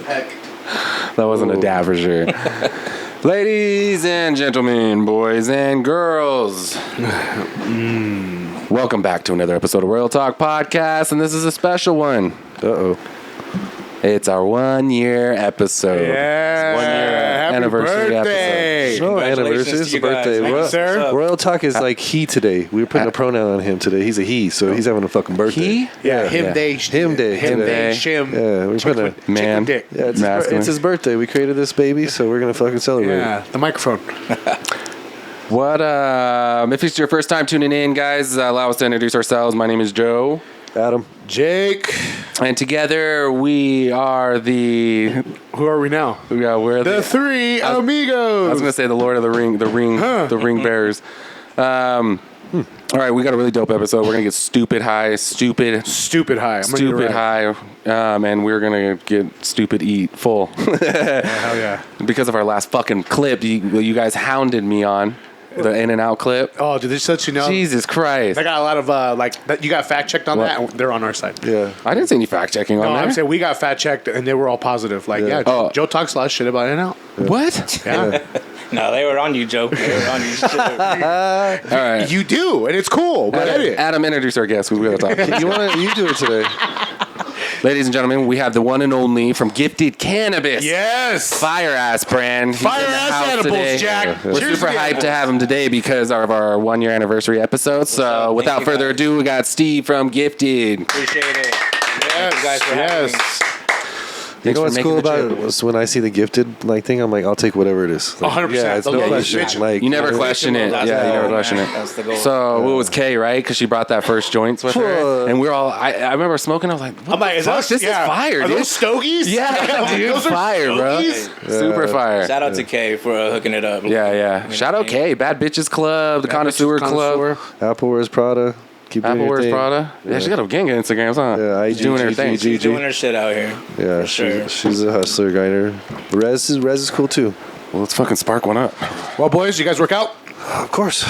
unpack. That wasn't a dab for sure. Ladies and gentlemen, boys and girls, welcome back to another episode of ROIL TALK Podcast, and this is a special one. It's our 1 year episode. Yeah. 1 year Happy anniversary birthday. episode. No anniversary. It's a birthday. Thank you, sir. ROIL TALK is like he today. We were putting a pronoun on him today. He's a he, so he's having a fucking birthday. He? Yeah, him day. Him day. Him day. Today. Shim. Yeah, we're putting a Man. Dick. yeah. It's his birthday. We created this baby, so we're gonna fucking celebrate. Yeah, the microphone. What, if it's your first time tuning in, guys, allow us to introduce ourselves. My name is Joe. Adam. Jake. And together we are the... Who are we now? Yeah, we're The three amigos. I was gonna say the Lord of the Ring, the ring bearers. All right, we got a really dope episode. We're gonna get stupid high, Stupid high. stupid high, and we're gonna get stupid eat full. Hell yeah. Because of our last fucking clip, you guys hounded me on the in and out clip. Oh, did they just let you know? Jesus Christ! I got a lot of you got fact checked on that. And they're on our side. Yeah. I didn't see any fact checking on No, there. I'm saying we got fact checked and they were all positive. Like, yeah, Oh. Joe talks a lot of shit about In-N-Out. What? Yeah. No, they were on you, Joe. They were on you. Shit. All right. You do, and it's cool. But edit. Adam, introduce our guest. We will talk. You do it today. Ladies and gentlemen, we have the one and only from Gifted Cannabis. Yes. Fire ass brand. He's Fire in the ass house edibles, today. Jack. We're Cheers super to the hyped to edibles. have him today because of our 1 year anniversary episode. So up? without Thank you, further guys. ado, we got Steve from Gifted. Appreciate it. Yes. Thank you guys for having me. You know for what's making cool the about trip. it was when I see the gifted thing, I'm like, I'll take whatever it is. Like, 100%. Yeah, it's The no love question. is bitchin'. Like, You never question it. That's Yeah, the you never goal, question man. it. That's the goal. So it was Kay, right? Because she brought that first joints with her, and we're all. I remember smoking. I was like, what I'm like, the fuck? This is fire, Are dude. those stogies? Yeah, dude, Those are fire, bro. stogies? Super fire. Shout out to Kay for hooking it up. Yeah. Shout out Kay, Bad Bitches Club, the Connoisseur Club, Apple wears Prada. Keep doing Apple your wears thing. Prada. Yeah, she got a gang of Instagrams, huh? Yeah, She's doing her thing. She's doing her shit out here. Yeah, For sure. she's a hustler, grinder. Rez is cool too. Well, let's fucking spark one up. Well, boys, you guys work out? Of course.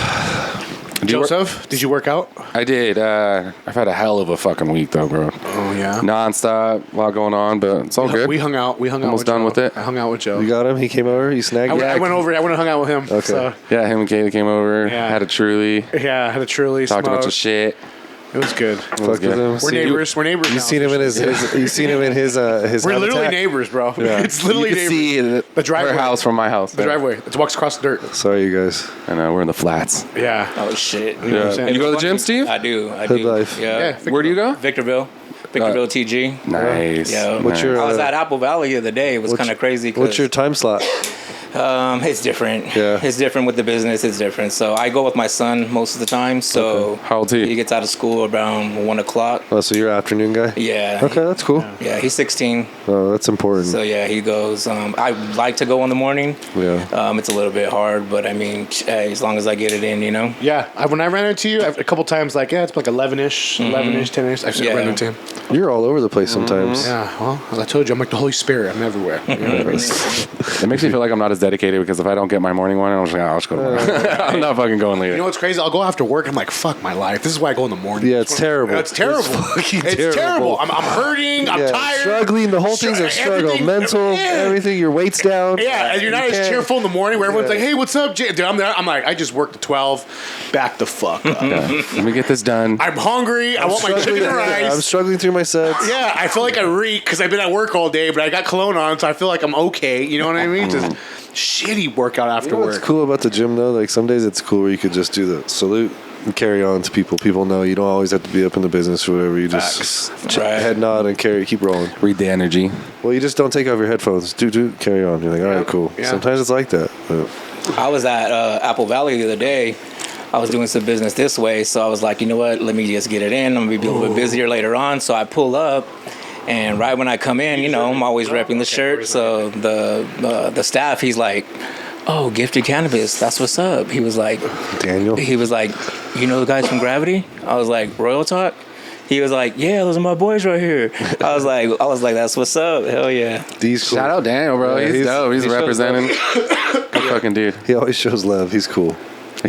Joseph, did you work out? I did. I've had a hell of a fucking week though, bro. Oh, yeah. Non-stop, a lot going on, but it's all good. We hung out. Almost with done Joe. with it. I hung out with Joe. You got him. He came over. He snagged. I went over. I went and hung out with him. Okay. So, Yeah, him and Kaylee came over, Yeah. had a truly, yeah, I had a truly talked a bunch of smoked. shit. It was good. It was Fuck with good. him. We're See, neighbors. We're neighbors. You now. seen him in his you seen him in his We're literally habitat? neighbors, bro. Yeah. It's literally You can neighbors. see The driveway. her house from my house. The driveway. It walks across the dirt. Sorry, you guys. And we're in the flats. Yeah. Oh shit. You know what I'm saying? You go to the gym, Steve? I do. Hood life. Yeah. Yeah. Where do you go? Victorville TG. Nice. Yeah. What's your I was at Apple Valley the other day. It was kind of crazy. What's your time slot? It's different. Yeah. It's different with the business. It's different. So I go with my son most of the time. So How old is he he? gets out of school around 1 o'clock. Oh, so you're an afternoon guy? Yeah. Okay, that's cool. Yeah, he's 16. Oh, that's important. So yeah, he goes. I like to go in the morning. Yeah. It's a little bit hard, but I mean, as long as I get it in, you know. Yeah. When I ran into you a couple times, like, it's like 11-ish, 10-ish. I Yeah. ran into him. You're all over the place sometimes. Yeah. Well, as I told you, I'm like the Holy Spirit. I'm everywhere. You know what I mean? It makes me feel like I'm not as dedicated because if I don't get my morning one, I'm just like, I'll just go tomorrow. I'm not fucking going later. You know what's crazy? I'll go after work. I'm like, fuck my life. This is why I go in the morning. Yeah, it's terrible. It's terrible. fucking It's terrible. I'm hurting. I'm Yeah, tired. struggling. The whole thing's a struggle. Everything- Mental, Yeah. everything. Your weight's down. Yeah, and you're not as can't- cheerful in the morning where everyone's Yeah. like, hey, what's up, Jay? Dude, I'm there. I'm like, I just worked at 12. Back the fuck up. Let me get this done. I'm hungry. I want my chicken and rice. I'm struggling through my sets. Yeah, I feel like I reek because I've been at work all day, but I got cologne on, so I feel like I'm okay. You know what I mean? Just shitty workout after You know what's work. cool about the gym though? Like some days it's cool where you could just do the salute and carry on to people. People know you don't always have to be up in the business or whatever. You just Right. head nod and keep rolling. Read the energy. Well, you just don't take off your headphones. Do carry on. You're like, all right, cool. Yeah. Sometimes it's like that. But I was at Apple Valley the other day. I was doing some business this way, so I was like, you know what? Let me just get it in. I'm gonna be a little bit busier later on. So I pull up, and right when I come in, you know, I'm always repping the shirt. So the staff, he's like, "Oh, Gifted Cannabis, that's what's up." He was like, Daniel. you know the guys from Gravity? I was like, ROIL TALK? He was like, yeah, those are my boys right here. I was like, that's what's up. Hell yeah. These cool. Shout out Daniel, bro. Yeah, he's dope. He's he shows representing. Good fucking dude. He always shows love. He's cool.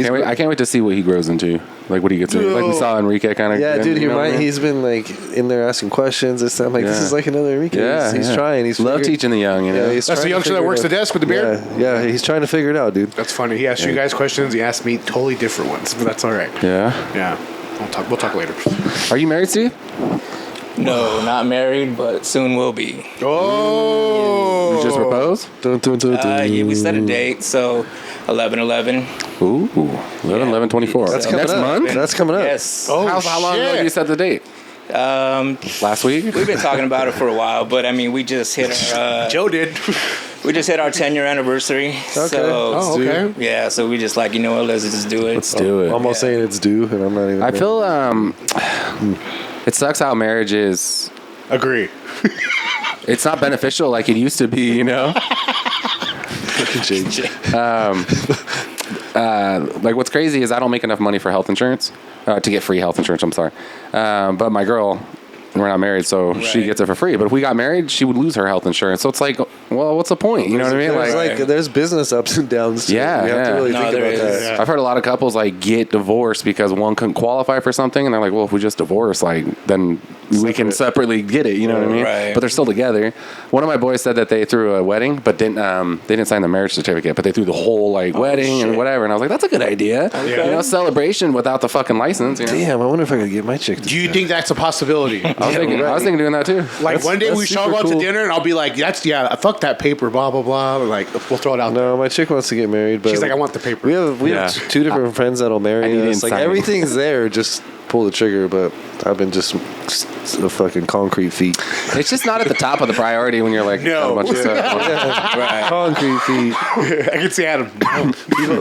I can't wait to see what he grows into. Like what he gets into. Like we saw Enrique kind of. Yeah, dude, he's been like in there asking questions and stuff. I'm like, this is like another Enrique. Yeah, he's trying. He's love teaching the young. You know, he's That's the youngster that works the desk with the beard. Yeah, he's trying to figure it out, dude. That's funny. He asked you guys questions. He asked me totally different ones, but that's all right. Yeah. We'll talk later. Are you married, Steve? No, not married, but soon will be. Oh, You just proposed? Yeah, we set a date, so 11/11. Ooh, 11/11/24. That's coming next up. month. That's coming up. Yes. Oh, How long ago shit. did you set the date? Last week. We've been talking about it for a while, but I mean, we just hit our Joe did. we just hit our 10-year anniversary. Okay. So Oh, okay. yeah, so we just like, you know what, let's just do it. Let's do it. Almost saying it's due, and I'm not even. I feel it sucks how marriage is. Agree. It's not beneficial like it used to be, you know. Like what's crazy is I don't make enough money for health insurance to get free health insurance. I'm sorry, but my girl, we're not married, so she gets it for free. But if we got married, she would lose her health insurance. So it's like, well, what's the point? You know what I mean? There's business ups and downs. Too. Yeah, we have to really No, think there about is. that. Yeah. I've heard a lot of couples like get divorced because one couldn't qualify for something, and they're like, well, if we just divorce, like then we can separately get it. You know what I mean? Right. But they're still together. One of my boys said that they threw a wedding, but they didn't sign the marriage certificate, but they threw the whole wedding and whatever. And I was like, that's a good idea. You know, celebration without the fucking license. You know? Damn, I wonder if I could get my chick. Do you think that's a possibility? I was thinking doing that too. Like one day we shall go out to dinner and I'll be like, fuck that paper, blah blah blah. Like we'll throw it out there. No, my chick wants to get married, but She's like, I want the paper. We have two different friends that'll I marry need us. Like insight. everything's there, just pull the trigger. But I've been just a fucking concrete feet. It's just not at the top of the priority when you're like No. a bunch of stuff. Right. Concrete feet. I can see Adam.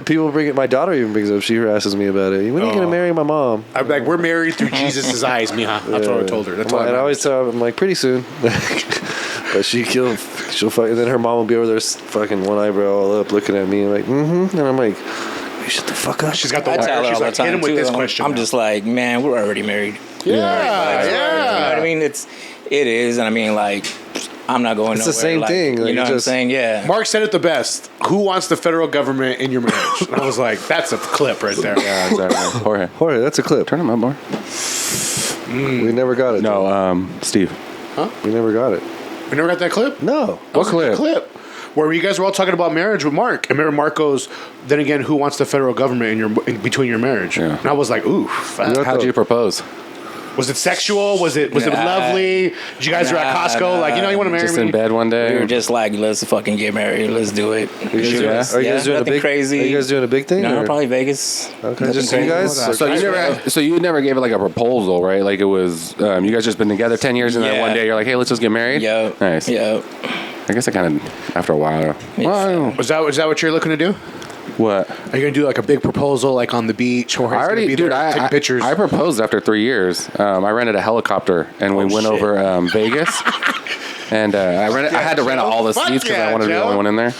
People bring it. My daughter even brings it up. She harasses me about it. When are you gonna marry my mom? I'm like, we're married through Jesus' eyes, mija. That's what I told her. That's all. And I always tell her, I'm like, pretty soon. But she'll fuck. And then her mom will be over there, fucking one eyebrow all up, looking at me, and like, and I'm like, you shut the fuck up. She's got the I wire. tell her She's all the like, hit him time with too. this question. I'm now. just like, man, we're already married. yeah, You know what I mean? It is, and I mean, like, I'm not going. It's the nowhere. same like, thing. Like, you know what I'm just- saying? Yeah. Mark said it the best. Who wants the federal government in your marriage? And I was like, that's a clip right there. Yeah, exactly. Jorge, Jorge, that's a clip. turn him up more. We never got it. No, Steve. we never got it. We never got that clip? No. What clip? Clip. Where you guys were all talking about marriage with Mark. And remember Mark goes, then again, who wants the federal government in between your marriage? Yeah. And I was like, ooh. fuck. How'd you propose? Was it sexual? Was it lovely? Did you guys are at Costco? Like, you want to marry Just me? in bed one day? We were just like, let's fucking get married. Let's do it. Are you guys doing a nothing big crazy. Are you guys doing a big thing? No, or? probably Vegas. Okay, Nothing just you crazy. guys. So you never gave it like a proposal, right? Like it was you guys just been together 10 years, and then Yeah. one day you're like, hey, let's just get married. Yep. Nice. Yep. I guess I kind of after a while. Well, Was that what you're looking to do? what? Are you going to do like a big proposal like on the beach? Or I already, dude. take pictures? I proposed after 3 years. I rented a helicopter and we went shit. over Vegas. And I had to rent out all the Fuck seats because yeah, I wanted to be the Joe. only one in there.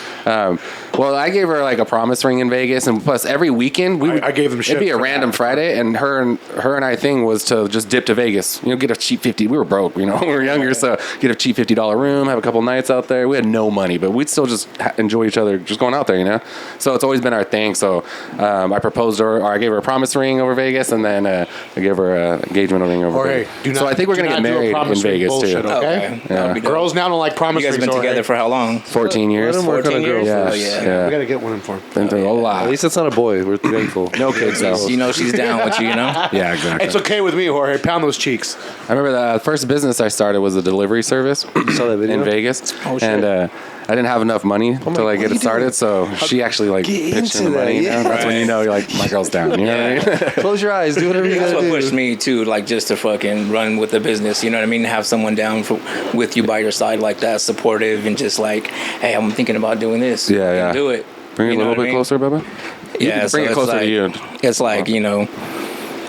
Well, I gave her like a promise ring in Vegas, and plus every weekend I gave them shit It'd be a for random that. Friday, and her and I thing was to just dip to Vegas. Get a cheap $50. We were broke, when we were younger, so get a cheap $50 room, have a couple nights out there. We had no money, but we'd still just enjoy each other, just going out there, So it's always been our thing. So I proposed her, or I gave her a promise ring over Vegas, and then I gave her an engagement ring over Jorge, Vegas. So I think we're gonna get married in Vegas bullshit, too. okay? That'd be dope. Girls now don't like promise You guys rings. been Jorge. together for how long? 14 years. Let him work on a 14 girl years? Yeah, first. yeah. We got to get one in for him. Been through a At lot. least it's not a boy. We're thankful. No kids though. You know she's down with you, Yeah, exactly. It's okay with me, Jorge. Pound those cheeks. I remember the first business I started was a delivery service saw that video? in Vegas, Oh, shit. and I didn't have enough money to what get are you it started. So she actually Get pitched in into the money. that, yeah. That's when you're like, my girl's down. You know what I mean? Close your eyes. Do whatever you That's gotta what do. pushed me too, like just to fucking run with the business. You know what I mean? Have someone down with you by your side like that, supportive, and just like, hey, I'm thinking about doing this. Yeah, yeah. Do it. Bring it You a know little what bit I mean? closer, Bubba. Yeah, Bring it so closer it's to you. It's like,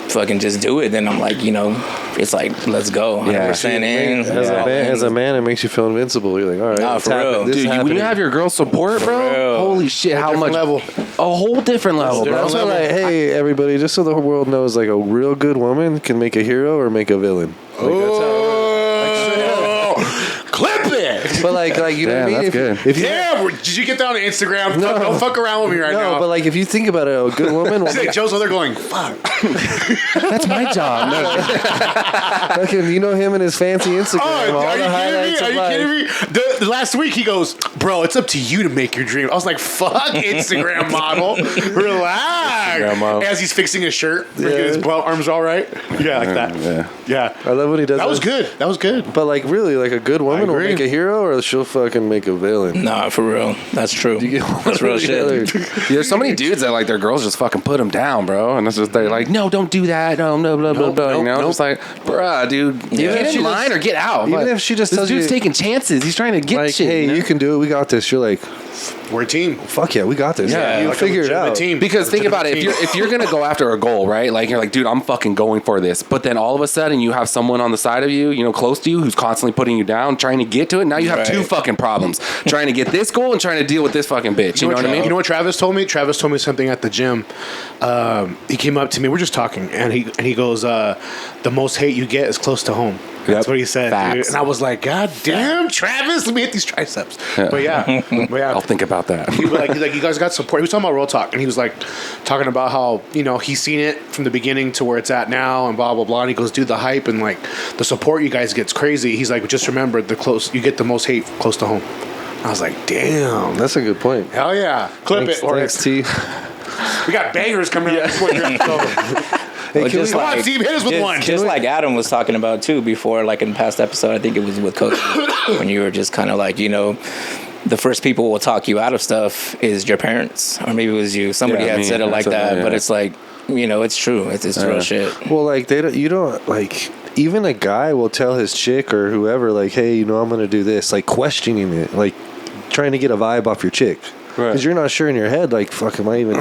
fucking just do it. Then I'm like, it's like, let's go. 100% in. As a man, it makes you feel invincible. You're like, all right, Nah, it's for real. happening. This Dude, is when happening. you have your girl support, bro, real. holy shit, how much level. a whole different level, bro. That's why, like, hey, everybody, just so the whole world knows, like, a real good woman can make a hero or make a villain. Like, that's how Oh, clip it. But like you know Damn, what I mean? that's good. If you, Yeah, did you get that on Instagram? No. Don't fuck around with me right no, now. but like if you think about it, a good woman will Say, Joe's over there going, fuck. That's my job. No, fucking, you know him and his fancy Instagram. Oh, all are the you highlights kidding me? of Are you life. kidding me? The last week he goes, bro, it's up to you to make your dream. I was like, fuck Instagram model. Relax. Instagram model. As he's fixing his shirt, making his arms all right. Yeah, like that. Yeah. I love when he does That was good. That was good. But like really, like a good woman will agree. make a hero, or she'll fucking make a villain. Nah, for real. That's true. That's real shit. there's so many dudes that like their girls just fucking put them down, bro, and it's just they're like, no, don't do that, no, blah blah blah blah. You know, nope. just like, bruh, dude, get if in she line just- or get out. even Like, if she just this tells dude's you- taking chances. He's trying to get Like, shit. hey, you know? you can do it. We got this. You're like, We're a team. fuck yeah, we got this. Yeah, you Like a figure it legitimate out. team. Because think about it, if you're gonna go after a goal, right? Like you're like, dude, I'm fucking going for this. But then all of a sudden you have someone on the side of you, you know, close to you, who's constantly putting you down, trying to get to it. Now you have two Right. fucking problems: trying to get this goal and trying to deal with this fucking bitch. You know what I mean? You know what Travis told me? Travis told me something at the gym. He came up to me. We're just talking, and he goes, "The most hate you get is close to home." That's Yep. what he said, Facts. dude. And I was like, "God damn, Travis, let me hit these triceps." But yeah, I'll think about that. He was like, you guys got support. He was talking about ROIL Talk, and he was like talking about how, you know, he's seen it from the beginning to where it's at now, and blah blah blah. And he goes, dude, the hype and like the support you guys get's crazy. He's like, just remember, the close you get the most hate close to home. I was like, damn, That's a good point. hell yeah, clip it. Or Thanks, T. we got bangers coming out. Hey, But can just we- Come on, like- Steve, hit us with one. Just like Adam was talking about too before, like in the past episode, I think it was with Coach, when you were just kind of like, you know, the first people will talk you out of stuff is your parents, or maybe it was you. Somebody Yeah, had me, said it like that's that, yeah. but it's like, you know, it's true. It's real shit. Well, like you don't like. Even a guy will tell his chick or whoever, like, hey, you know, I'm gonna do this, like questioning it, like trying to get a vibe off your chick. Right. Because you're not sure in your head, like, fuck, am I even,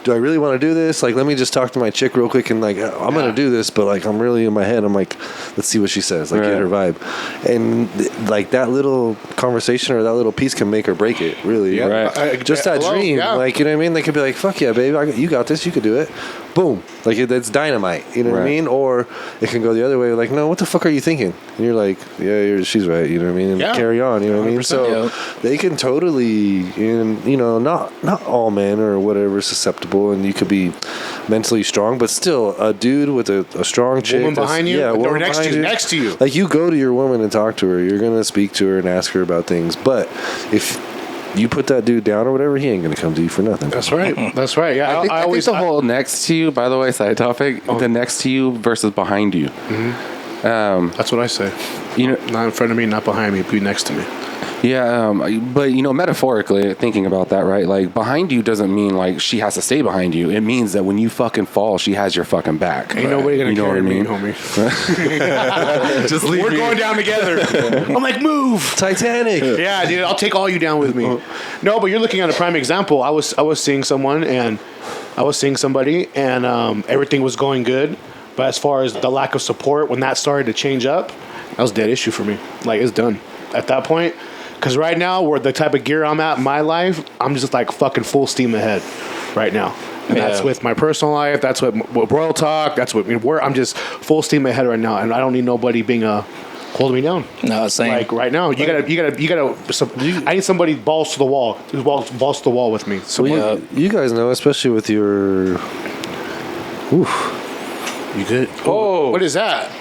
do I really want to do this? Like, let me just talk to my chick real quick and, like, I'm going to do this, but, like, I'm really in my head. I'm like, let's see what she says, like, Right. get her vibe. And, like, that little conversation or that little piece can make or break it, really. Yeah. Right. Just that Hello, dream. yeah. Like, you know what I mean? They could be like, fuck yeah, babe, you got this, you could do it. Boom. Like, it's dynamite, you know what I Right. mean? Or it can go the other way, like, no, what the fuck are you thinking? And you're like, yeah, she's right, you know what I mean? And Yeah. carry on, you know what I mean? 100%, So yeah. they can totally, and you know, not all men or whatever susceptible, and you could be mentally strong, but still, a dude with a strong chick, Woman behind you? yeah, Or woman next to behind you, next to you. Like, you go to your woman and talk to her, you're gonna speak to her and ask her about things, but if you put that dude down or whatever, he ain't gonna come to you for nothing. That's right. That's right. Yeah, I think, I always the whole next to you, by the way, side topic, the next to you versus behind you. That's what I say. You know, Not in front of me, not behind me, be next to me. yeah, but you know, metaphorically thinking about that, right? Like behind you doesn't mean like she has to stay behind you. It means that when you fucking fall, she has your fucking back. Ain't nobody gonna You know carry what I me, mean? homie. Just leave We're me. going down together. I'm like, move. Titanic. Yeah, dude, I'll take all you down with me. No, but you're looking at a prime example. I was seeing someone, and I was seeing somebody, and everything was going good. But as far as the lack of support, when that started to change up, that was a dead issue for me. Like, it's done at that point. Because right now, where the type of gear I'm at in my life, I'm just like fucking full steam ahead right now. And that's Yeah. with my personal life. That's what ROIL Talk. That's what where I'm just full steam ahead right now, and I don't need nobody being holding me down. No, same. Like right now, you gotta. I need somebody balls to the wall, balls to the wall with me. So Yeah. You guys know, especially with your. you good? Oh. What is that?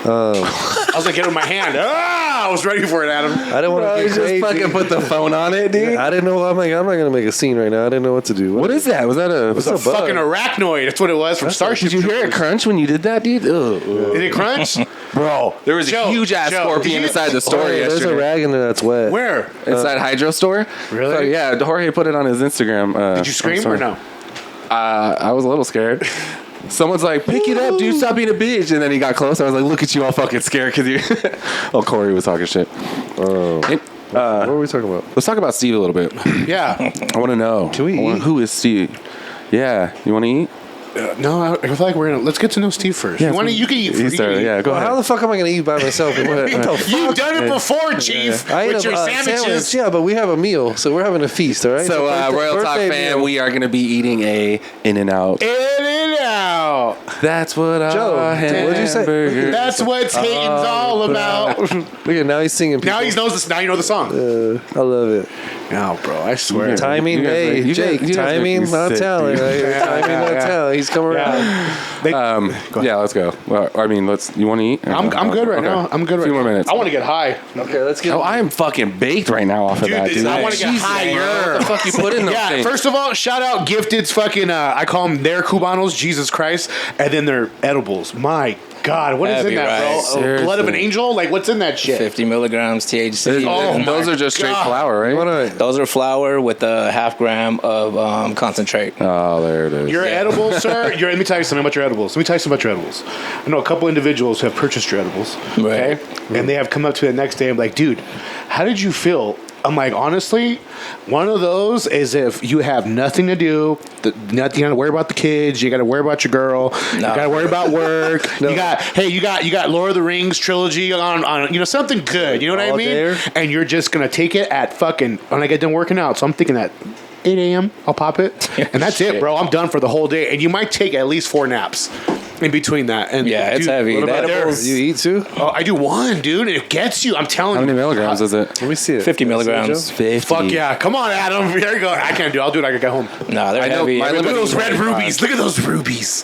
I was like, get it with my hand. I was ready for it, Adam. I didn't want Bro, to you get just crazy. fucking put the phone on it, dude. I didn't know. I'm like, I'm not gonna make a scene right now. I didn't know what to do. What is that? Was that a? It's a What's a bug? fucking arachnoid. That's what it was from Starship. Did you hear it crunch when you did that, dude? Ugh. Did it crunch? Bro, there was Joe, a huge ass Joe, scorpion did you- inside the Oh, store there's a yesterday. rag in there that's wet. Where? Inside Hydro store. Really? So, yeah, Jorge put it on his Instagram. Did you scream or no? I was a little scared. Someone's like, pick it up, dude, stop being a bitch. And then he got close. I was like, look at you all fucking scared because you. Oh, Corey was talking shit. Oh. And, What were we talking about? let's talk about Steve a little bit. Yeah. I want to know. Can we eat? Who is Steve? Yeah. You want to eat? No, I feel like we're gonna. Let's get to know Steve first. Yeah, You can eat. He's started, yeah, go Well, ahead. how the fuck am I gonna eat by myself? What the You've fuck? done it before, Chief, I ate with a your sandwich. sandwiches. Yeah, but we have a meal, so we're having a feast, all right? So, Royal Talk birthday fan, meal. we are going to be eating a In-N-Out. In and out. That's what Joe, what'd you say? hamburger. That's what hating's all about. Look at now he's singing. Now he knows this. Now you know the song. I love it. No, bro, I swear. Timing, you guys hey, make- you Jake. guys- you guys Timing, make me not sick, talent. dude. Right? Timing, not talent. He's coming around. Yeah, let's go. Well, I mean, you want to eat? I'm good right Okay. now. I'm good A right few now. more minutes. I want to get high. Okay, let's get. Oh, I am fucking baked right now off of Dude, that, dude. I wanna get Jesus, higher. bro. What the fuck you put in those Yeah, things? first of all, shout out Gifted's fucking, I call them their Cubanos, Jesus Christ, and then their edibles. My God, what is Heavy, in that, bro? right? Oh, blood of an Seriously. angel? Like, what's in that shit? 50 milligrams THC. Oh, And those my are just straight God. flour, right? Those are flour with a half gram of concentrate. Oh, there it is. Your edibles, sir. Let me tell you something about your edibles. I know a couple individuals who have purchased your edibles, okay? Right. And they have come up to the next day and be like, dude, how did you feel? I'm like, honestly, one of those is if you have nothing to do, nothing, you got to worry about the kids, you got to worry about your girl, you got to worry about work. You got Lord of the Rings trilogy on something good. You know what I All mean? there. And you're just gonna take it at fucking when I get done working out. So I'm thinking at 8 a.m. I'll pop it, and that's it, bro. I'm done for the whole day. And you might take at least 4 naps in between that. And Yeah, it's dude, heavy. what about The there? edibles- You eat too? Oh, I do one, dude. It gets you. I'm telling How you. many milligrams is it? Let me see it. 50 milligrams. 50. Fuck yeah! Come on, Adam. There you go. I can't do it. I'll do it. I can get home. No, they're I know heavy. my Look at limit- those red rubies. Look at those rubies.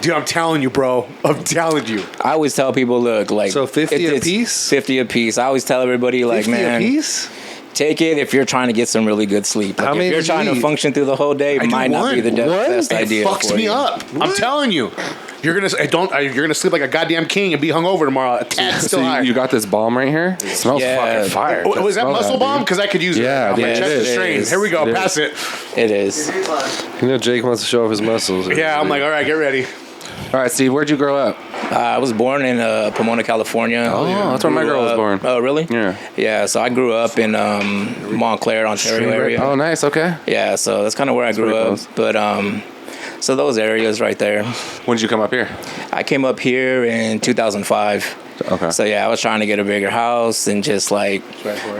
Dude, I'm telling you, bro. I'm telling you. I always tell people, look, like So 50 it's a piece? 50 a piece. I always tell everybody, like, 50 man, a piece? take it if you're trying to get some really good sleep. Like, How many if you're did you trying to eat? function through the whole day, I do might not be the one. best It idea. fucks for me you. up. I'm telling you. You're gonna sleep like a goddamn king and be hungover tomorrow. Still So high. you got this balm right here? It smells Yeah. fucking fire. Oh, was that Smell muscle dude. bomb? Because I could use Yeah, it. My dude, chest it is is. strained. Here we go. It Pass it. It is. You know, Jake wants to show off his muscles. Yeah, I'm like, all right, get ready. All right, Steve, where'd you grow up? I was born in Pomona, California. Oh, that's where my Grew girl was up- born. Oh, really? Yeah. Yeah, so I grew up in Montclair, Ontario area. Oh, nice. Okay. Yeah, so that's kind of where I grew pretty up. close. But so those areas right there. When did you come up here? I came up here in 2005. Okay. So yeah, I was trying to get a bigger house and just like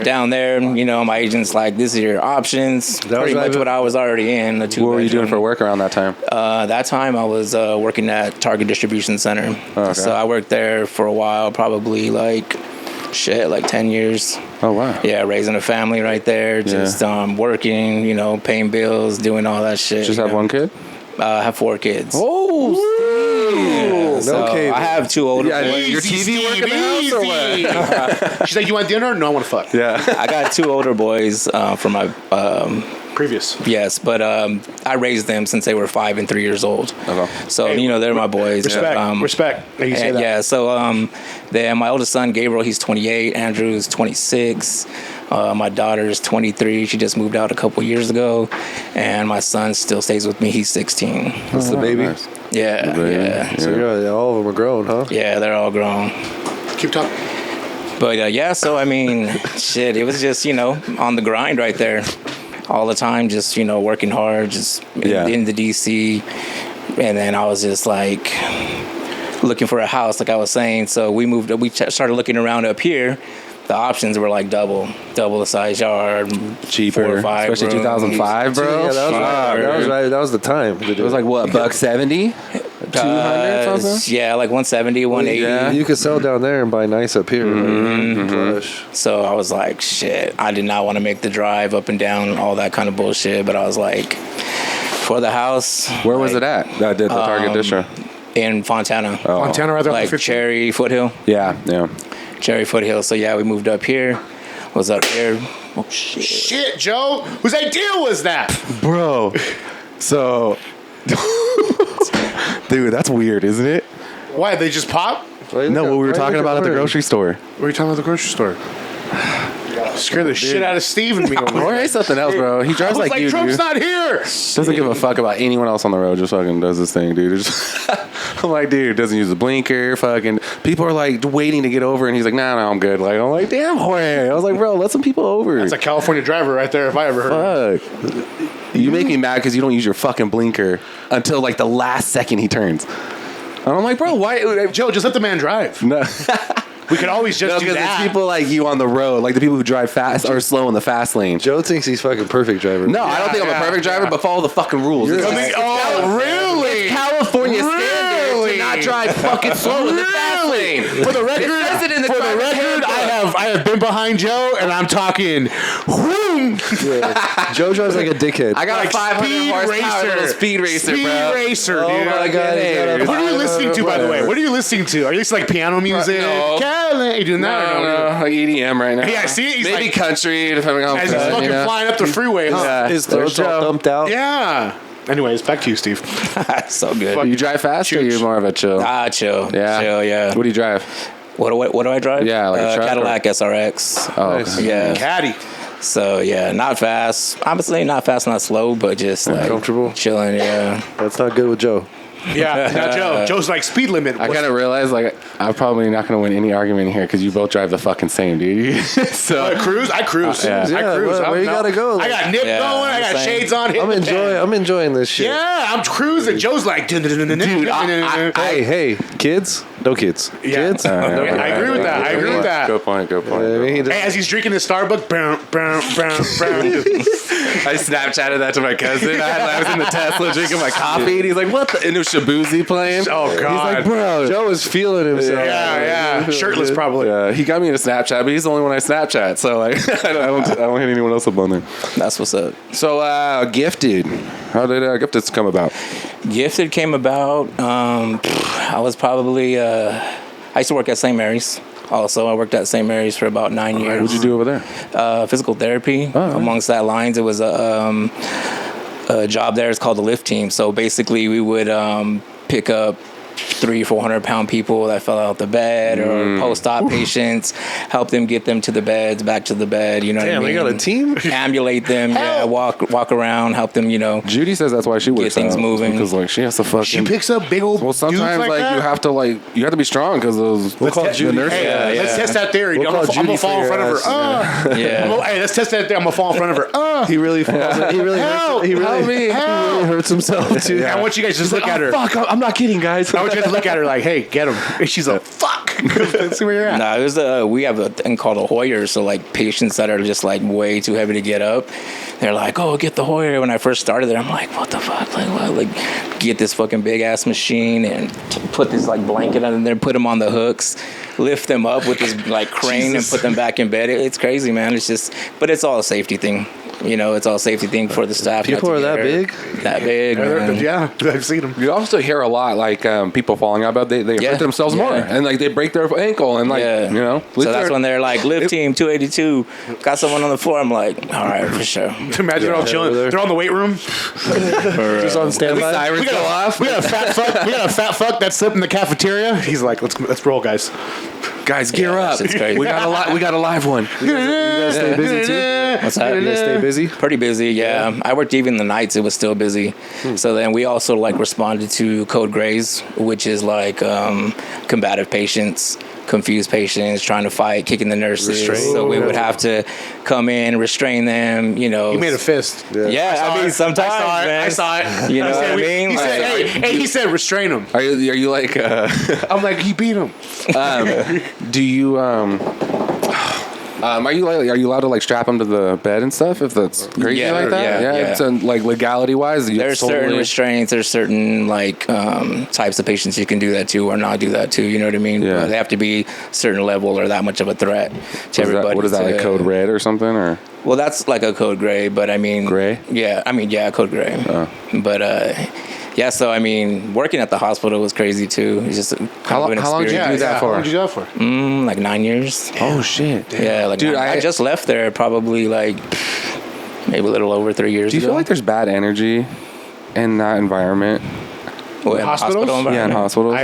down there, my agent's like, "This is your options." was Pretty much right- what I was already in. The two. What were you doing for work around that time? That time I was working at Target Distribution Center. Okay. So I worked there for a while, probably like 10 years. Oh, wow. Yeah, raising a family right there, just working, paying bills, doing all that shit. Just have one kid? I have 4 kids. Oh, No So cable. I have 2 older Yeah, boys. your TV work in the house or what? She's like, you want dinner? No, I want to fuck. Yeah. I got 2 older boys from my Previous. yes, but I raised them since they were 5 and 3 years old. Okay. So Hey, they're my boys. Respect. Respect. That you say And that. yeah, so then my oldest son Gabriel, he's 28. Andrew's 26. My daughter's 23. She just moved out a couple years ago, and my son still stays with me. He's 16. That's the baby. Nice. Yeah, Baby. yeah, So all of them are grown, huh? yeah. They're all grown. Keep talking. But yeah, so I mean, shit, it was just on the grind right there, all the time, just working hard, just in the DC, and then I was just like looking for a house, like I was saying. So we started looking around up here. The options were like double the size yard, Cheaper. 4 or 5 Especially rooms. 2005, bro. Yeah, that was right. Fuck. That was right. That was the time. To do It was like, what, $170? 200 something? Yeah, like 170, 180. Yeah. You could sell down there and buy nice up here. Mm-hmm. Right? Flush. So I was like, shit, I did not want to make the drive up and down, all that kind of bullshit. But I was like, for the house. Where was it at? That did the Target District. In Fontana. Oh. Montana right there on Like 50. Cherry Foothill. Yeah, yeah. Cherry Foothill. So yeah, we moved up here. Was up here. Oh shit. Shit, Joe. Whose idea was that? Bro. So, dude, that's weird, isn't it? Why? They just pop? No, what we were talking about at the grocery store. What are you talking about at the grocery store? Scared the shit out of Steve and me. Or something else, bro. He I drives was like you, Trump's dude. not here. Doesn't give a fuck about anyone else on the road. Just fucking does this thing, dude. I'm like, dude, doesn't use a blinker. Fucking people are like waiting to get over, and he's like, nah, I'm good. Like, I'm like, damn, Jorge. I was like, bro, let some people over. That's a California driver right there if I ever heard. Fuck. You make me mad because you don't use your fucking blinker until like the last second he turns. And I'm like, bro, why? Joe, just let the man drive. No. We could always just do because that. it's people like you on the road, like the people who drive fast or slow in the fast lane. Joe thinks he's fucking perfect driver. No, I don't think I'm a perfect driver, but follow the fucking rules. You're- Really? California standard to not drive fucking slow in the fast lane. For the record, It says it in the for the driver's record, handbook. I have been behind Joe, and I'm talking. Whoom. Yeah. Joe drives like a dickhead. I got Like a 500 speed horsepower little speed racer, Speed bro. racer, Oh dude. my God, he's got a What are you listening to, by the way? What are you listening to? Are you listening to like piano music? No. Cali- you doing that? or No, like EDM right now. Yeah, see, he's maybe like- country, depending on As he's fucking flying up the freeway, huh? Yeah. His There's throat's all Joe. dumped out. Yeah. Anyways, back to you, Steve. So good. Fuck. You drive fast or Chooch. you're more of a chill? Chill. Yeah. Chill, yeah. What do you drive? What do I drive? Yeah, like a truck Cadillac SRX. Oh, Nice. okay. Yeah. Caddy. So yeah, not fast. Honestly, not fast, not slow, but just like Comfortable. chilling. Yeah. That's not good with Joe. Yeah. Now, Joe. Joe's like speed limit. I kind of realized like I'm probably not going to win any argument here because you both drive the fucking same, dude. So I cruise. I cruise. Yeah. Yeah, I cruise. where you gotta go? I got nip Yeah, going. I got same. shades on. hitting the pen. I'm enjoying this shit. Yeah, I'm cruising. Joe's like, dude. Hey, kids? No kids. Yeah. Kids? I agree with that. I agree with that. Good point. Good point. I mean, he Hey, as he's drinking his Starbucks, I Snapchatted that to my cousin. I was in the Tesla drinking my coffee, and he's like, "What the?" And it was Shabuzi playing. Oh, God. He's like, "Bro." Joe is feeling himself. Yeah, shirtless probably. Yeah, he got me into Snapchat, but he's the only one I Snapchat, so like, I don't hit anyone else up on there. That's what's up. So, Gifted. How did Gifted come about? Gifted came about. I was probably. I used to work at St. Mary's. Also, I worked at St. Mary's for about 9 years. What'd you do over there? Physical therapy. Amongst that lines, it was a job there. It's called the lift team. So basically, we would pick up 300-400 pound people that fell out the bed or post-op patients, help them get them to the beds, back to the bed. You know Damn, what I mean? they got a team? Ambulate them. Yeah, walk around, help them. You know. Judy says that's why she works things out, moving. because like she has to fucking. She picks up big old well, sometimes dudes like that. you have to be strong because those We'll call the Judy. nurses. Hey, Yeah, let's yeah. test that theory. We'll I'm call gonna Judy fall in for front your of her. ass. Yeah. Hey, let's test that theory. I'm gonna fall in front of her. He really falls. He really Help! hurts. He Help me! really Help! hurts himself too. I want you guys to just look at her. Fuck, I'm not kidding, guys. I want you guys to look at her like, hey, get him. And she's like, fuck. Let's see where you're at. No, it was we have a thing called a Hoyer. So like patients that are just like way too heavy to get up, they're like, oh, get the Hoyer. When I first started there, I'm like, what the fuck? Like, what? Like, get this fucking big ass machine and put this like blanket under there, put them on the hooks, lift them up with this like crane and put them back in bed. It's crazy, man. It's just, but it's all a safety thing. You know, it's all a safety thing for the staff. not People to are get that hurt. big? That big, man. Yeah, I've seen them. You also hear a lot like people falling out, but they Yeah. hurt themselves more, Yeah. and like they break their ankle, and like Yeah. you know. So that's when they're like, lift team 282, got someone on the floor. I'm like, all right, for sure. Imagine they're all chilling. over there. They're on the weight room. Just on standby. sirens go off. We got a fat fuck. We got a fat fuck that slipped in the cafeteria. He's like, let's roll, guys. Guys, gear Yeah, up! shit's crazy. We got a live one. You guys stay busy too? What's that? You guys stay busy? Pretty busy, yeah. I worked even the nights; it was still busy. So then we also like responded to code grays, which is like combative patients, confused patients trying to fight, kicking the nurses. Restrain. So we would have to come in, restrain them. You know, He made a fist. yeah. I mean, sometimes, man. I saw it. You know He what said, I mean? He said, Like- hey, he said, restrain him. Are you like? I'm like, he beat him. Do you are you allowed to like strap them to the bed and stuff if that's crazy Yeah, like that? yeah. It's like legality wise. There's certain restraints. There's certain like types of patients you can do that to or not do that to. You know what I mean? Yeah. They have to be certain level or that much of a threat to everybody. What is that, like to- code red or something or? Well, that's like a code gray, but I mean, Gray? Yeah, I mean, yeah, code gray. But yeah, so I mean, working at the hospital was crazy too. It's just How long did you do that How for? long did you do that for? like 9 years. Oh shit! Yeah, like Dude, I just left there probably like maybe a little over 3 years Do you ago. feel like there's bad energy in that environment? Well, in the Hospitals? hospital Yeah, in environment. hospitals.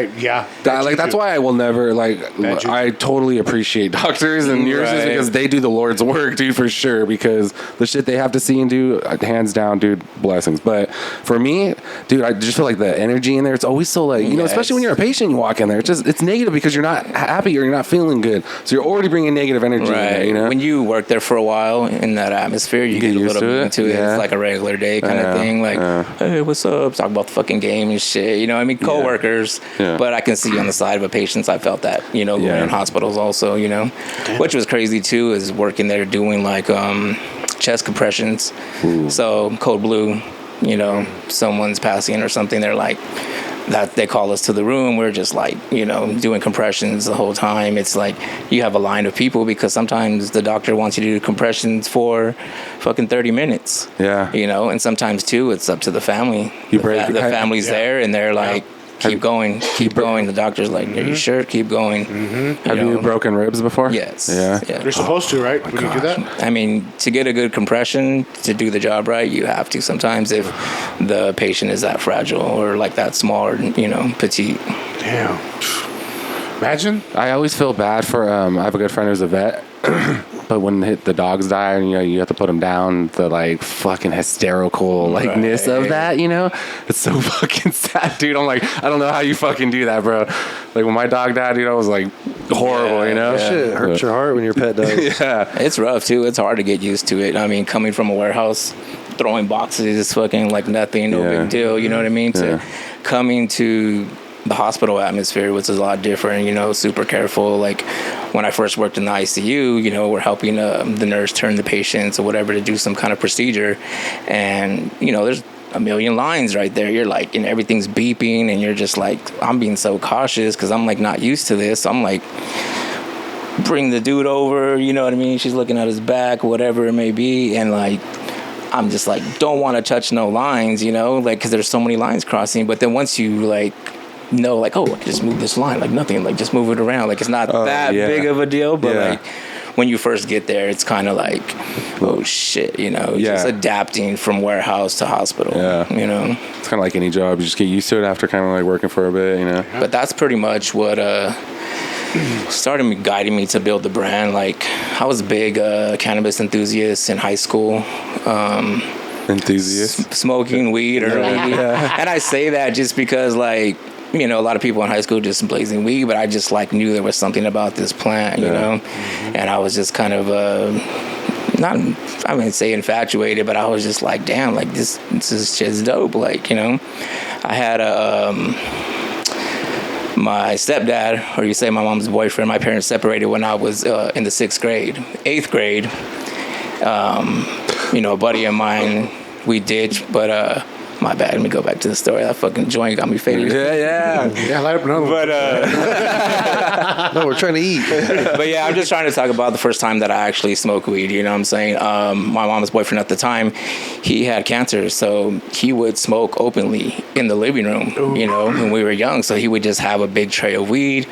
That, Like that's why I will never Bad juju. I totally appreciate doctors and nurses Right. because they do the Lord's work, dude, for sure. Because the shit they have to see and do, hands down, dude, blessings. But for me, dude, I just feel like the energy in there. It's always so like you know, especially when you're a patient, you walk in there. It's negative because you're not happy or you're not feeling good. So you're already bringing negative energy in there. You know, When you work there for a while in that atmosphere, you get a used little to bit it? into it. Yeah. It's like a regular day kind of thing. Like, hey, what's up? Talk about the fucking game and shit. You know, I mean, coworkers. Yeah. But I can see on the side of a patients, I felt that. You know, going in hospitals also. You know, which was crazy too. Is working there doing like chest compressions. So code blue. You know, someone's passing or something. They're like. That they call us to the room. We're just like, you know, doing compressions the whole time. It's like you have a line of people because sometimes the doctor wants you to do compressions for fucking 30 minutes. Yeah. You know, and sometimes too, it's up to the family. You break- the family's there and they're like, keep going. The doctor's like, are you sure? Keep going. have you broken ribs before? Yes. Yeah. You're supposed to, right? When you do that. I mean, to get a good compression, to do the job right, you have to sometimes if the patient is that fragile or like that small or, you know, petite. Damn. Imagine. I always feel bad for. I have a good friend who's a vet, but when the dogs die, and you know you have to put them down, the like fucking hysterical likeness of that, you know, it's so fucking sad, dude. I'm like, I don't know how you fucking do that, bro. Like when my dog died, dude, I was like horrible, you know. Shit, it hurts your heart when your pet dies. Yeah. It's rough too. It's hard to get used to it. I mean, coming from a warehouse, throwing boxes is fucking like nothing, no big deal. You know what I mean? To coming to the hospital atmosphere, which is a lot different. You know, super careful. Like when I first worked in the ICU, you know, we're helping the nurse turn the patients or whatever to do some kind of procedure, and you know, there's a million lines right there. You're like, and everything's beeping, and you're just like, I'm being so cautious because I'm like not used to this. I'm like, bring the dude over, you know what I mean? She's looking at his back, whatever it may be, and like, I'm just like, don't want to touch no lines, you know, like, because there's so many lines crossing. But then once you like know, like, oh, just move this line, like nothing, like just move it around, like it's not that big of a deal. But like when you first get there, it's kind of like, oh shit, you know, just adapting from warehouse to hospital. You know, it's kind of like any job. You just get used to it after kind of like working for a bit, you know. But that's pretty much what started guiding me to build the brand. Like I was a big cannabis enthusiast in high school. Enthusiast. Smoking weed early. And I say that just because like, you know, a lot of people in high school just blazing weed, but I just like knew there was something about this plant, you know, and I was just kind of not, I wouldn't say infatuated, but I was just like, damn, like this is just dope. Like, you know, I had my stepdad, or you say my mom's boyfriend, my parents separated when I was in the 6th grade. 8th grade, you know, a buddy of mine, we ditched, but my bad, let me go back to the story. That fucking joint got me faded. Yeah, light up another one. But No, we're trying to eat. but yeah, I'm just trying to talk about the first time that I actually smoked weed. You know what I'm saying? My mom's boyfriend at the time, he had cancer, so he would smoke openly in the living room. You know, when we were young, so he would just have a big tray of weed,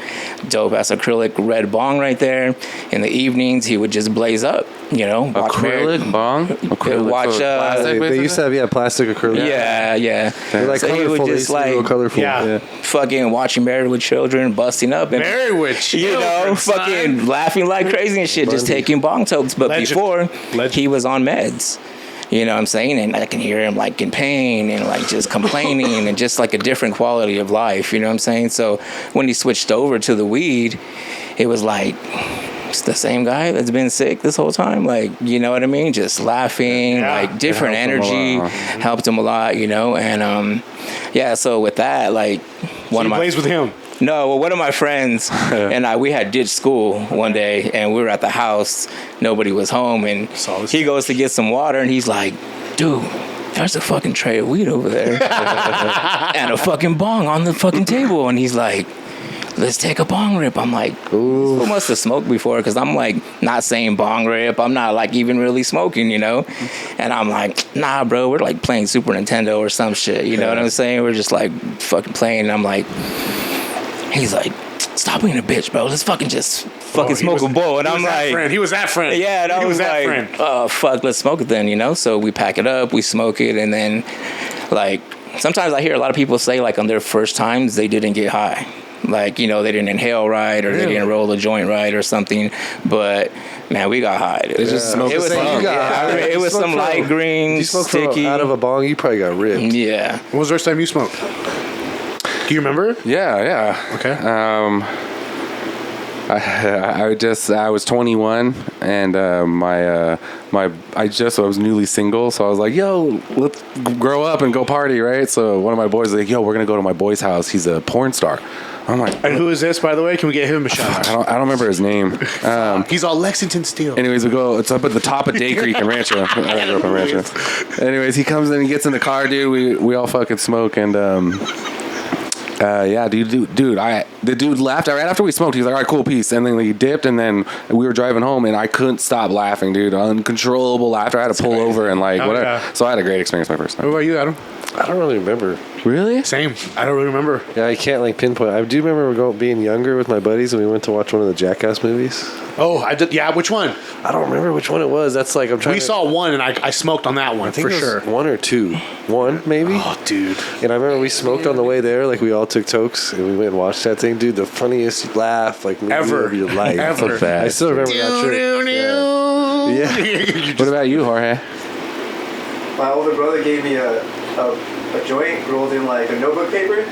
dope ass acrylic red bong right there. In the evenings, he would just blaze up. You know, watch Acrylic bong. Acrylic. Watch, So plastic, They used to have plastic acrylic. Yeah. They're like So he colorful. would They just used to be real like colorful. Yeah. fucking watching Married with Children, busting up and Married with you know, Children, fucking son. laughing like crazy and shit, just taking bong tokes. But Legend. before, Legend. he was on meds. You know what I'm saying? And I can hear him like in pain and like just complaining and just like a different quality of life. You know what I'm saying? So when he switched over to the weed, it was like, it's the same guy that's been sick this whole time. Like, you know what I mean? Just laughing, like different energy, helped him a lot, you know? And yeah, so with that, like one of my plays with him. No, well, one of my friends and we had ditched school one day, and we were at the house. Nobody was home, and he goes to get some water, and he's like, dude, there's a fucking tray of weed over there and a fucking bong on the fucking table. And he's like, let's take a bong rip. I'm like, who must have smoked before? Because I'm like not saying bong rip. I'm not like even really smoking, you know? And I'm like, nah, bro, we're like playing Super Nintendo or some shit. You know what I'm saying? We're just like fucking playing. And I'm like, he's like, stop being a bitch, bro. Let's fucking just fucking smoke a bowl. And I'm like, he was that friend. yeah, and I was like, oh, fuck, let's smoke it then, you know? So we pack it up, we smoke it, and then, like, sometimes I hear a lot of people say like on their first times they didn't get high. Like, you know, they didn't inhale right, or they didn't roll the joint right, or something. But man, we got high. They just smoked It the was same. it was some light green, You smoked sticky. out of a bong, you probably got ripped. Yeah. When was the first time you smoked? Do you remember? Yeah. Okay. I was 21 and I was newly single, so I was like, yo, let's grow up and go party, right? So one of my boys was like, yo, we're gonna go to my boy's house. He's a porn star. I'm like, And who is this, by the way? Can we get him a shout out? I don't remember his name. He's all Lexington Steel. Anyways, we go. It's up at the top of Day Creek in Rancho. I grew up in Rancho. Anyways, he comes in, he gets in the car, dude. We all fucking smoke, and yeah, dude. The dude left right after we smoked. He's like, all right, cool, peace. And then he dipped, and then we were driving home, and I couldn't stop laughing, dude. Uncontrollable laughter. I had to pull over and like whatever. Yeah. So I had a great experience my first What time. about you, Adam? I don't really remember. Really? Same. I don't really remember. Yeah, I can't like pinpoint. I do remember being younger with my buddies, and we went to watch one of the Jackass movies. Oh, I did. Yeah, which one? I don't remember which one it was. That's like I'm trying. We saw one, and I smoked on that one I think for it was sure. one or two. One maybe. Oh, dude. And I remember we smoked on the way there. Like we all took tokes and we went and watched that thing, dude. The funniest laugh like movie Ever. of your life. Ever. I still remember that trip. Yeah. What about you, Jorge? My older brother gave me a joint rolled in like a notebook paper.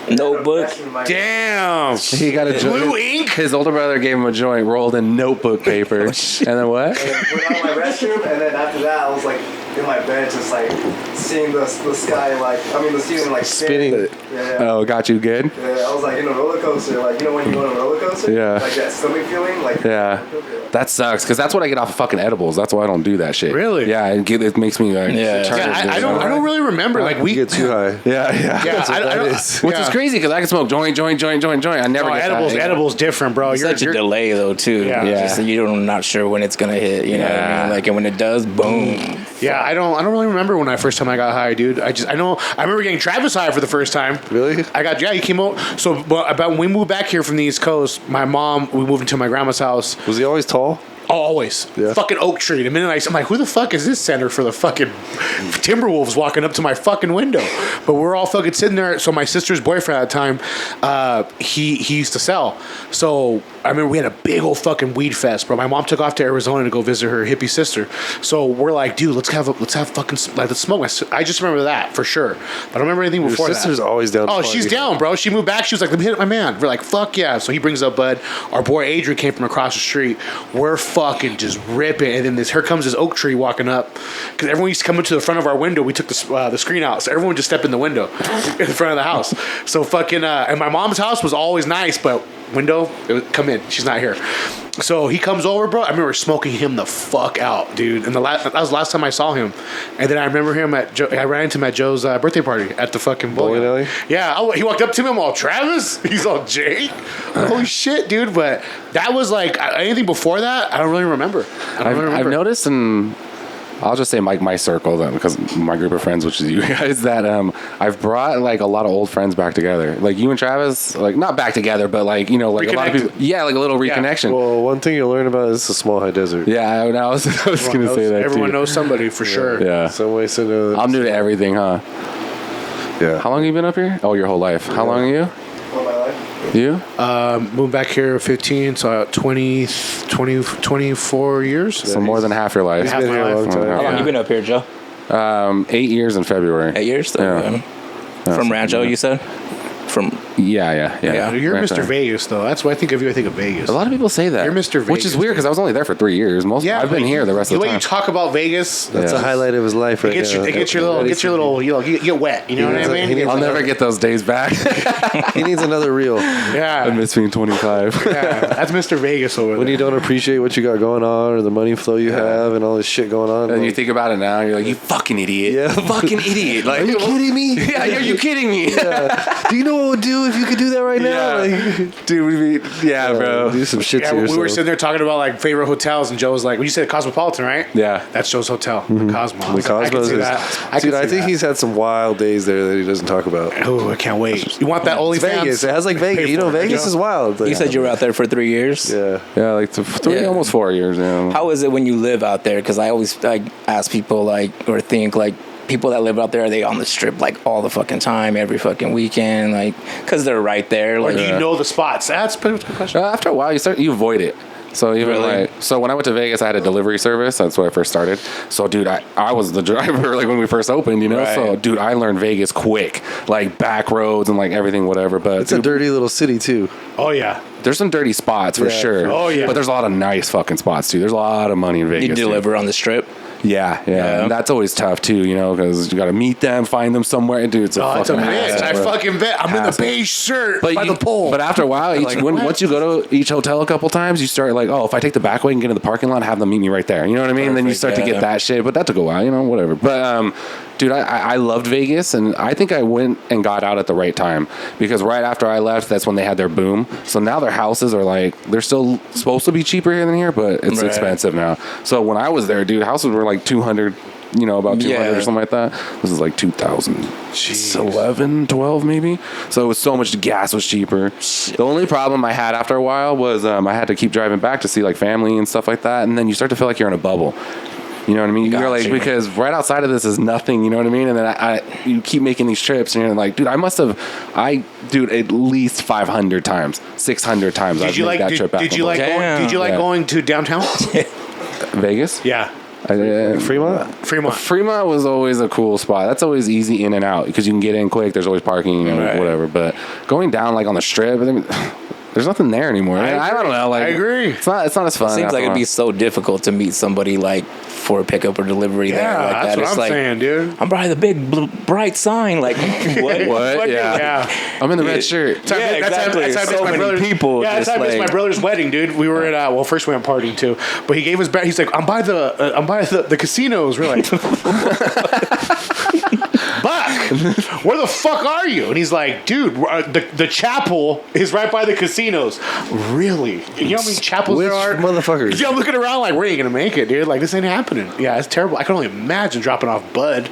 Notebook. Damn. He got a Blue ink? His older brother gave him a joint rolled in notebook paper. And then what? And went out my restroom, and then after that, I was like in my bed, just like seeing the sky, the ceiling like Spinning. Yeah. Oh, got you good? Yeah, I was like in a roller coaster, like you know when you go on a roller coaster, Yeah. like that stomach feeling, like Yeah. That sucks, because that's what I get off of fucking edibles. That's why I don't do that shit. Really? Yeah, it makes me like Yeah. turn Yeah, it, I you don't. know? I don't really remember. Like You we. get too high. Yeah. Yeah, I don't. Which is crazy, because I can smoke joint. I never Oh, get edibles. that. Edibles different, bro. It's such a delay though too. Yeah. Yeah. Just, you're not sure when it's gonna hit. You know what I mean? Like, and when it does, boom. Yeah, I don't really remember when first time I got high, dude. I remember getting Travis high for the first time. Really? He came out. So, but about when we moved back here from the East Coast, we moved into my grandma's house. Was he always tall? Oh, always. Yeah. Fucking oak tree. The minute I'm like, who the fuck is this center for the fucking Timberwolves walking up to my fucking window? But we're all fucking sitting there. So my sister's boyfriend at the time, he used to sell. So I remember we had a big old fucking weed fest, bro. My mom took off to Arizona to go visit her hippie sister. So we're like, dude, let's smoke. I just remember that for sure. But I don't remember anything before Your sister's always down. to Oh, party. she's down, bro. She moved back. She was like, let me hit my man. We're like, fuck yeah. So he brings up Bud. Our boy Adrian came from across the street. We're fucking just ripping. And then here comes this oak tree walking up. Because everyone used to come into the front of our window. We took the screen out. So everyone just stepped in the window in front of the house. So fucking, and my mom's house was always nice, but window, come in. She's not here. So he comes over, bro. I remember smoking him the fuck out, dude. And that was the last time I saw him. And then I remember him I ran into him at Joe's birthday party at the fucking Bowling alley? Yeah, he walked up to me. I'm all, Travis? He's all, Jake? Holy shit, dude. But that was like, anything before that, I don't really remember. I've noticed, and I'll just say my circle then, because my group of friends, which is you guys, that I've brought like a lot of old friends back together. Like you and Travis, like not back together, but like, you know, like a lot of people. Yeah, like a little reconnection. Well, one thing you'll learn about is a small high desert. Yeah, I was going to say that. Everyone too. knows somebody for sure. Yeah. Some way, so no. I'm new to everything, huh? Yeah. How long have you been up here? Oh, your whole life. How long are you? all my life. You? Moved back here at 15, so 24 years. So more than half your life. Half Been my here a life. long time. How long you been up here, Joe? 8 years in February. 8 years. Yeah. From Rancho, you said. From Yeah. You're Right Mr. there. Vegas, though. That's what I think of you. I think of Vegas. A lot of people say that. You're Mr. Which is Vegas, weird because I was only there for 3 years. I've been but here the rest of the the way time. you talk about Vegas, That's Yeah. a highlight of his life right it gets now. you you get wet. You know what I mean? he needs I'll never get those days back. He needs another reel. I Yeah, miss being 25. yeah. That's Mr. Vegas over When there. you don't appreciate what you got going on or the money flow you have and all this shit going on. And you think about it now, you're like, you fucking idiot. Yeah. You fucking idiot. Like, are you kidding me? Yeah, are you kidding me? Do you know what we'd do if you could do that right now? Yeah. Like, Dude, bro. do some shit Yeah, to we yourself. were sitting there talking about like favorite hotels, and Joe was like, "Well, you said Cosmopolitan, right?" Yeah. That's Joe's hotel, the Cosmo. I The was like, I can Cosmos see is, that. dude, I think he's had some wild days there that he doesn't talk about. Oh, I can't wait. You want that It's OnlyFans? Vegas. It has like Vegas. Pay You know, for it, Vegas Joe. is wild. Like, you said you were out there for 3 years. yeah. Yeah, like three, Yeah. almost 4 years. Yeah. How is it when you live out there? Because I always ask people like or think like people that live out there, are they on the strip like all the fucking time, every fucking weekend, like because they're right there? Or Like, do you know the spots? That's a good question. After a while, you avoid it. So even Really? so when I went to Vegas, I had a delivery service. That's when I first started. So dude, I was the driver like when we first opened, you know. Right. So dude, I learned Vegas quick, like back roads and like everything, whatever. But It's a dirty little city too. Oh yeah. there's some dirty spots for Yeah. sure. Oh, yeah. But there's a lot of nice fucking spots too. There's a lot of money in Vegas. you too. deliver on the strip. Yeah. Yeah. And that's always tough too, you know, because you got to meet them, find them somewhere. Dude, it's a Oh, it's a fucking bitch. hassle, I bro. fucking bet. I'm in the Hassle. beige shirt by the pole. But after a while, once you go to each hotel a couple times, you start like, oh, if I take the back way and get in the parking lot, have them meet me right there. You know what I mean? And then you start to Perfect, get yeah. that shit. But that took a while, you know, whatever. But dude, I loved Vegas, and I think I went and got out at the right time because right after I left, that's when they had their boom. So now their houses are like they're still supposed to be cheaper here than here, but it's Right. expensive now. So when I was there, dude, houses were like 200. You know, about 200 Yeah. or something like that. This is like 2011, 12 maybe. So it was so much, gas was cheaper. The only problem I had after a while was I had to keep driving back to see like family and stuff like that. And then you start to feel like you're in a bubble. You know what I mean? You're like, Gotcha. because right outside of this is nothing, you know what I mean? And then you keep making these trips and you're like, dude, dude, at least 500 times, 600 times. Did you like? that trip back Did and you like? forth. Going, did you like Yeah. going to downtown? Vegas? Yeah, Fremont? Fremont. Fremont was always a cool spot. That's always easy in and out because you can get in quick. There's always parking, you know, Right. whatever. But going down like on the strip, I mean, there's nothing there anymore. I don't know. Like, I agree. It's not as fun. Seems after like a it'd be while. so difficult to meet somebody like for a pickup or delivery there. Yeah, Like that's that. what It's I'm like, saying, dude. I'm by the big bright sign. Like what? What? Yeah. Yeah. I'm in the red shirt. Yeah, exactly. That's how I So missed my many brother's people Yeah, that's just how I missed like- my brother's wedding, dude. We were at well, first we went partying too, but he gave us back. He's like, I'm by the casinos. We're like, Buck, where the fuck are you? And he's like, dude, the chapel is right by the casinos. Really? You know how many chapels Which there are? motherfuckers? Yeah, I'm looking around like, we ain't gonna make it, dude. Like, this ain't happening. Yeah, it's terrible. I can only imagine dropping off bud.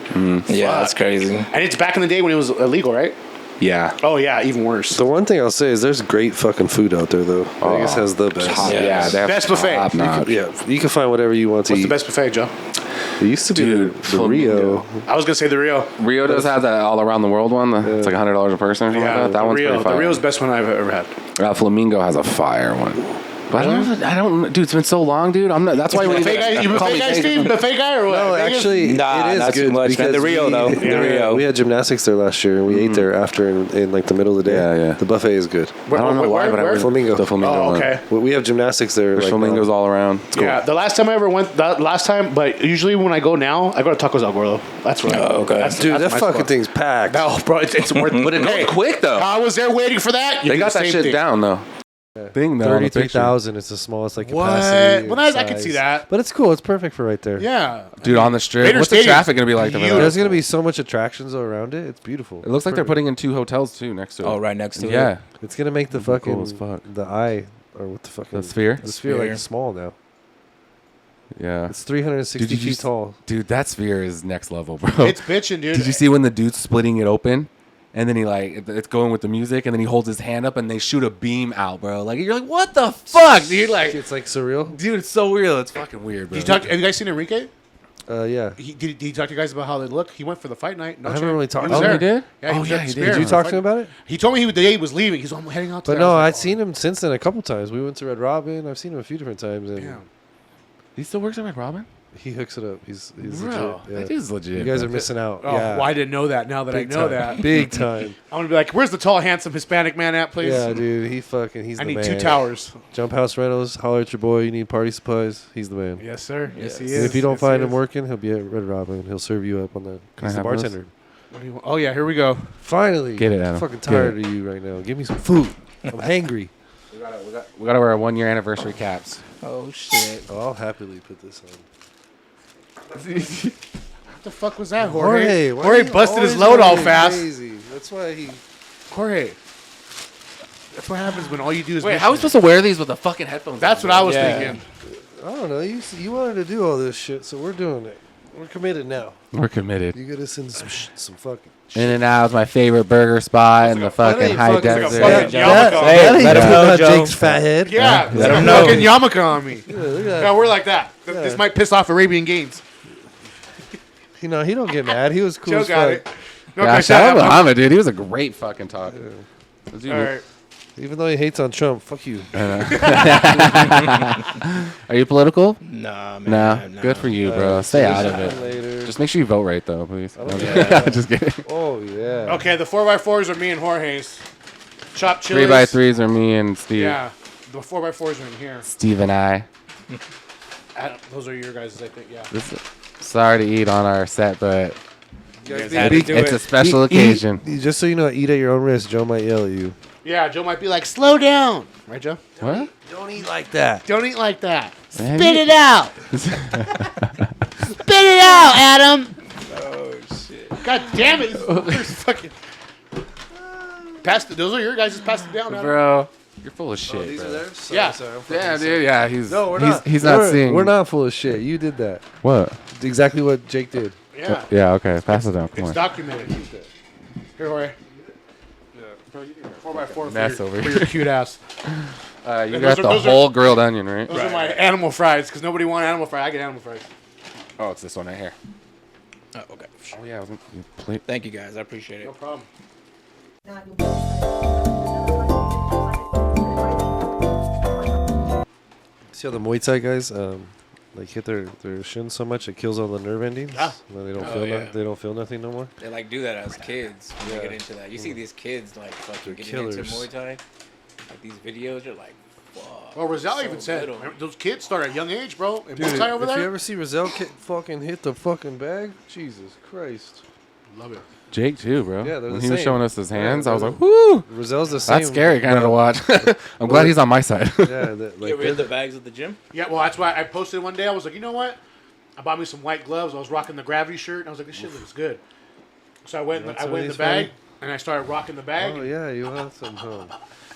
Yeah, that's crazy. And it's back in the day when it was illegal, right? Yeah. Oh yeah, even worse. The one thing I'll say is there's great fucking food out there though. Vegas has the best. Yeah. They have Best buffet. top notch. Yeah, you can find whatever you want to What's eat. the best buffet, Joe? It used to be Dude, the Rio. I was gonna say the Rio. Rio does have that all around the world one. It's like $100 a person or something Yeah, like that. That the one's Rio. pretty fire. The Rio's the best one I've ever had. Flamingo has a fire one. But I don't, dude. It's been so long, dude. I'm not. That's why Buffet guy, you buffet guy, Steve? Buffet guy or what? No, Vegas? actually, Nah, it is not too good much, man. because The Rio, though. The Rio. We had gymnastics there last year, and we ate there after in like the middle of the day. Yeah, yeah. The buffet is good. I don't know why, but I was Flamingo. the flamingo Oh, one. okay. We have gymnastics there. There's like, flamingos all around. It's cool. Yeah, the last time I ever went, but usually when I go now, I go to Tacos El Gordo. That's right. Oh, okay. Dude, that's that my fucking spot. thing's packed. No, bro, it's worth. But it goes quick though. I was there waiting for that. You They do got the that same shit thing. down though. Thing though. on the picture. 33,000. It's the smallest like What? capacity. Well, and I can size. see that. But it's cool. It's perfect for right there. Yeah, Dude, on the strip. Raider What's the Stadium's traffic gonna be like? there for that? There's gonna be so much attractions around it. It's beautiful. It looks like they're putting in 2 hotels too next to it. Oh, right next to it. Yeah. It's gonna make the Cool fucking as fuck. the eye or what the fuck? The sphere? The sphere Sphere. like small now. Yeah. It's 360 Dude, did you feet tall. Dude, that sphere is next level, bro. it's bitching, dude. Did you see when the dude's splitting it open? And then he it's going with the music, and then he holds his hand up, and they shoot a beam out, bro. Like you're like, what the fuck, dude? Like, It's like surreal. dude, it's so real. It's fucking weird, bro. Have you guys seen Enrique? Yeah. Did he talk to you guys about how they look? He went for the fight night. No I haven't chance. really talked was to there. him. He did? Yeah, he Oh, was yeah, at the he did. Spear. Did you talk to him about it? He told me the day he was leaving. He's I'm heading out. But today." I no, was like, I'd seen him since then a couple times. We went to Red Robin. I've seen him a few different times, and Damn. He still works at Red Robin? he hooks it up. He's Bro, legit. Yeah. that is legit. You guys bro. are missing out. Oh, yeah. well, I didn't know that. Now that Big I know time. that, Big time. I'm gonna be like, "Where's the tall, handsome Hispanic man at, please?" Yeah, dude. He's I the need man. 2 towers. Jump House Rentals. Holler at your boy. You need party supplies. He's the man. Yes, sir. Yes, he And is. if you don't Yes, find he him is. working, he'll be at Red Robin. He'll serve you up on the. Can I He's the have bartender. What do you want? Oh yeah, here we go. Finally. Get it, Adam. I'm fucking Get tired it. of you right now. Give me some food. I'm hangry. We gotta wear our 1-year anniversary caps. Oh shit. Oh, I'll happily put this on. What the fuck was that, Jorge? why Jorge are you busted his always load all going fast. Crazy? That's why he. Jorge. That's what happens when all you do is. Wait, miss how are we it. supposed to wear these with the fucking headphones? That's on, what I bro? was Yeah. thinking. I don't know. You wanted to do all this shit, so we're doing it. We're committed now. We're committed. You gotta send some fucking. In and Out is my favorite burger spot in the fucking ain't high fucking- desert. fucking That, yarmulke. that ain't Let him talking know, about Joe. Jake's fat head. Yeah, Let it's him a know. fucking yarmulke on me. Yeah, look at that. Yeah, we're like that. This might piss off Arabian Games. You know, he don't get mad. He was cool Joe as got fuck. it. No, Yeah, okay, shout out to all Muhammad, dude. He was a great fucking talker. right. Even though he hates on Trump, fuck you. Are you political? Nah, No. man. Good for you, bro. Stay out of it. Later. Just make sure you vote right, though, please. Yeah. Just kidding. Oh yeah. Okay, the 4x4s are me and Jorge's. Chopped chilies. 3x3s are me and Steve. Yeah, the 4x4s are in here. Steve and I. Those are your guys', I think. Yeah. Sorry to eat on our set, but You guys had to do it's it. a special occasion. Just so you know, eat at your own risk. Joe might yell at you. Yeah, Joe might be like, "Slow down," right, Joe? What? Don't eat like that. Don't eat like that. Man, Spit you- it out. Spit it out, Adam. Oh shit. God damn it! There's fucking. Those are your guys. Pass it down, Adam. Bro, you're full of shit, bro. theirs? Yeah. Yeah, dude. Yeah, he's No, we're not. He's not seeing. We're not full of shit. You did that. What? Exactly what Jake did. Yeah. Yeah. Okay. Pass it down. Come It's on. documented. Here, Jorge. 4x4 Mess for over your here. cute ass. You And got those are- the those are- whole grilled onion, right? Those are my animal fries because nobody wanted animal fries. I get animal fries. Oh, it's this one right here. Oh, okay. Oh yeah. Plate. Thank you guys. I appreciate it. No problem. See how the Muay Thai guys like hit their shin so much it kills all the nerve endings. Yeah. Then they don't Oh, feel yeah. they don't feel nothing no more. They like do that as kids when Yeah. they get into that. You see these kids like fucking They're getting into killers. Muay Thai. Like these videos are like, fuck. Well, Roselle so even said little. those kids start at a young age, bro. And Dude, Muay Thai over if there. you ever see Roselle fucking hit the fucking bag, Jesus Christ. Love it. Jake too, bro. Yeah, they're when the he was same. showing us his hands, I was they're like, "Whoo!" Roselle's the same. That's scary, kind of to watch. I'm glad he's on my side. Yeah, You like ever hit the bags at the gym? Yeah, well, that's why I posted one day. I was like, you know what? I bought me some white gloves. I was rocking the gravity shirt. And I was like, this shit looks good. So I went. That's I what went in the he's bag, funny. and I started rocking the bag. Oh yeah, you want some?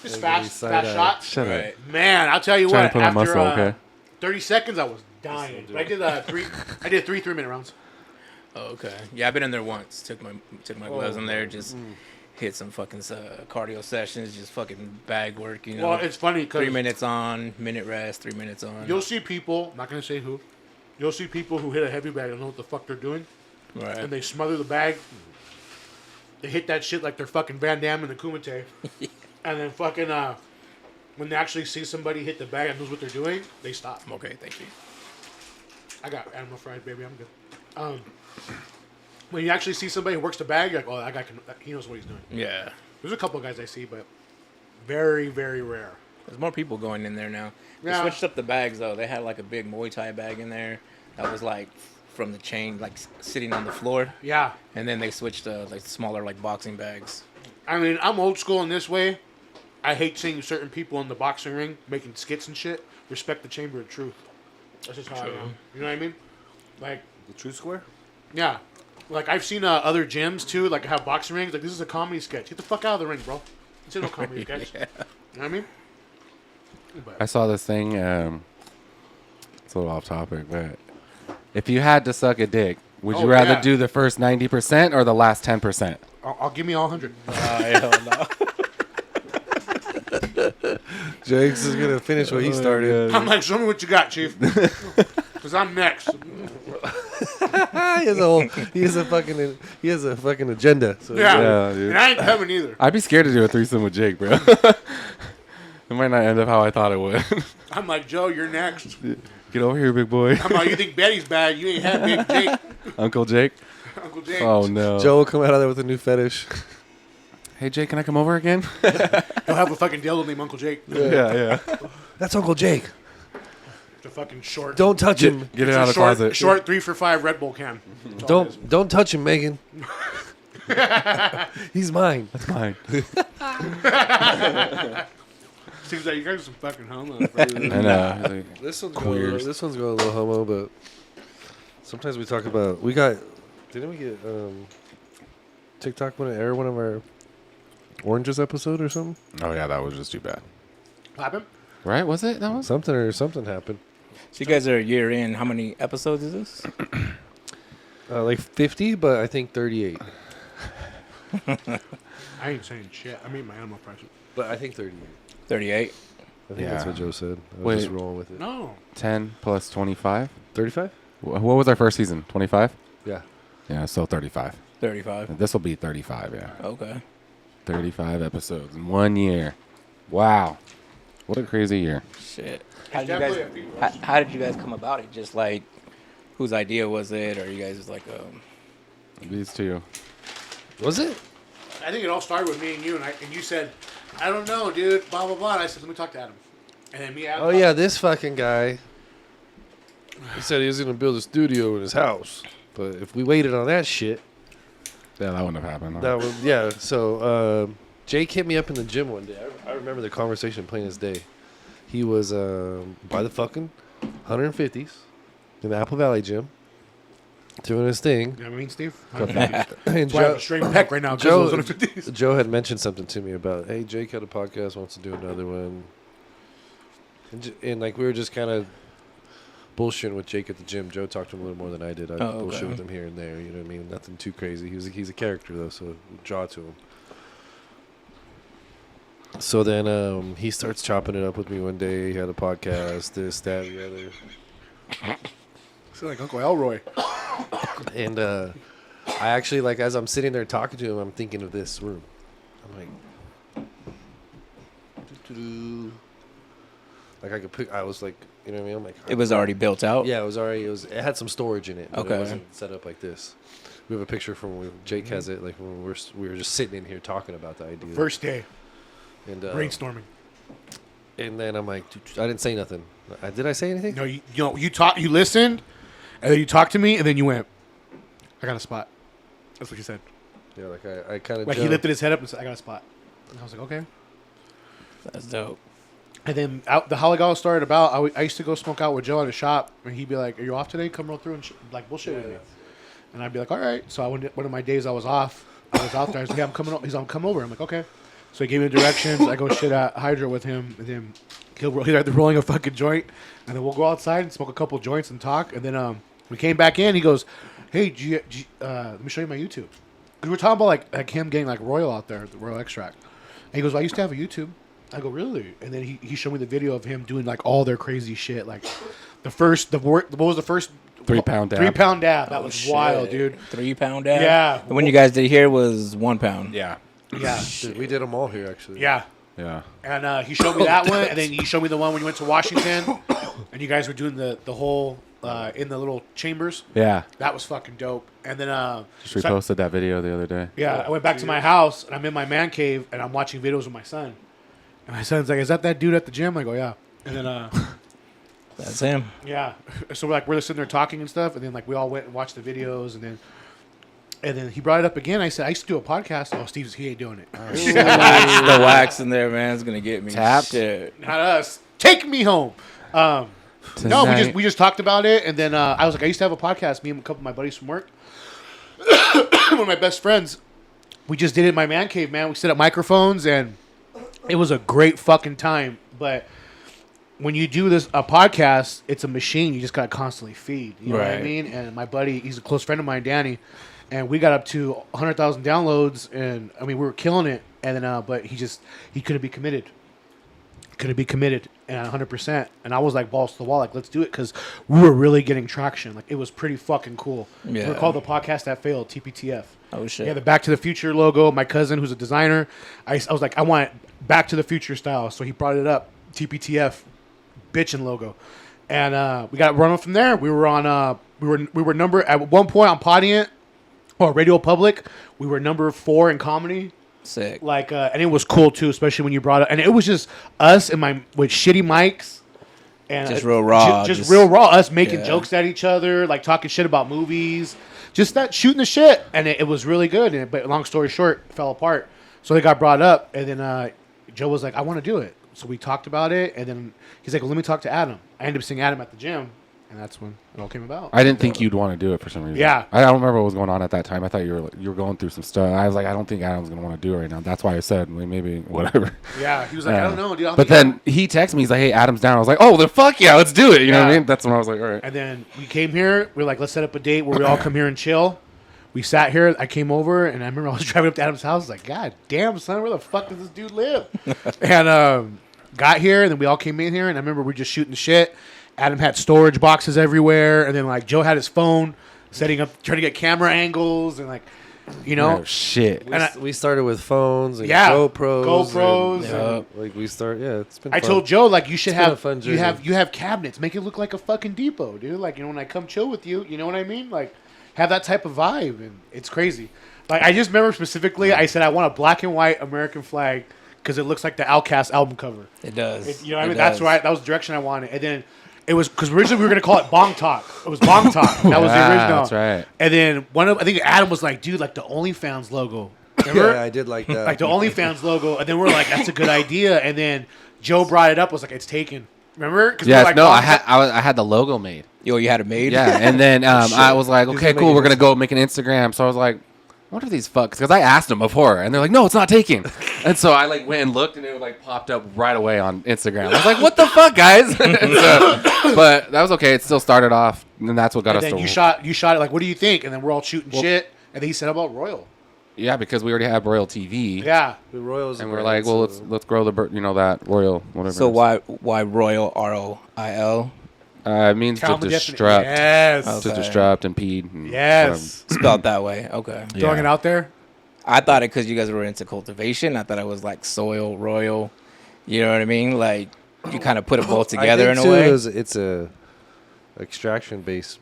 Just Like fast side-eye. shots. Shut up. Right. Man, I'll tell you Trying what. to put on After muscle, okay? 30 seconds, I was dying. But I did I did three 3-minute rounds. Oh, okay. Yeah, I've been in there once. Took my gloves in there. Just hit some fucking cardio sessions. Just fucking bag work. You know. Well, it's funny 3 because minutes on, minute rest. 3 minutes on. you'll see people. I'm not gonna say who. You'll see people who hit a heavy bag and don't know what the fuck they're doing, Right. and they smother the bag. They hit that shit like they're fucking Van Damme and the Kumite, and then fucking when they actually see somebody hit the bag and knows what they're doing, they stop. Okay. Thank you. I got animal fries, baby. I'm good. When you actually see somebody who works the bag, you're like, oh, that guy he knows what he's doing. Yeah. There's a couple of guys I see, but very, very rare. There's more people going in there now. They Yeah. switched up the bags though. They had like a big Muay Thai bag in there that was like from the chain, like sitting on the floor. Yeah. And then they switched like smaller like boxing bags. I mean, I'm old school in this way. I hate seeing certain people in the boxing ring making skits and shit. Respect the chamber of truth. That's just how I am. You know what I mean? Like, The Truth Square. yeah. Like, I've seen other gyms, too, like, have boxing rings. Like, this is a comedy sketch. Get the fuck out of the ring, bro. It's no comedy sketch. You know what I mean? I saw this thing. It's a little off topic, but if you had to suck a dick, would you Oh, rather yeah. do the first 90% or the last 10%? I'll give me all 100. Hell no. Jake's is gonna finish what he started. I'm like, show me what you got, Chief. Because I'm next. He has a fucking agenda. So Yeah. Yeah, dude. And I ain't coming either. I'd be scared to do a threesome with Jake, bro. It might not end up how I thought it would. I'm like, Joe, you're next. Get over here, big boy. I'm like, you think Betty's bad? You ain't had Big Jake. Uncle Jake. Uncle Jake. Oh, no. Joe will come out of there with a new fetish. Hey, Jake, can I come over again? He'll have a fucking dildo named Uncle Jake. yeah. That's Uncle Jake. It's a fucking short. Don't touch him. Get it it's out a of the short, closet. Short 3 for $5 Red Bull can. That's all it is. Don't touch him, Megan. He's mine. Fine. Seems like you guys are some fucking homos. And, This one's Queers. going a little homo, but sometimes we talk about didn't we get TikTok want to air one of our oranges episode or something? oh, yeah, that was just too bad. What happened? Right? Was it? That was? Something happened. So you guys are a year in. How many episodes is this? Like 50, but I think 38. I ain't saying shit. I mean my animal prices. But I think 38. 38. I think that's Yeah. what Joe said. I was Wait. just rolling with it. No. 10 plus 25? 35? What was our first season? 25? Yeah. Yeah, so 35. 35. This will be 35, yeah. Okay. 35 episodes in 1 year. Wow. What a crazy year. Shit. How did you guys come about it? Just like, whose idea was it? Or you guys just like, These two. Was it? I think it all started with me and you, and you said, I don't know, dude, blah, blah, blah. And I said, let me talk to Adam. And then me, Adam. Oh, yeah, this fucking guy. He said he was going to build a studio in his house. But if we waited on that shit, Yeah, that wouldn't have happened. that would, yeah. So Jake hit me up in the gym one day. I remember the conversation plain as day. He was by the fucking 150s in the Apple Valley gym doing his thing. You know what I mean, Steve? And That's why I have Joe, a straight peck right now. Joe, Joe, Joe had mentioned something to me about, hey, Jake had a podcast, wants to do another one. And like we were just kind of bullshitting with Jake at the gym. Joe talked to him a little more than I did. I bullshit with him here and there. You know what I mean? Nothing too crazy. He's a character though, so we draw to him. So then he starts chopping it up with me one day. He had a podcast, this, that, the other. It's like Uncle Elroy. And I actually, like, as I'm sitting there talking to him, I'm thinking of this room. I'm like, like I could pick. I was like, you know what I mean? I'm like, it was already built out? yeah, it was already. It had some storage in it. But Okay. it wasn't set up like this. We have a picture from when Jake has it. Like when we were just sitting in here talking about the idea. First day, and brainstorming. And then I'm like, dude, I didn't say nothing. Did I say anything? No, you talked, you listened, and then you talked to me, and then you went, I got a spot. That's what you said. Yeah, like I kind of Like he lifted his head up and said, I got a spot. And I was like, okay. That's dope. And then how it all started about, I used to go smoke out with Joe at a shop, and he'd be like, are you off today? Come roll through and like bullshit with me. And I'd be like, all right. So one of my days I was off, I was out there. I was like, yeah, I'm coming over. He's like, come over. I'm like, okay. So he gave me the directions. I go shit at Hydra with him, and then he's either rolling a fucking joint, and then we'll go outside and smoke a couple joints and talk. And then we came back in. He goes, hey, let me show you my YouTube. Because we're talking about like him getting like Royal out there, the Royal extract. And he goes, well, I used to have a YouTube. I go, really? And then he showed me the video of him doing like all their crazy shit. Like what was the first 3 pound dab. 3 pound dab. That was Shit. wild, dude. 3 pound dab? Yeah. The one you guys did here was 1 pound. Yeah. Yeah. Dude, we did them all here actually. Yeah. Yeah. And he showed me that one, and then he showed me the one when you went to Washington, and you guys were doing the whole in the little chambers. Yeah. That was fucking dope. And then Just reposted that video the other day. yeah, I went back to my house, and I'm in my man cave, and I'm watching videos with my son. And my son's like, "Is that dude at the gym?" I go, "Yeah." And then That's him. yeah, so we're sitting there talking and stuff, and then like we all went and watched the videos, and then he brought it up again. I said, I used to do a podcast. Oh, he ain't doing it. The wax in there, man, is going to get me. Tapped. Shit. Not us. Take me home. No, Tonight. we just talked about it, and then I was like, I used to have a podcast. Me and a couple of my buddies from work, one of my best friends. We just did it in my man cave, man. We set up microphones, and it was a great fucking time. But when you do a podcast, it's a machine. You just gotta constantly feed. You know what I Right. mean? And my buddy, he's a close friend of mine, Danny, and we got up to 100,000 downloads, and I mean we were killing it. And then, but he couldn't be committed. Couldn't be committed and 100%. And I was like balls to the wall, like let's do it, because we were really getting traction. Like it was pretty fucking cool. Yeah. We're called the podcast that failed, TPTF. Oh, shit. Yeah, the Back to the Future logo. My cousin, who's a designer, I was like, I want Back to the Future style. So he brought it up, TPTF, bitchin' logo, and we got running from there. We were on, we were number at one point on Podiant or Radio Public. We were number 4 in comedy. Sick. Like, and it was cool too, especially when you brought it. And it was just us and with shitty mics. And Just real raw. Just real raw. Us making Yeah. jokes at each other, like talking shit about movies. Just that shooting the shit. And it was really good. But long story short, it fell apart. So they got brought up. And then Joe was like, I want to do it. So we talked about it. And then he's like, well, let me talk to Adam. I ended up seeing Adam at the gym. And that's when it all came about. I didn't think you'd want to do it for some reason. Yeah. I don't remember what was going on at that time. I thought you were going through some stuff. I was like, I don't think Adam's going to want to do it right now. That's why I said maybe whatever. Yeah. He was like, I don't know, dude. I don't But think then he texted me. He's like, hey, Adam's down. I was like, oh, then fuck yeah, let's do it. You know what I Yeah. mean? That's when I was like, all right. And then we came here. We are like, let's set up a date where we all come here and chill. We sat here. I came over, and I remember I was driving up to Adam's house. I was like, God damn, son, where the fuck does this dude live? And got here, and then we all came in here, and I remember we were just shooting the shit. Adam had storage boxes everywhere, and then like Joe had his phone setting up, trying to get camera angles and like, you know, Oh, shit. We started with phones and Yeah, GoPros. and- Like we start, it's been. I fun. told Joe like you should It's been a have fun you have journey. you have cabinets, make it look like a fucking depot, dude. Like, you know, when I come chill with you, you know what I mean? Like, have that type of vibe, and it's crazy. Like, I just remember specifically, I said I want a black and white American flag because it looks like the Outkast album cover. It does. You know what I It mean? That's does. right. That was the direction I wanted. And then it was because originally we were gonna call it Bong Talk. It was Bong Talk. That was the Yeah, original. that's right. And then I think Adam was like, dude, like the OnlyFans logo. Remember? Yeah, I did like that. Like the OnlyFans logo. And then we're like, that's a good idea. And then Joe brought it up. Was like, it's taken. Remember? 'Cause we were Yes, like, no, Bong I Talk- had the logo made. Yo, you had it made? Yeah, and then I was like, He's okay, gonna cool, make we're it gonna go make an Instagram. So I was like, what are these fucks? Because I asked them before, and they're like, no, it's not taken. And so I like went and looked, and it like popped up right away on Instagram. I was like, what the fuck, guys? But that was okay. It still started off, and that's what got And us then to. you shot it like, what do you think? And then we're all shooting shit. And then he said about Royal. Yeah, because we already have Royal TV. Yeah. The Royals, And we're like, well, let's grow that Royal whatever. So it is. why Royal ROIL? It means to Count the disrupt, Yes. to Okay. disrupt, impede. And Yes. Spelled that way. Okay. Throwing it out there. I thought it because you guys were into cultivation. I thought it was like soil, royal. You know what I mean? Like you kind of put it both together in a way. It's a extraction based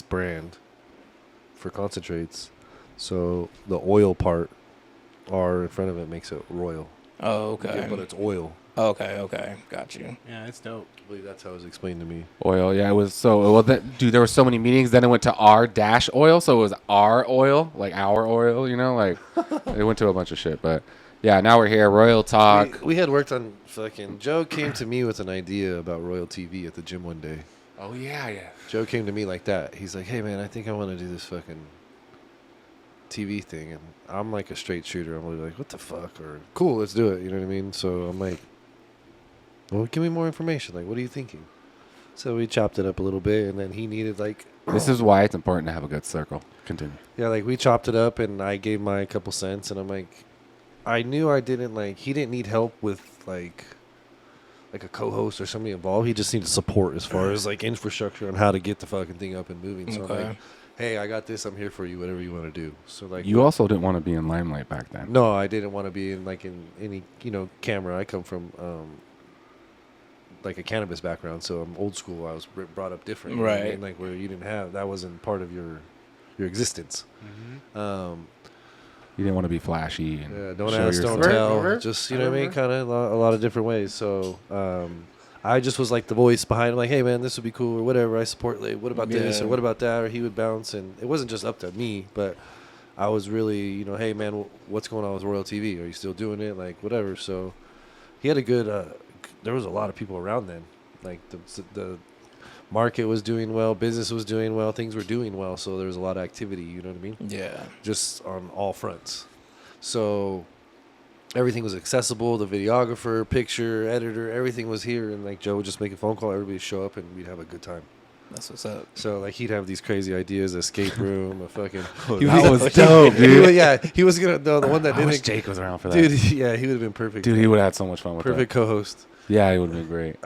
brand for concentrates. So the oil part, R in front of it, makes it royal. Oh, okay. Yeah, but it's oil. Okay. Got you. Yeah, it's dope. I believe that's how it was explained to me. Oil, yeah, it was so. Well, dude, there were so many meetings. Then it went to R-oil, so it was our oil, like our oil. You know, like it went to a bunch of shit. But yeah, now we're here. Royal Talk. We had worked on fucking. Joe came to me with an idea about Royal TV at the gym one day. Oh yeah. Joe came to me like that. He's like, "Hey man, I think I want to do this fucking TV thing," and I'm like a straight shooter. I'm really like, "What the fuck?" Or cool, let's do it. You know what I mean? So I'm like, "Well, give me more information. Like, what are you thinking?" So we chopped it up a little bit, and then he needed like, This is why it's important to have a good circle. Continue. yeah, like we chopped it up, and I gave my couple cents, and I'm like, I knew I didn't like. He didn't need help with like a co-host or somebody involved. He just needed support as far as like infrastructure on how to get the fucking thing up and moving. So I'm Okay. like, hey, I got this. I'm here for you. Whatever you want to do. So like, You also didn't want to be in limelight back then. no, I didn't want to be in like in any camera. I come from like a cannabis background, so I'm old school. I was brought up different, you know what I Right. mean? Like where you didn't have that wasn't part of your existence. You didn't want to be flashy. And Yeah, don't show ask, don't yourself. tell. Remember? Just you know what I mean, kind of a lot of different ways. So I just was like the voice behind him, like, hey man, this would be cool or whatever. I support. Like, what about this Yeah. or what about that? Or he would bounce, and it wasn't just up to me, but I was really, hey man, what's going on with Royal TV? Are you still doing it? Like whatever. So he had a good. There was a lot of people around then. Like the market was doing well, business was doing well, things were doing well. So there was a lot of activity. You know what I mean? Yeah. Just on all fronts. So everything was accessible. The videographer, picture, editor, everything was here. And like Joe would just make a phone call, everybody would show up, and we'd have a good time. That's what's up. So like he'd have these crazy ideas, escape room, a fucking. That was dope, dude. Yeah, he was gonna. No, the one that I wish didn't. Jake was around for that. Dude, yeah, he would have been perfect. Dude, he would have had so much fun with perfect co-host. that. Yeah, he would have been great.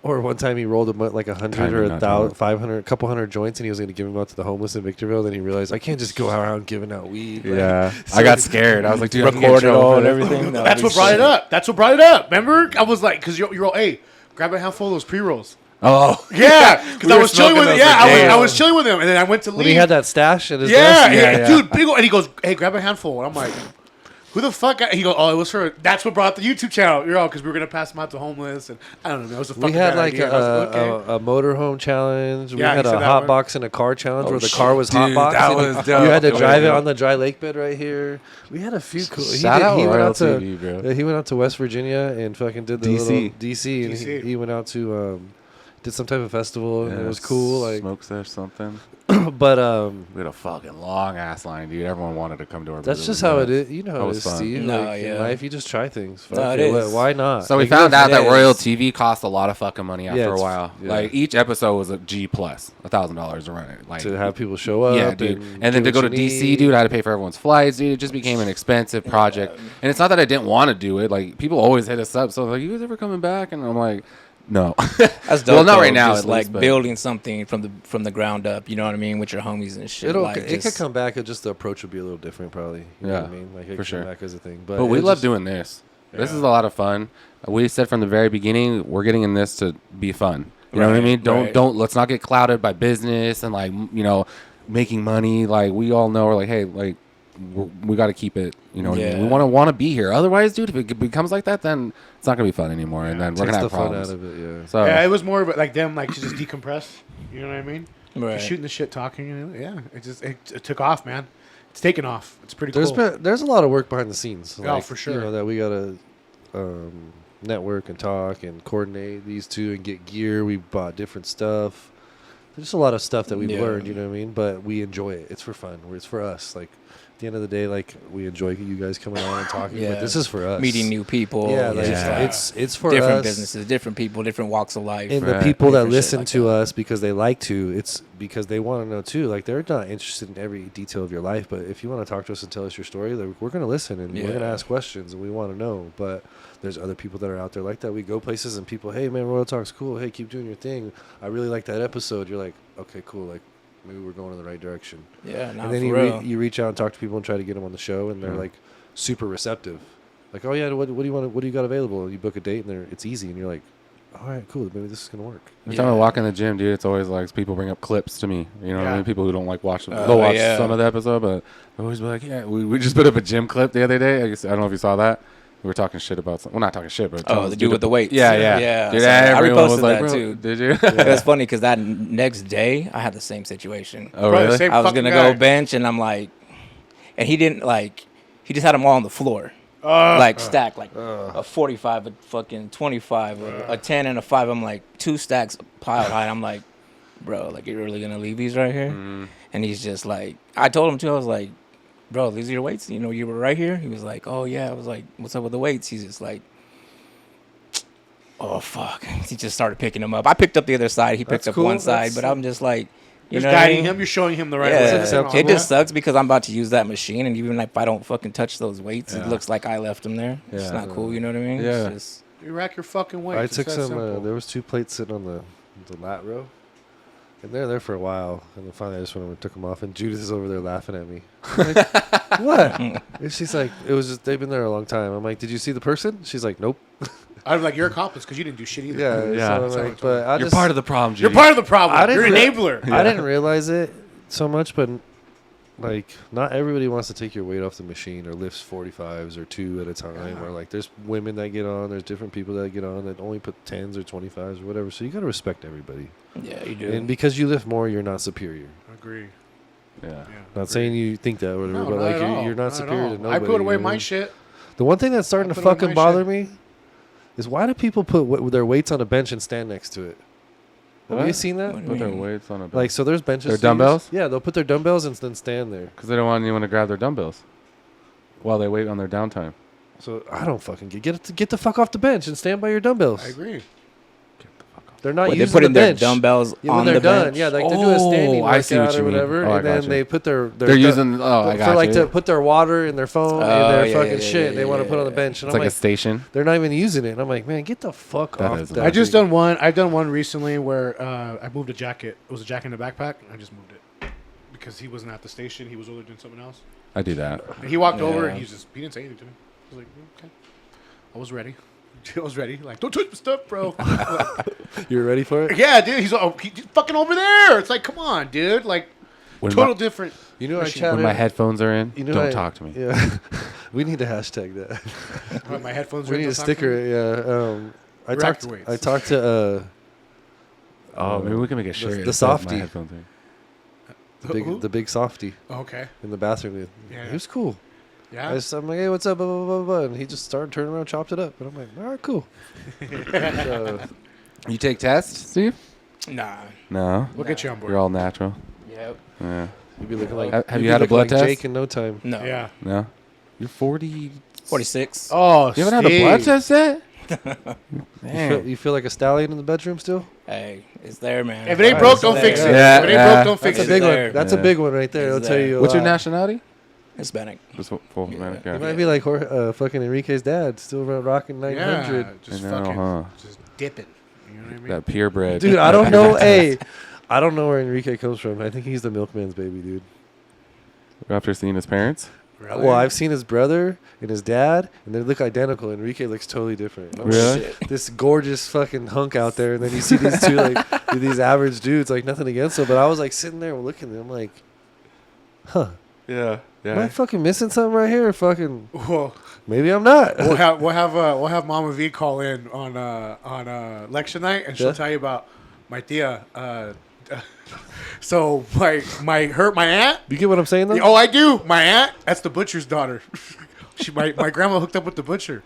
Or one time he rolled like 100 Timing or not 1,000, 500, a couple hundred joints, and he was going to give them out to the homeless in Victorville. Then he realized I can't just go around giving out weed. Like, Yeah, so I got scared. I was like, dude, Record it all and everything. No, That's what brought it up. That's what brought it up. Remember? I was like, because you're all, hey, grab a handful of those pre-rolls. Oh, Yeah, because We I were was chilling with smoking him. those Yeah, for days. I was chilling with him, and then I went to leave. When he had that stash at his Yeah, desk. yeah, yeah. dude, big ol', and he goes, "Hey, grab a handful." And I'm like, "Who the fuck?" He goes, "Oh, it was her." That's what brought the YouTube channel. You're all because we were gonna pass them out to homeless, and I don't know. It was a fucking We had bad like idea. I was like, okay. a motorhome challenge. We Yeah, had he a said that hot one. box and a car challenge where the shit, car was hot dude, box. that and was you dope. had to It was drive it dope. on the dry lake bed right here. We had a few cool. Shout out he went Royal out to TV, bro. yeah, he went out to West Virginia and fucking did the DC. little DC, and DC. he went out to did some type of festival and it was cool. Like, smoke sesh something. but We had a fucking long ass line, dude. Everyone wanted to come to our. that's booth. just how it is. You know That how it was is, fun. Steve. No, Like, in yeah. life, you just try things. Fuck No, it it. is. Why not? So we Like, found out that it Royal is. TV cost a lot of fucking money after Yeah, a it's- while. yeah. Like each episode was a G plus, $1,000 to run it. Like to have people show up. yeah, dude. And then do to go what to you DC, need. dude, I had to pay for everyone's flights, dude. It just became an expensive project. And it's not that I didn't want to do it. Like people always hit us up. So like, you guys ever coming back? And I'm like, No. That's dope. Well, not though, right now, Just at like least, but- building something from the ground up. You know what I mean, with your homies and shit. It could come back. Just the approach would be a little different, probably. You know what I mean? Like it for could sure. come back as a thing. But we it love just- doing this. This is a lot of fun. We said from the very beginning, we're getting in this to be fun. You know what I Right, mean? right. Don't let's not get clouded by business and like making money. Like we all know, we're like, hey, like we got to keep it. You know what I mean? We want to be here. Otherwise, dude, if it becomes like that, then it's not gonna be fun anymore, and then we're takes gonna have the fun problems. out of it. Yeah. So Yeah, it was more of like them like to just decompress. You know what I mean? Right. Just shooting the shit, talking. It took off, man. It's taken off. It's pretty cool. There's a lot of work behind the scenes. Oh, for sure. You know that we gotta network and talk and coordinate these two and get gear. We bought different stuff. There's just a lot of stuff that we've learned. You know what I mean? But we enjoy it. It's for fun. It's for us. Like at the end of the day, like we enjoy you guys coming on and talking. But this is for us. Meeting new people. Yeah, like, Yeah. it's for different us. businesses, different people, different walks of life. And the Right. people that Different shit listen like to that. us because they like to, it's because they want to know too. Like they're not interested in every detail of your life, but if you want to talk to us and tell us your story, like, we're going to listen and we're going to Yeah. ask questions and we want to know. But there's other people that are out there like that. We go places and people, hey man, Royal Talk's cool. Hey, keep doing your thing. I really like that episode. You're like, okay, cool. Like maybe we're going in the right direction. Yeah, not And then for real. you reach out and talk to people and try to get them on the show, and they're like super receptive. Like, oh yeah, what do you want? What do you got available? And you book a date, and it's easy, and you're like, all right, cool, maybe this is gonna work. every time I walk in the gym, dude, it's always like people bring up clips to me. You know what I Yeah. mean? People who don't like watch them. They'll watch some of the episode, but they always be like, yeah, we just put up a gym clip the other day. I don't know if you saw that. We were talking shit about well, not talking shit, but the dude with the weights. Yeah. Yeah. Dude, So I everyone was reposted like, that, bro, too. did you? That's funny because that next day I had the same situation. Oh, really? Same I was fucking gonna guy. go bench, and I'm like, and he didn't like. He just had them all on the floor, like stacked, like a 45, a fucking 25, a 10, and a 5. I'm like 2 stacks piled high. I'm like, bro, like you're really gonna leave these right here? And he's just like, I told him too. I was like, bro, these are your weights. You know, you were right here. He was like, oh yeah. I was like, what's up with the weights? He's just like, oh fuck. He just started picking them up. I picked up the other side. He picked That's up cool. one side, That's- but I'm just like, you You're know what I guiding mean? him. You're showing him the right Yeah, way. acceptable. it just sucks because I'm about to use that machine, and even if I don't fucking touch those weights, it looks like I left them there. It's Yeah. not cool, you know what I mean? Yeah. It's just, You rack your fucking weight. I took some. There was 2 plates sitting on the lat row, and they're there for a while. And then finally, I just went over and took them off. And Judith is over there laughing at me. I'm like, what? And she's like, it was just they've been there a long time. I'm like, did you see the person? She's like, nope. I'm like, you're accomplice because you didn't do shit either. Yeah, Yeah. So I'm like, but I You're just, part of the problem, You're Judy. part of the problem. I You're an didn't enabler. I didn't realize it so much, but like, not everybody wants to take your weight off the machine or lifts 45s or 2 at a time. Or like, there's women that get on, there's different people that get on that only put 10s or 25s or whatever. So you got to respect everybody. yeah, you do. And because you lift more, you're not superior. I agree. Yeah. Yeah. Not saying you think that or whatever, No, but not like at all. you're not at superior all. to nobody. I put away you know what I my mean? shit. The one thing that's starting to put away fucking my bother shit. me is why do people put their weights on a bench and stand next to it? Have you What? seen that? What do you Put their mean? weights on a Like, so there's benches. Their to use. dumbbells? Yeah, they'll put their dumbbells and then stand there. because they don't want anyone to grab their dumbbells while they wait on their downtime. So I don't fucking get the fuck off the bench and stand by your dumbbells. I agree. They're not What, they using put in the their bench. dumbbells Yeah, when on they're the done, bench. yeah, like they're doing a standing Oh, I see what workout you or mean. whatever, Oh, I and then gotcha. they put their They're using. Oh, I got for like you. to put their water in their phone Oh, and their yeah, fucking yeah, shit. yeah, They want to yeah, put on the yeah. bench, and It's I'm like like, a station. they're not even using it. And I'm like, man, get the fuck That off is that. I just thing. done one. I've done one recently where I moved a jacket. It was a jacket in a backpack. And I just moved it because he wasn't at the station. He was over doing something else. I do that. And he walked over Yeah. and he didn't say anything to me. I was like, okay. I was ready. I was ready. Like, don't touch my stuff, bro. You're ready for it? Yeah, dude. He's fucking over there. It's like, come on, dude. Like, When total my, different. You know, I machine. chatted. when my headphones are in, You know, don't talk to me. Yeah, we need to hashtag that. When my headphones. We are need in, a don't talk to sticker. me. Yeah. I Rack talked. your weights. I talked to Oh, maybe we can make a shirt. that the says my softie. headphones in. Who? the big softie Oh, okay. in the bathroom. Yeah. He was cool. Yeah. I'm like, hey, what's up? Blah, blah, blah, blah. And he just started turning around, chopped it up. And I'm like, all right, cool. So, You take tests, Steve? Nah. No. We'll get you on board. You're all natural. Yep. Yeah. you'd be looking like. Have you'd you be had a looking blood like test? Jake in no time. No. Yeah. No. You're 40. 46. Oh, You haven't had a blood test yet? You feel like a stallion in the bedroom still? Hey, it's there, man. If it ain't Right, broke, it's don't there. fix it. Yeah, If it ain't yeah. broke, don't fix That's a it. big there. one. That's Yeah. a big one right there. It's I'll tell there. you. What's your lot. nationality? Hispanic. Just full Hispanic. You Yeah. might be like fucking Enrique's dad, still rocking 900. Yeah, just I know, fucking, huh? just dip it. You know what I mean? That purebred. Dude, I don't know. Hey, I don't know where Enrique comes from. I think he's the milkman's baby, dude. After seeing his parents. Really? Well, I've seen his brother and his dad, and they look identical. Enrique looks totally different. Oh, Really? shit. This gorgeous fucking hunk out there, and then you see these two like these average dudes. Like nothing against them, but I was like sitting there looking at them, like, huh? Yeah. Am I fucking missing something right here? Or fucking Well, maybe I'm not. we'll have Mama V call in on election night, and she'll Yeah. tell you about my tia. So my aunt. You get what I'm saying though? Oh, I do. My aunt. That's the butcher's daughter. My grandma hooked up with the butcher.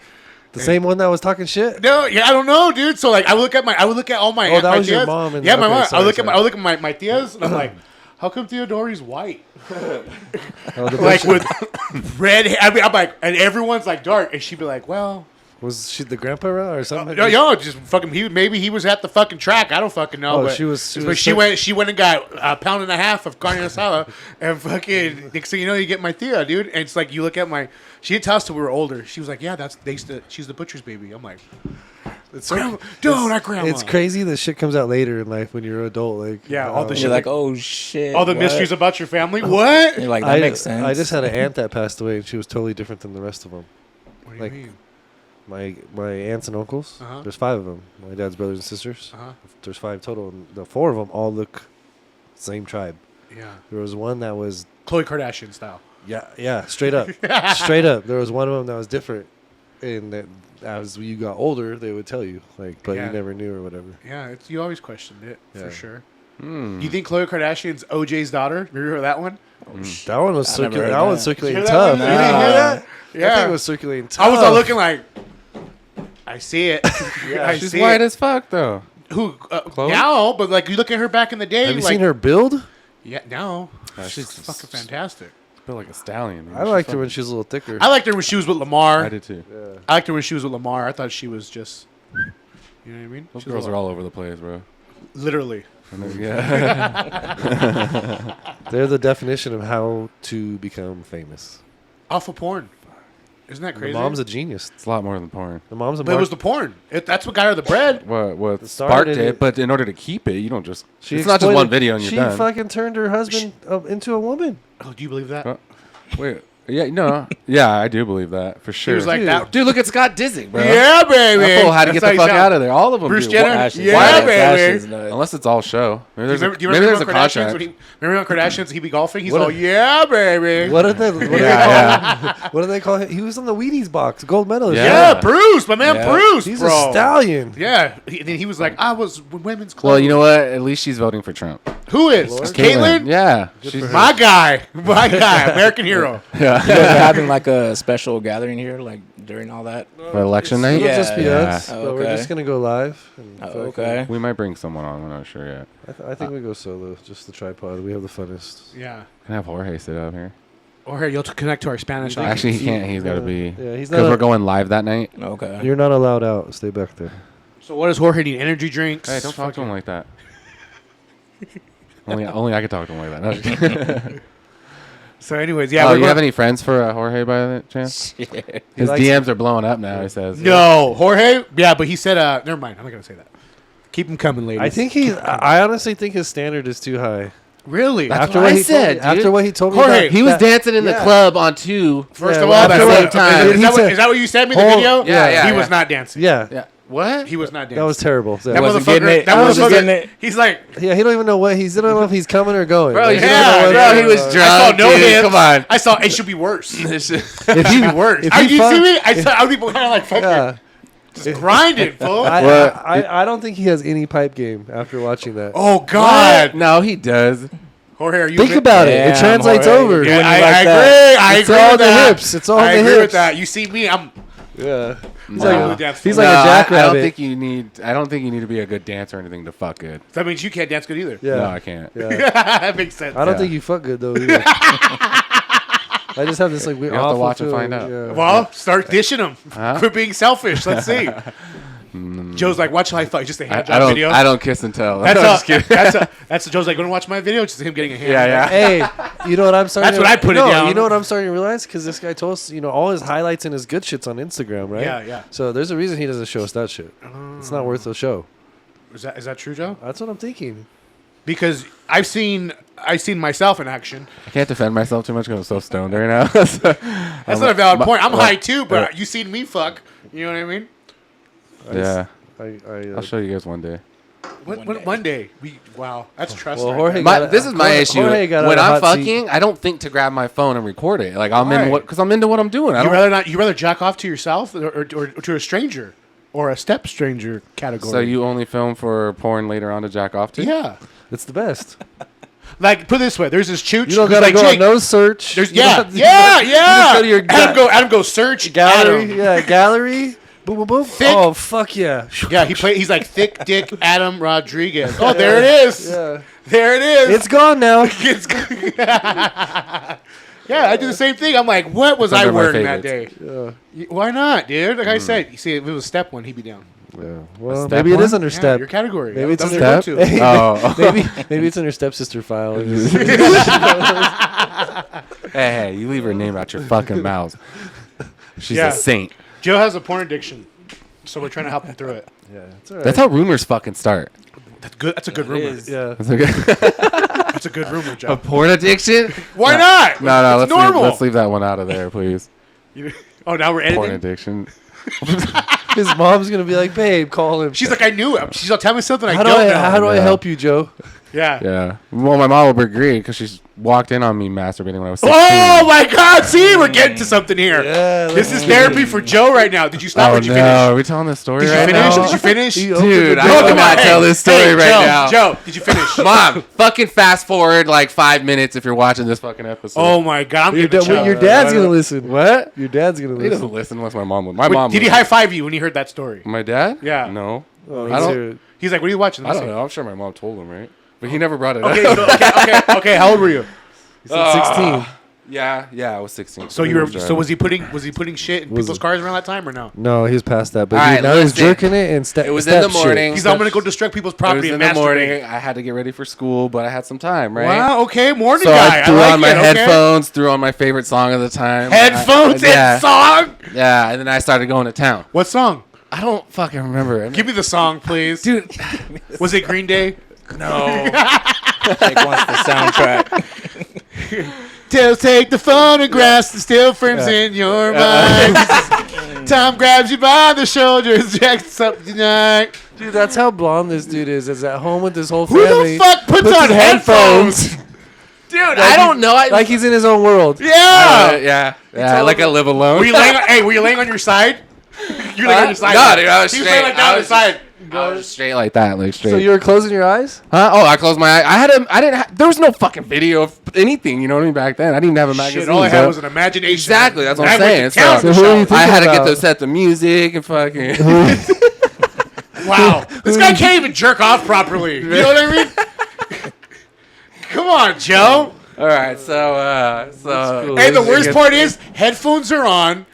The same one that was talking shit. No, yeah, I don't know, dude. So like, I would look at all my. Oh, that my was your tias. mom and- yeah, my okay, mom. sorry, I would sorry. look at my tias, and I'm like, how come Theodori's white? Oh, the Like butcher- with red hair. I mean, I'm like, and everyone's like dark, and she'd be like, well. was she the grandpa or something? Yo, just fucking. Maybe he was at the fucking track. I don't fucking know. Oh, but she was But she went and got a pound and a half of carne asada, and fucking. Next thing you know, you get my tia, dude. And it's like you look at my. She didn't tell us till we were older. She was like, yeah, she's the butcher's baby. I'm like, It's grandma, dude, not grandma. It's crazy. The shit comes out later in life when you're an adult. Like Yeah, all the And shit. you're like, oh shit. all the what? mysteries about your family. What? You're like, that makes sense. I just had an aunt that passed away, and she was totally different than the rest of them. What do you like- mean? My aunts and uncles. Uh-huh. There's 5 of them. My dad's brothers and sisters. Uh-huh. There's 5 total, and the 4 of them all look same tribe. Yeah. There was one that was Khloe Kardashian style. yeah, straight up, straight up. There was one of them that was different, and that as you got older, they would tell you like, but Yeah. you never knew or whatever. Yeah, you always questioned it Yeah. for sure. Hmm. Do you think Khloe Kardashian's OJ's daughter? Remember that one? That one was I never heard that one that. circulating Did you hear that tough. one? You didn't hear that? Yeah. That thing was circulating tough. I was all looking like, I see it. I She's see white it. as fuck though. Who? Chloe? Now, but like you look at her back in the day. Have you like, seen her build? Yeah, now She's she's fucking fantastic. Built like a stallion. I liked her when she was a little thicker. I liked her when she was with Lamar. I did too. Yeah. I liked her when she was with Lamar. I thought she was just, you know what I mean? Those She was girls a are lot- all over the place, bro. literally. And then- yeah. They're the definition of how to become famous. Off of porn. Isn't that The crazy? mom's a genius. It's a lot more than porn. The mom's a but it was the porn. That's what got her the bread. What It sparked started it, it- but in order to keep it, you don't just. She it's not just exploited- one video and you're she done. fucking turned her husband into a woman. Oh, do you believe that? Huh? Wait. Yeah, no. Yeah, I do believe that for sure. She was like Dude. that. Dude, look at Scott Disick, bro. Yeah, baby. That fool had to get the fuck out of there. All of them Bruce do. Jenner? Why- Yeah, why- baby. Fashion's nuts. Unless it's all show. Maybe there's Do you a, maybe remember there's a Kardashians contract. remember when Kardashians he'd be golfing? He's What all, a- yeah, baby. What did they call him? What do they call him? He was on the Wheaties box, gold medalist. Yeah. Yeah, Bruce, my man Yeah. Bruce, He's bro. a stallion. Yeah, then he was like, I was women's clothes. Well, you know what? At least she's voting for Trump. Who is? Lord. Caitlyn? Yeah. She's My guy. My guy. American hero. You guys are having like a special gathering here, like during all that. for election night. It'll Yeah. just be Yeah. us, Oh, but we're okay. just gonna go live. And Oh, fucking- okay. We might bring someone on. We're not sure yet. I think we go solo, just the tripod. We have the funnest. Yeah. Can I have Jorge sit up here? Or here, you'll connect to our Spanish audience. Actually, he can't. He's got to be. Yeah, he's Because not. we're going live that night. Okay. You're not allowed out. Stay back there. So what does Jorge need? Energy drinks? Hey, don't talk to him Fucking- like that. only I can talk to him like that. No, just kidding. So anyways, yeah. Oh, we're you going- have any friends for Jorge by any chance? Shit. His likes DMs are blowing up now. He says. No, Jorge. Yeah, but he said, never mind. I'm not gonna say that. Keep him coming, ladies. I think I honestly think his standard is too high. Really. That's After what what I he said, told me, dude. after what he told me, Jorge, about He was that- dancing in the yeah. club on 2. First Yeah, of well, all, at the after same what- time. Is He that, said- is that what you sent me the Hold- video? Yeah, He yeah. was not dancing. Yeah, Yeah. What? He was not dancing. that was terrible. That wasn't motherfucker. getting it. That I wasn't getting motherfucker. it. He's like, Yeah, he don't even know what he don't know if he's coming or going. Bro, Like, you he don't yeah, know what- bro, he was I drunk. saw no dude. hands. Come on. I saw it should be worse. It If should he be worse. if I, he you fuck- see me? I saw other people kind of like fucking yeah. just grinding, fool. I don't think he has any pipe game after watching that. Oh God, No, he does. Jorge, are you? Think about it. It Damn, translates Jorge. over. Yeah, When you I like agree. that. I It's agree all with the that. hips. It's all I the agree hips. with that. You see me? I'm. Yeah. He's No. like, That's he's fine. like No, a jackrabbit. I don't think you need. I don't think you need to be a good dancer or anything to fuck good. That means you can't dance good either. yeah. No, I can't. Yeah. That makes sense. I don't Yeah. think you fuck good though either. I just have this like weird. You have to awful watch and feeling. find out. Yeah. Well, start dishing them. Huh? Quit being selfish. Let's see. Joe's like, watch how I fuck. Just a hand I job don't. video. I don't kiss and tell. That's I'm all. just kidding. That's Joe's like, gonna watch my video. Just him getting a hand. Yeah, Hey, you know what I'm starting? That's what I put it no, down. You know what I'm starting to realize? Because this guy told us, all his highlights and his good shit's on Instagram, right? Yeah, yeah. So there's a reason he doesn't show us that shit. It's not worth a show. Is that true, Joe? That's what I'm thinking. Because I've seen myself in action. I can't defend myself too much because I'm so stoned right now. So, That's not a valid point. I'm high too, but you seen me fuck. You know what I mean? Yeah. I I'll show you guys one day. One day. Wow, that's trust. Well, right Jorge there. This is my issue. Jorge got When on a I'm hot fucking, I don't think to grab my phone and record it. Like I'm Why? in because I'm into what I'm doing. You rather jack off to yourself or to a stranger or a step stranger category. So you only film for porn later on to jack off to? Yeah. It's the best. Like, put it this way, there's this chooch. You don't who's gotta like, go on Jake, no search. There's, You don't yeah. have to- You just go to your Adam go search gallery. Adam. Yeah, gallery. Boom, boom, boom. Thick. Oh, fuck yeah. Yeah, he's like thick dick Adam Rodriguez. Oh, there it is. Yeah. There it is. It's gone now. It's yeah, I do the same thing. I'm like, what was I Those are my wearing that day? Yeah. Why not, dude? Like I said, you see, if it was step one, he'd be down. Yeah. Well, Step maybe it is one? under Yeah, step. your category. Maybe it's That was under your step. go-to. Oh. Maybe it's in her stepsister file. Hey, you leave her name out your fucking mouth. She's Yeah. a saint. Joe has a porn addiction, so we're trying to help him through it. Yeah, it's all right. That's how rumors fucking start. That's good. That's a good rumor. is. Yeah. That's a good rumor, A Joe. porn addiction? Why not? No, it's let's normal. let's leave that one out of there, please. Oh, now we're Porn editing. addiction. His mom's gonna be like, "Babe, call him." She's like, I knew him. She's like, tell me something I how don't know. How do I Yeah. help you, Joe? Yeah. Yeah. Well, my mom will agree because she's walked in on me masturbating when I was 16. Oh my God! See, we're getting to something here. Yeah, This is therapy for Joe right now. Did you stop? Oh, Or did you no. finish? Are we telling this story Did you right finish? now? Did you finish? He opened Dude, the I door. cannot tell this story right Joe, now. Joe, did you finish? Mom, fucking fast forward like 5 minutes if you're watching this fucking episode. Oh my God! I'm Your, giving Joe. your dad's gonna listen. What? Your dad's gonna He listen. doesn't listen unless my mom would. My mom Did he would. high five you when he heard that story? My dad? Yeah. No. Oh, I don't- hear- He's like, "What are you watching?" I Let's don't see. know. I'm sure my mom told him, right? But he never brought it Okay, up. so, okay. How old were you? He said 16. Yeah, I was 16. So you were. So was he putting shit in people's cars around that time or no? No, he's past that. But All right, now he's listen. jerking it and It was in the morning. He's I'm gonna go destruct people's It was property in and the morning. masturbate. I had to get ready for school, but I had some time, right? Wow. Okay. Morning So guy. I threw like on my it, okay. headphones, threw on my favorite song of the time. Headphones and song. Yeah, and then I started going to town. What song? I don't fucking remember. Give me the song, please. Dude, Was it Green Day? no. Jake wants the soundtrack. Tails take the photographs and still frames in your mind. Tom grabs you by the shoulders, jacks up tonight. Dude, that's how blonde this dude is. Is at home with his whole Who family. the fuck puts on headphones? Dude, I don't know. Like he's in his own world. Yeah. Yeah, like I live alone. Were you laying on your side? You were laying on your side. No, dude, I was He straight. like that on his side. I was straight like that, like straight. So you were closing your eyes? Huh? Oh, I closed my eye. I didn't. There was no fucking video of anything. You know what I mean? Back then, I didn't even have a magazine. Shit, all I had so- was an imagination. Exactly, that's what I I'm went to saying. town So- to So who are you shower. thinking I had to get about? the set the music and fucking. Wow. This guy can't even jerk off properly. You know what I mean? Come on, Joe. All right, so cool. Hey, the worst part is headphones are on,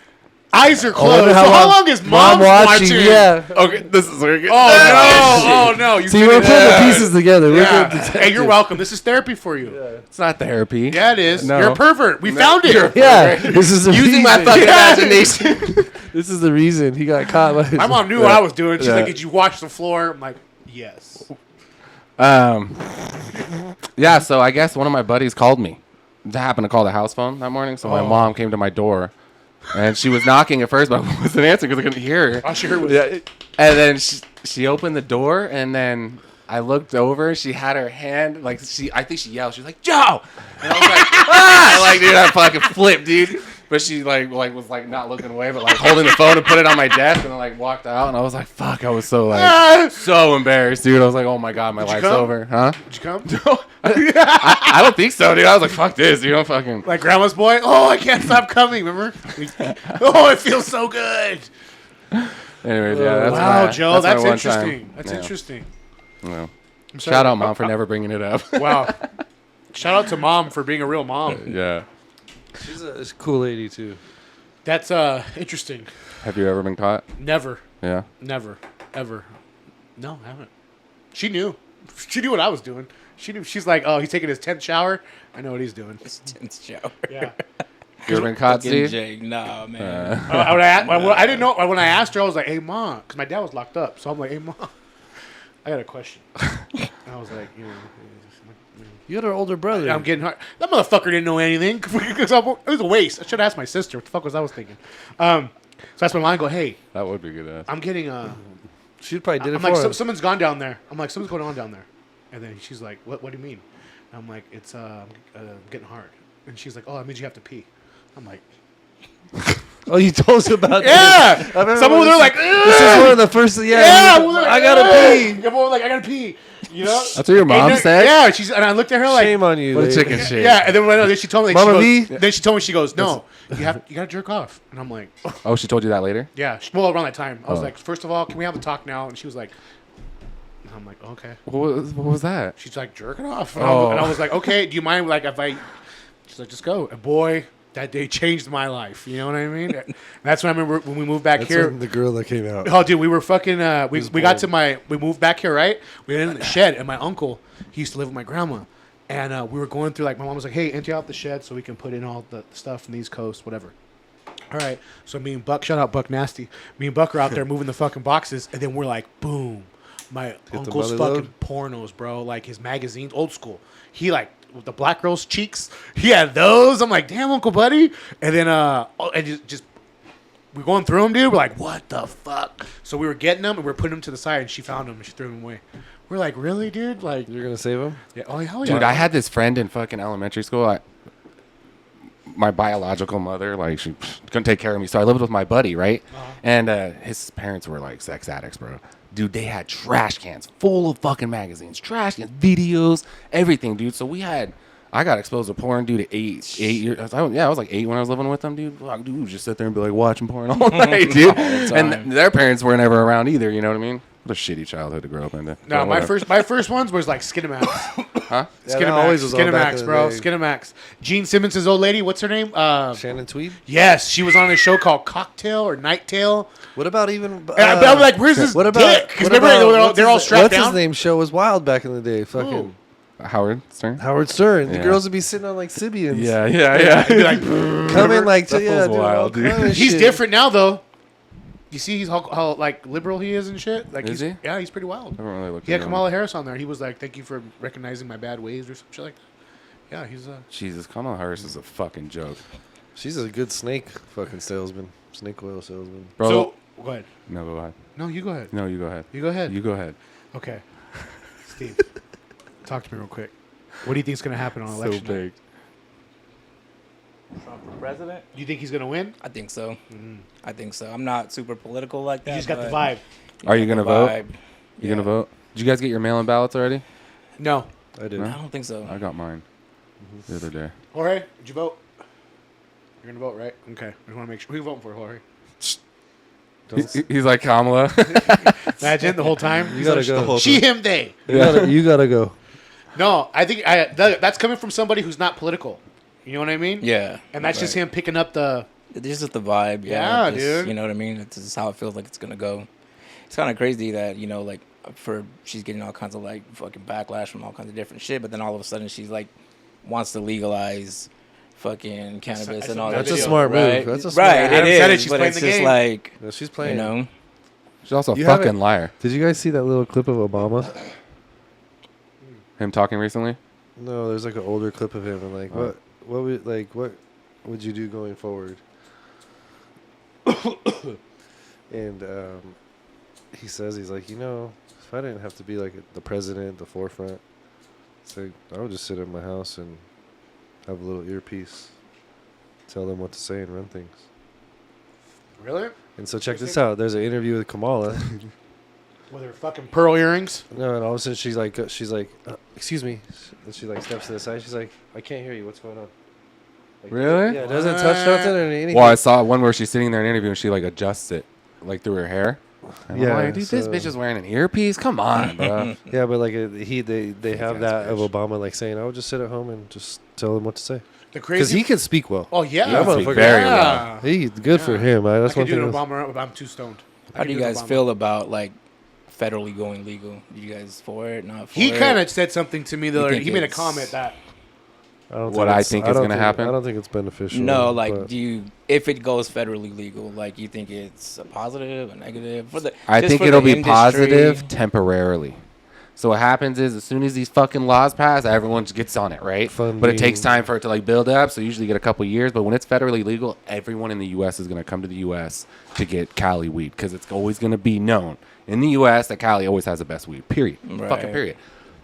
eyes are I closed. wonder So how long is mom watching? Yeah. okay, this is where it gets. Oh no! You See, we're finished. putting the pieces together. We're Yeah. good Hey, you're welcome. This is therapy for you. It's not therapy. Yeah, it is. No. You're a pervert. We found it. Yeah, this is the Using reason. my fucking Yeah. imagination. This is the reason he got caught. By his My mom knew what I was doing. She's Yeah. like, "Did you watch the floor?" I'm like, "Yes." Yeah, so I guess one of my buddies called me. I happened to call the house phone that morning, so my mom came to my door, and she was knocking at first, but I wasn't answering because I couldn't hear her. All she heard was, And then she opened the door, and then I looked over. She had her hand like I think she yelled. She was like, "Joe!" And I was like, "Ah!" Like, dude, I fucking flipped, dude. But she like was like not looking away, but like holding the phone and put it on my desk, and then like walked out. And I was like, "Fuck!" I was so like so embarrassed, dude. I was like, "Oh my god, my life's come? over." Huh? "Did you come?" I don't think so, dude. I was like, "Fuck this, dude." I'm fucking. Like grandma's boy. Oh, I can't stop coming. Remember? Oh, it feels so good. Anyways, yeah. That's Wow, my, Joe, that's my one interesting. time. That's Yeah. interesting. Yeah. I'm sorry. Shout out, mom, for never bringing it up. Wow. Shout out to mom for being a real mom. Yeah. She's a cool lady too. That's interesting. Have you ever been caught? Never, Yeah. never, ever. No, I haven't. She knew. She knew what I was doing. She knew. She's like, "Oh, he's taking his 10th shower. I know what he's doing." Tense shower. Yeah. You ever been caught, Fucking Steve? Jake, nah, man. I didn't know. When I asked her, I was like, "Hey, mom," because my dad was locked up. So I'm like, "Hey, mom, I got a question. And I was like, You got an older brother. I'm getting hard. That motherfucker didn't know anything. It was a waste. I should have asked my sister. What the fuck was I was thinking? So that's my mom. Go, hey, That would be good. I'm getting She probably did it I'm for like, him. someone's gone down there. I'm like, something's going on down there. And then she's like, what do you mean? And I'm like, it's getting hard. And she's like, oh, that means you have to pee. I'm like, Oh, you told us about yeah. this. I remember Someone when was like, this is one of the first. Yeah, yeah. I gotta pee. Everyone was like, I gotta pee. You know? That's what your mom said? Yeah. And I looked at her like, Shame on you. What a lady. chicken shit. yeah. And then she told me, Mama she goes, V? then she told me, she goes, no, you gotta jerk off. And I'm like, Oh, she told you that later? yeah. Well, around that time, I was Oh. like, first of all, can we have a talk now? And she was like, and I'm like, okay. What was that? She's like, jerking off. And, Oh. I was like, okay, do you mind, like, if I... She's like, just go. And boy, that day changed my life. You know what I mean? That's when I remember when we moved back That's here. when the girl that came out. Oh, dude, we were fucking... we got bored. to we moved back here, right? We went in the shed, and my uncle, he used to live with my grandma. And we were going through, like, my mom was like, hey, empty out the shed so we can put in all the stuff from the East Coast, whatever. All right. So me and Buck, shout out Buck Nasty. Me and Buck are out there moving the fucking boxes, and then we're like, boom. My uncle's mother fucking pornos, bro. Like his magazines, old school. He like with the black girl's cheeks. He had those. I'm like, damn, Uncle Buddy. And then and just we're going through them, dude. We're like, what the fuck? So we were getting them and we are putting them to the side, and she found them and she threw them away. We're like, really, dude? Like, You're gonna save him? yeah, oh hell yeah. Dude, I had this friend in fucking elementary school. My biological mother, like, she couldn't take care of me, so I lived with my buddy, right? And his parents were like sex addicts, bro. Dude, they had trash cans full of fucking magazines, trash cans, videos, everything, dude. So I got exposed to porn, dude, at 8 years. I was like 8 when I was living with them, dude. Like, dude, just sit there and be like watching porn all night, dude. And their parents were never around either. You know what I mean? What a shitty childhood to grow up into. No, But whatever. my first ones was like Skinamax. Huh? Yeah, that always was on back in Skinamax, the bro. day. Skinamax. Gene Simmons' old lady, what's her name? Shannon Tweed? Yes, she was on a show called Cocktail or Nighttail. What about even? And I'm like, where's this what about? dick? 'Cause What remember about they're all strapped what's down. his name? Show was wild back in the day. Fucking Howard Stern? Howard Stern. The Yeah. girls would be sitting on like Sibians. Yeah. He'd be like, Come in like, That yeah, feels wild, dude. he's different now though. You see, he's how like liberal he is and shit. Like, Is he? Yeah, he's pretty wild. I haven't really looked He had into him. Kamala Harris on there. He was like, "Thank you for recognizing my bad ways" or some shit like that. Yeah, he's Jesus, Kamala Harris is a fucking joke. She's a good snake fucking salesman. Snake oil salesman. Bro, So go ahead. no, go ahead. No, you go ahead. No, you go ahead. You go ahead. You go ahead. Okay. Steve, talk to me real quick. What do you think is going to happen on election night? big. Trump for president? Do you think he's going to win? I think so. I think so. I'm not super political like that. You just got the but vibe. Are you gonna vote? vibe. You gonna vote? Did you guys get your mail-in ballots already? No. I did. No? I don't think so. I got mine the other day. Jorge, did you vote? You're going to vote, right? Okay. I just want to make sure. Who are you voting for, Jorge? He's like Kamala. Imagine the whole time. You gotta go. She, him, they. You gotta go. No, I think that's coming from somebody who's not political. You know what I mean? Yeah. And that's just him picking up the... It's just the vibe. Yeah, just, dude. You know what I mean? It's just how it feels like it's gonna go. It's kind of crazy that like she's getting all kinds of like fucking backlash from all kinds of different shit, but then all of a sudden she's like wants to legalize fucking cannabis and all that. That's a shit, smart move. right? That's a smart right. move. It Adam said it, is, she's but playing it's the just game. like Yeah, she's playing. you know. She's also a You fucking haven't- liar. Did you guys see that little clip of Obama? Him talking recently? No, there's like an older clip of him and like what would you do going forward? And he says he's like, if I didn't have to be like the president, the forefront, it's like I would just sit in my house and have a little earpiece, tell them what to say and run things. Really? And so check this out. There's an interview with Kamala. With her fucking pearl earrings? No, and all of a sudden she's like, excuse me. And she like steps to the side. She's like, I can't hear you. What's going on? Like, Really? Yeah, it doesn't touch nothing or anything. Well, I saw one where she's sitting there in an interview and she like adjusts it like through her hair. And I'm Yeah, like, dude, this so- bitch is wearing an earpiece. Come on, bro. Yeah, but like they have that of Obama like saying, I would just sit at home and just tell him what to say. The Because crazy... he can speak well. Oh, yeah. That Speak motherfucker- very yeah. He's good for him. That's I one could do thing. an Obama, but I'm too stoned. How do you guys feel about like federally going legal? You guys for it? Not for He it? kind of said something to me the You other day. think He made a it's- comment that... What I think is gonna happen? I don't think it's beneficial. No, like, but if it goes federally legal, like, you think it's a positive, a negative? For the, I just think for it'll the be industry? positive temporarily. So what happens is as soon as these fucking laws pass, everyone just gets on it, right? But it takes time for it to like build up. So you usually get a couple years. But when it's federally legal, everyone in the U.S. is going to come to the U.S. to get Cali weed because it's always going to be known in the U.S. that Cali always has the best weed. Period. Right. Fucking period.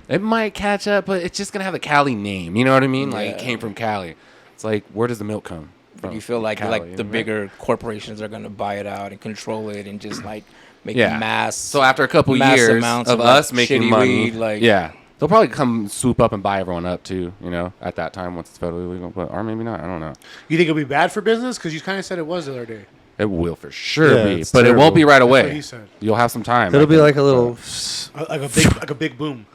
It might catch up, but it's just going to have the Cali name. You know what I mean? Like it Yeah. came from Cali. It's like, where does the milk come from? But you feel like Cali, the right? bigger corporations are going to buy it out and control it and just like make Yeah. mass. So after a couple mass years amounts of of, us like, making shitty money, weed, like- yeah, they'll probably come swoop up and buy everyone up too. You know, at that time once it's federally legal, but or maybe not. I don't know. You think it'll be bad for business? Because you kind of said it was the other day. It will for sure Yeah, be, it's but it won't be terrible. right That's what away. he said. You'll have some time. It'll I be think. like a little, Like a big boom.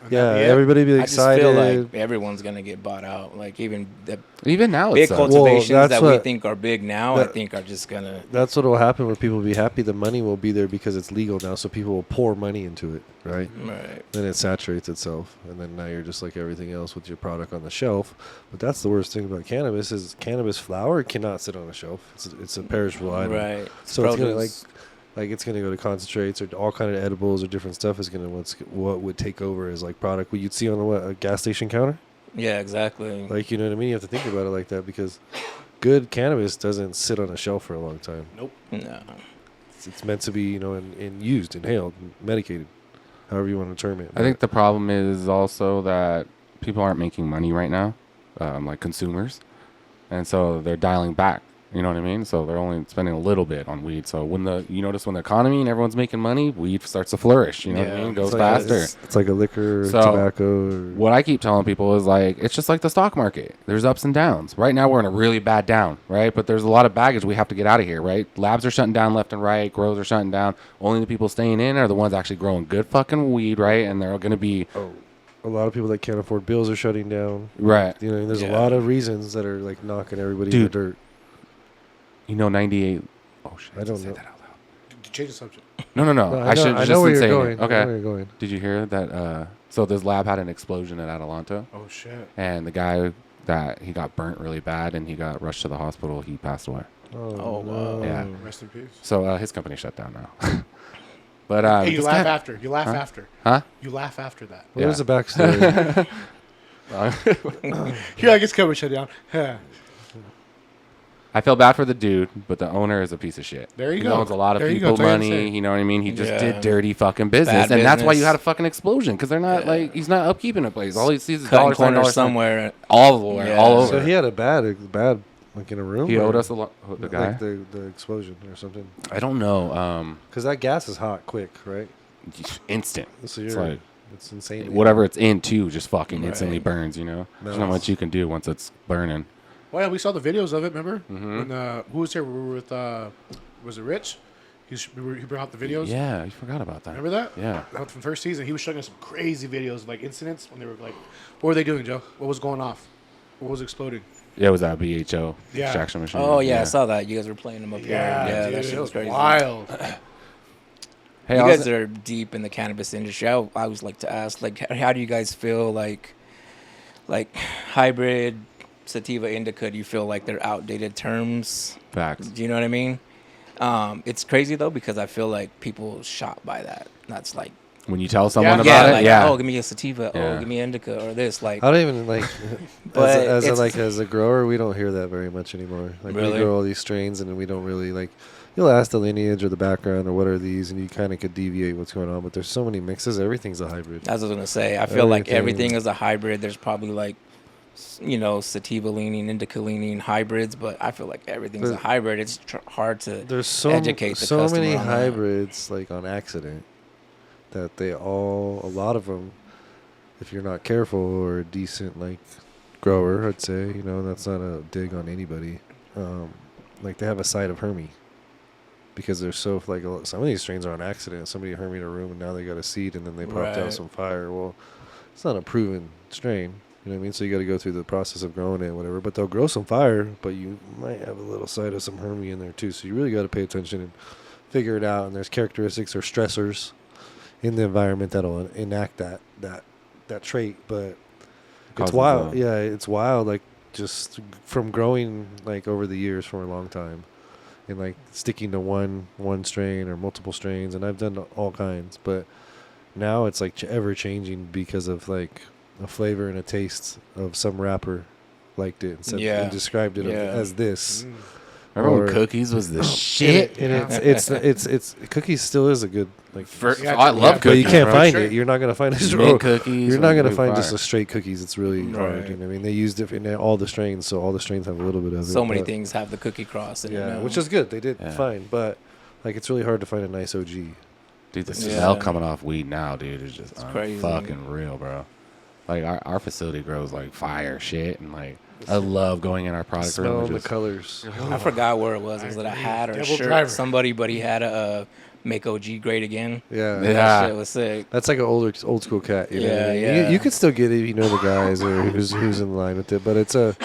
And yeah. that'd be it. Everybody be I just excited. feel like everyone's going to get bought out. Like even the Even now, big it's cultivations that's that we what- think are big now, I think are just going to. That's what will happen where people will be happy. The money will be there because it's legal now, so people will pour money into it, right? Right. Then it saturates itself, and then now you're just like everything else with your product on the shelf. But that's the worst thing about cannabis is cannabis flower cannot sit on a shelf. It's a perishable item. Right. So it's gonna Produce. like it's gonna go to concentrates or all kind of edibles or different stuff is gonna what would take over as like product what you'd see on a gas station counter. Yeah, exactly. Like, you know what I mean? You have to think about it like that because good cannabis doesn't sit on a shelf for a long time. Nope. No. It's meant to be, you know, and used, inhaled, medicated, however you want to term it. I think the problem is also that people aren't making money right now, like consumers, and so they're dialing back. You know what I mean? So they're only spending a little bit on weed. So when the economy and everyone's making money, weed starts to flourish. You know what I Yeah. mean? It goes It's like faster. it's like a liquor, So, tobacco. Or, What I keep telling people is like it's just like the stock market. There's ups and downs. Right now we're in a really bad down, right? But there's a lot of baggage we have to get out of here, right? Labs are shutting down left and right. Grows are shutting down. Only the people staying in are the ones actually growing good fucking weed, right? And they're going to be a lot of people that can't afford bills are shutting down. right. You know, there's a Yeah. lot of reasons that are like knocking everybody Dude. in the dirt. You know, 98. Oh shit! I don't said know. that out loud. Change the subject. No. No, I should I just know where you're say going. it. I know Okay. where you're going. Did you hear that? So this lab had an explosion at Adelanto, Oh shit. and the guy that he got burnt really bad, and he got rushed to the hospital. He passed away. Oh, wow. no. Yeah. Rest in peace. So his company shut down now. But Hey, you this laugh guy- after. You laugh Huh? after. Huh? You laugh after that. Where's Yeah. the backstory? You're like, it's coming shut down. Yeah. I feel bad for the dude, but the owner is a piece of shit. There you he go. owns a lot of There you go. people That's all you gotta money. say. You know what I mean? He just Yeah. did dirty fucking business, Bad and that's why you business. had a fucking explosion because they're not Yeah. like he's not upkeeping a place. All he sees is Cutting dollar sign, corners dollar sign, somewhere. all over, Yeah. all over. So he had a bad, like in a room. He or- owed us a lot. The guy, like the explosion or something. I don't know. Because that gas is hot, quick, right? Instant. So It's you're, like it's insane. whatever it's in too, just fucking Right. instantly burns. You know, there's not Nice. much you can do once it's burning. Well, yeah, we saw the videos of it. Remember? Mhm. When who was here? We were with. Was it Rich? He brought out the videos. Yeah, I forgot about that. Remember that? Yeah. That was from first season. He was showing us some crazy videos of like incidents when they were like, what were they doing, Joe? What was going off? What was exploding? Yeah, it was that BHO Yeah. extraction machine. Oh yeah, I saw that. You guys were playing them up here. Yeah, dude, that shit it was crazy. wild. Hey, You I was- guys are deep in the cannabis industry. I always like to ask, like, how do you guys feel like hybrid, sativa, indica? Do you feel like they're outdated terms? facts. Do you know what I mean? It's crazy though because I feel like people shop by that. That's like, When you tell someone Yeah, about like, it, yeah. oh, give me a sativa. Yeah. Oh, give me indica or this. Like, I don't even like But as a grower, we don't hear that very much anymore. Like we Really? grow all these strains, and then we don't really like. You'll ask the lineage or the background or what are these, and you kind of could deviate what's going on. But there's so many mixes. Everything's a hybrid. as I was gonna say, I feel like Everything. everything is a hybrid. There's probably like, sativa leaning, indica leaning hybrids, but I feel like everything's a But hybrid. It's hard to There's so educate the so customer many on that. hybrids like on accident that a lot of them, if you're not careful or a decent like grower, I'd say, that's not a dig on anybody. Like they have a side of Hermie because they're so like some of these strains are on accident. Somebody Hermied a room and now they got a seed and then they popped Right. out some fire. Well, it's not a proven strain. You know what I mean? So you got to go through the process of growing it, whatever. But they'll grow some fire, but you might have a little side of some Hermie in there too. So you really got to pay attention and figure it out. And there's characteristics or stressors in the environment that'll enact that trait. But Causes it's wild. the- Yeah, it's wild. Like just from growing like over the years for a long time, and like sticking to one strain or multiple strains, and I've done all kinds, but now it's like ever changing because of like a flavor and a taste of some rapper liked it and said and described it as this. Remember when cookies was the shit? And it's cookies still is a good like. I love cookies. But you can't find Sure. it. You're not gonna find it. Mint cookies. You're not gonna are find fire. just a straight cookies. It's really hard. You know what I mean? They used it in all the strains, so all the strains have a little bit of it. So many but- things have the cookie cross. In it now. which is good. They did Yeah. fine, but like it's really hard to find a nice OG. Dude, the Yeah. smell coming off weed now, dude, is just crazy. fucking real, bro. Like our facility grows like fire shit, and like I love going in our product room. Smell and the just- colors. I forgot where it was. Was it a hat or a Devil shirt? Driver. Somebody, but he had a make OG great again. Yeah. Yeah. That shit was sick. That's like an old school cat. You know what I mean? Yeah. You could still get it if you know the guys or who's in line with it, but it's a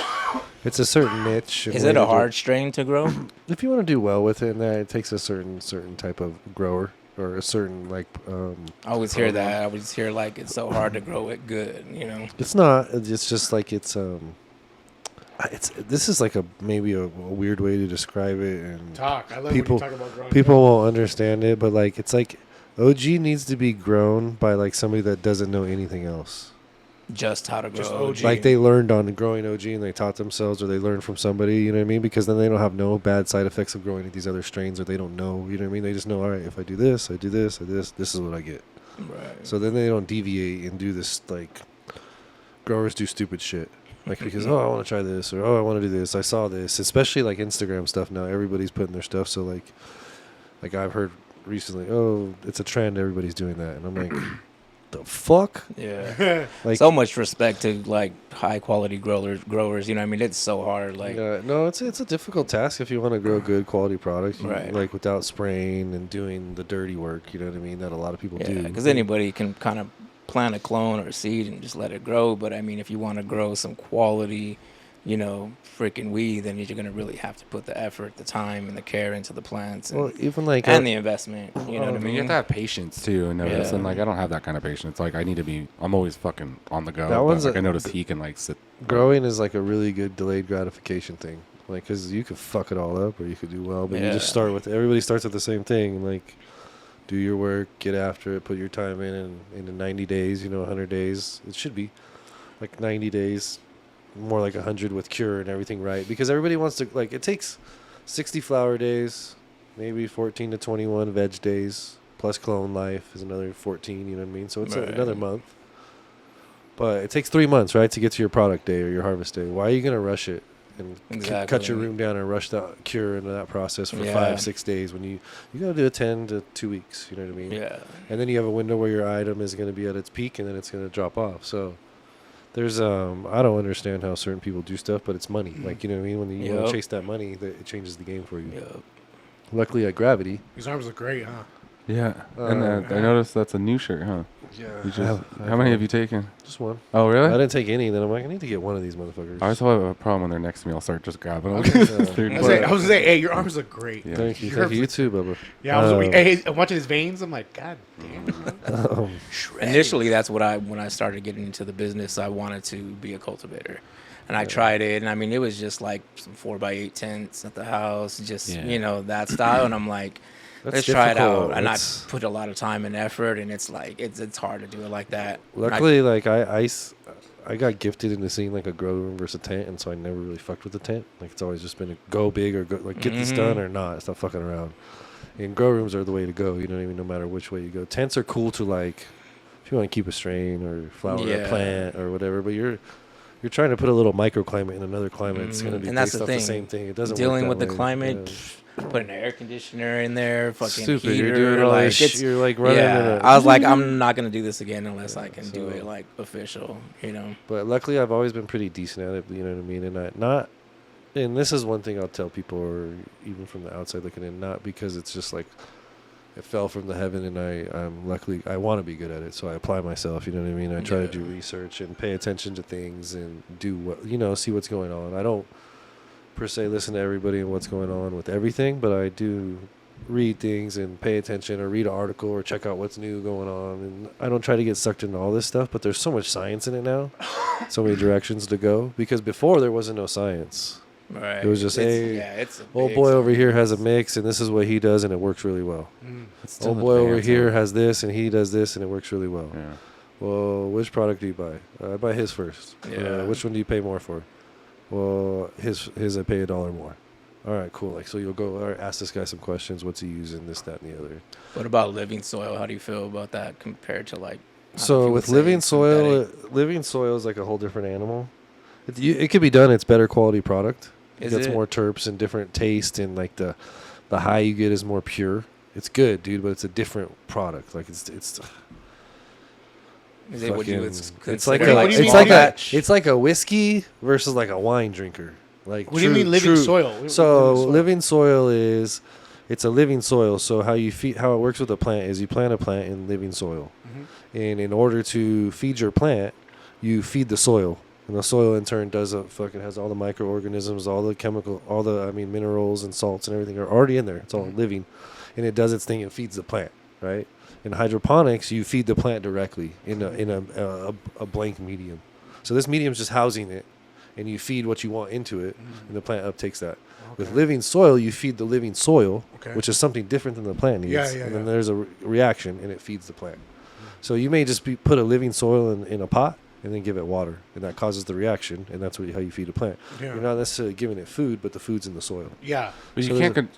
certain niche. and Is way it to a do hard strain to grow? If you want to do well with it, and that it takes a certain type of grower or a certain like. I always hear that. I always hear like it's so hard to grow it good. You know. It's not. It's just like it's. This is like maybe a weird way to describe it, and Talk. I love people when you talk about growing people won't understand it, but like it's like OG needs to be grown by like somebody that doesn't know anything else. Just how to grow. Just OG. Like they learned on growing OG and they taught themselves, or they learned from somebody. You know what I mean? Because then they don't have no bad side effects of growing these other strains, or they don't know. You know what I mean? They just know. All right, if I do this, I do this, I do this. This is what I get. Right. So then they don't deviate and do this like growers do stupid shit. Like because I want to try this, or I want to do this. I saw this, especially like Instagram stuff now. Everybody's putting their stuff. So like I've heard recently, it's a trend. Everybody's doing that, and I'm like, the fuck? Yeah. Like So much respect to like high quality growers. You know what I mean? It's so hard. Like no, it's a difficult task if you want to grow good quality products, Right. like without spraying and doing the dirty work. You know what I mean? That a lot of people do. because anybody can kind of plant a clone or a seed and just let it grow. But I mean, if you want to grow some quality, freaking weed, then you're gonna really have to put the effort, the time, and the care into the plants, and, Well, even like and the investment. You know what I You mean? have to have patience too, and notice. Yeah. And like I don't have that kind of patience. Like I need to be. I'm always fucking on the go. That but, one's like, a- I notice he can like sit. growing is like a really good delayed gratification thing. Like, because you could fuck it all up or you could do well, but you just Yeah. start with everybody starts with the same thing. Like, do your work, get after it, put your time in, and in 90 days, 100 days, it should be like 90 days, more like 100 with cure and everything right. Because everybody wants to, like, it takes 60 flower days, maybe 14 to 21 veg days, plus clone life is another 14, you know what I mean? So it's Right. another month. But it takes 3 months, right, to get to your product day or your harvest day. Why are you going to rush it and cut your room down and rush the cure into that process for Yeah. 5-6 days when you got to do it 10 to 2 weeks, you know what I mean? Yeah. And then you have a window where your item is going to be at its peak and then it's going to drop off. So there's I don't understand how certain people do stuff, but it's money. Like, you know what I mean? When you want Yep. to chase that money, it changes the game for you. Yeah. Luckily at Gravity. These arms look great, huh? Yeah, and I noticed that's a new shirt, huh? Yeah. You just, how many have you taken? Just one. Oh, really? I didn't take any. Then I'm like, I need to get one of these motherfuckers. I always have a problem when they're next to me. I'll start just grabbing them. I was gonna say, hey, your arms look great. Yeah. Thank you. Your Thank you. You arms too, Bubba. Yeah, I'm watching his veins. I'm like, God damn. Initially, that's what when I started getting into the business, I wanted to be a cultivator. And I tried it, and I mean, it was just like some 4x8 tents at the house, just, that style. And I'm like, let's try it out. And I put a lot of time and effort, and it's like, it's hard to do it like that. Luckily, like I got gifted into seeing like a grow room versus a tent, and so I never really fucked with the tent. Like it's always just been a go big or go, like get this done or not. Stop fucking around. And grow rooms are the way to go. You know what I mean? No matter which way you go. Tents are cool to like if you want to keep a strain or flower a plant or whatever. But you're trying to put a little microclimate in another climate. It's going to be And that's based the off thing. the same thing. It doesn't Dealing work with that the way. climate, Yeah. putting an air conditioner in there, fucking Stupid. heater. You're doing all like, this it's, you're like running. yeah, I was like, I'm not gonna do this again unless I can do so- it like official, But luckily, I've always been pretty decent at it. You know what I mean? And and this is one thing I'll tell people, or even from the outside looking in, not because it's just like it fell from the heaven, and I'm luckily I want to be good at it, so I apply myself. You know what I mean? I try to do research and pay attention to things and do what see what's going on. I don't per se listen to everybody and what's going on with everything, but I do read things and pay attention or read an article or check out what's new going on. And I don't try to get sucked into all this stuff, but there's so much science in it now, so many directions to go, because before there wasn't no science. Right. It was just, hey, it's a old big boy over selling here has a business. mix, and this is what he does, and it works really well. It's still Old boy over advanced, here though. has this, and he does this, and it works really well. Yeah. Well, which product do you buy? I buy his first. Yeah. Which one do you pay more for? Well, his I pay $1 more. All right, cool. Like, so you'll go, all right, ask this guy some questions. What's he using? This, that, and the other. What about living soil? How do you feel about that compared to like? So with living soil is like a whole different animal. It could be done. It's better quality product. It gets more terps and different taste, and like the high you get is more pure. It's good, dude, but it's a different product. Like it's Is it what you would it's consider like do you a mean? it's like a whiskey versus like a wine drinker. Like What do you mean living soil? What do you So mean living soil is it's a living soil. So how it works with a plant is you plant a plant in living soil, and in order to feed your plant, you feed the soil, and the soil in turn has all the microorganisms, all the chemical, minerals and salts and everything are already in there. It's all living, and it does its thing and feeds the plant, right? In hydroponics, you feed the plant directly in a blank medium. So this medium is just housing it, and you feed what you want into it, and the plant uptakes that. With living soil, you feed the living soil, which is something different than the plant needs. And then there's a reaction, and it feeds the plant. So you may just put a living soil in a pot and then give it water, and that causes the reaction, and that's how you feed a plant. Yeah. You're not necessarily giving it food, but the food's in the soil. Yeah. But So you can't.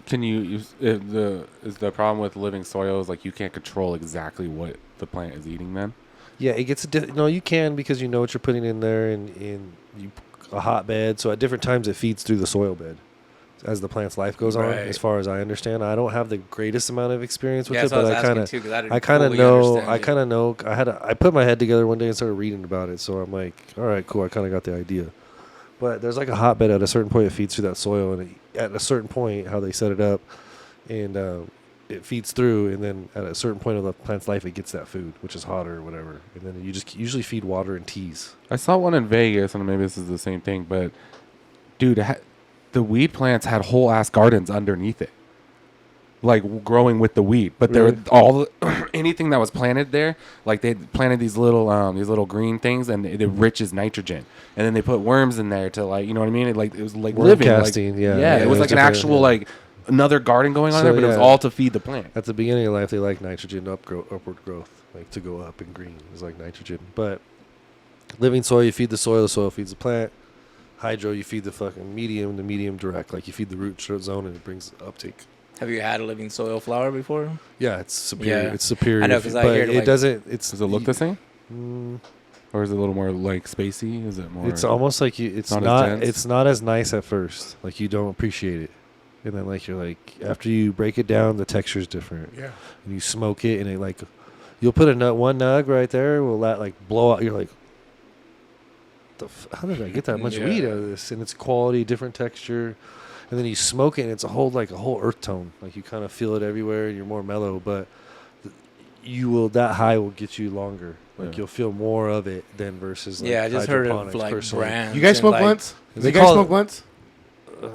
Is the problem with living soil is like you can't control exactly what the plant is eating. Then. Yeah, it gets no. You can because you know what you're putting in there, and you a hotbed. So at different times, it feeds through the soil bed as the plant's life goes on. As far as I understand, I don't have the greatest amount of experience with it, but I kind of know. I put my head together one day and started reading about it. So I'm like, all right, cool. I kind of got the idea. But there's like a hotbed at a certain point. It feeds through that soil, and at a certain point, how they set it up, and it feeds through, and then at a certain point of the plant's life, it gets that food, which is hotter or whatever, and then you just usually feed water and teas. I saw one in Vegas, and maybe this is the same thing, but dude, the weed plants had whole ass gardens underneath it, like growing with the weed. But there were anything that was planted there, like they planted these little green things, and it enriches nitrogen, and then they put worms in there to like, you know what I mean? It was like Worm living, casting, yeah. It was like an actual like another garden going on there, but it was all to feed the plant. At the beginning of life, they like nitrogen upward growth, like to go up in green is like nitrogen. But living soil, you feed the soil feeds the plant. Hydro, you feed the fucking medium, the medium direct, like you feed the root zone and it brings uptake. Have you had a living soil flower before? Yeah, it's superior. Yeah. It's superior. I know, 'cause I hear it like- doesn't. Does it look the same? Or is it a little more like spacey? Is it more? It's almost like it's not as not. dense? It's not as nice at first. Like you don't appreciate it, and then like you're like after you break it down, the texture's different. Yeah. And you smoke it, and it like you'll put one nug right there. Will that like blow out? You're like, how did I get that much weed out of this? And it's quality, different texture, and then you smoke it, and it's a whole earth tone. Like you kind of feel it everywhere, and you're more mellow. But that high will get you longer. Like you'll feel more of it than versus like I just heard of hydroponics like personally. brands. You guys and, smoke like, blunts? They You guys call smoke it- blunts?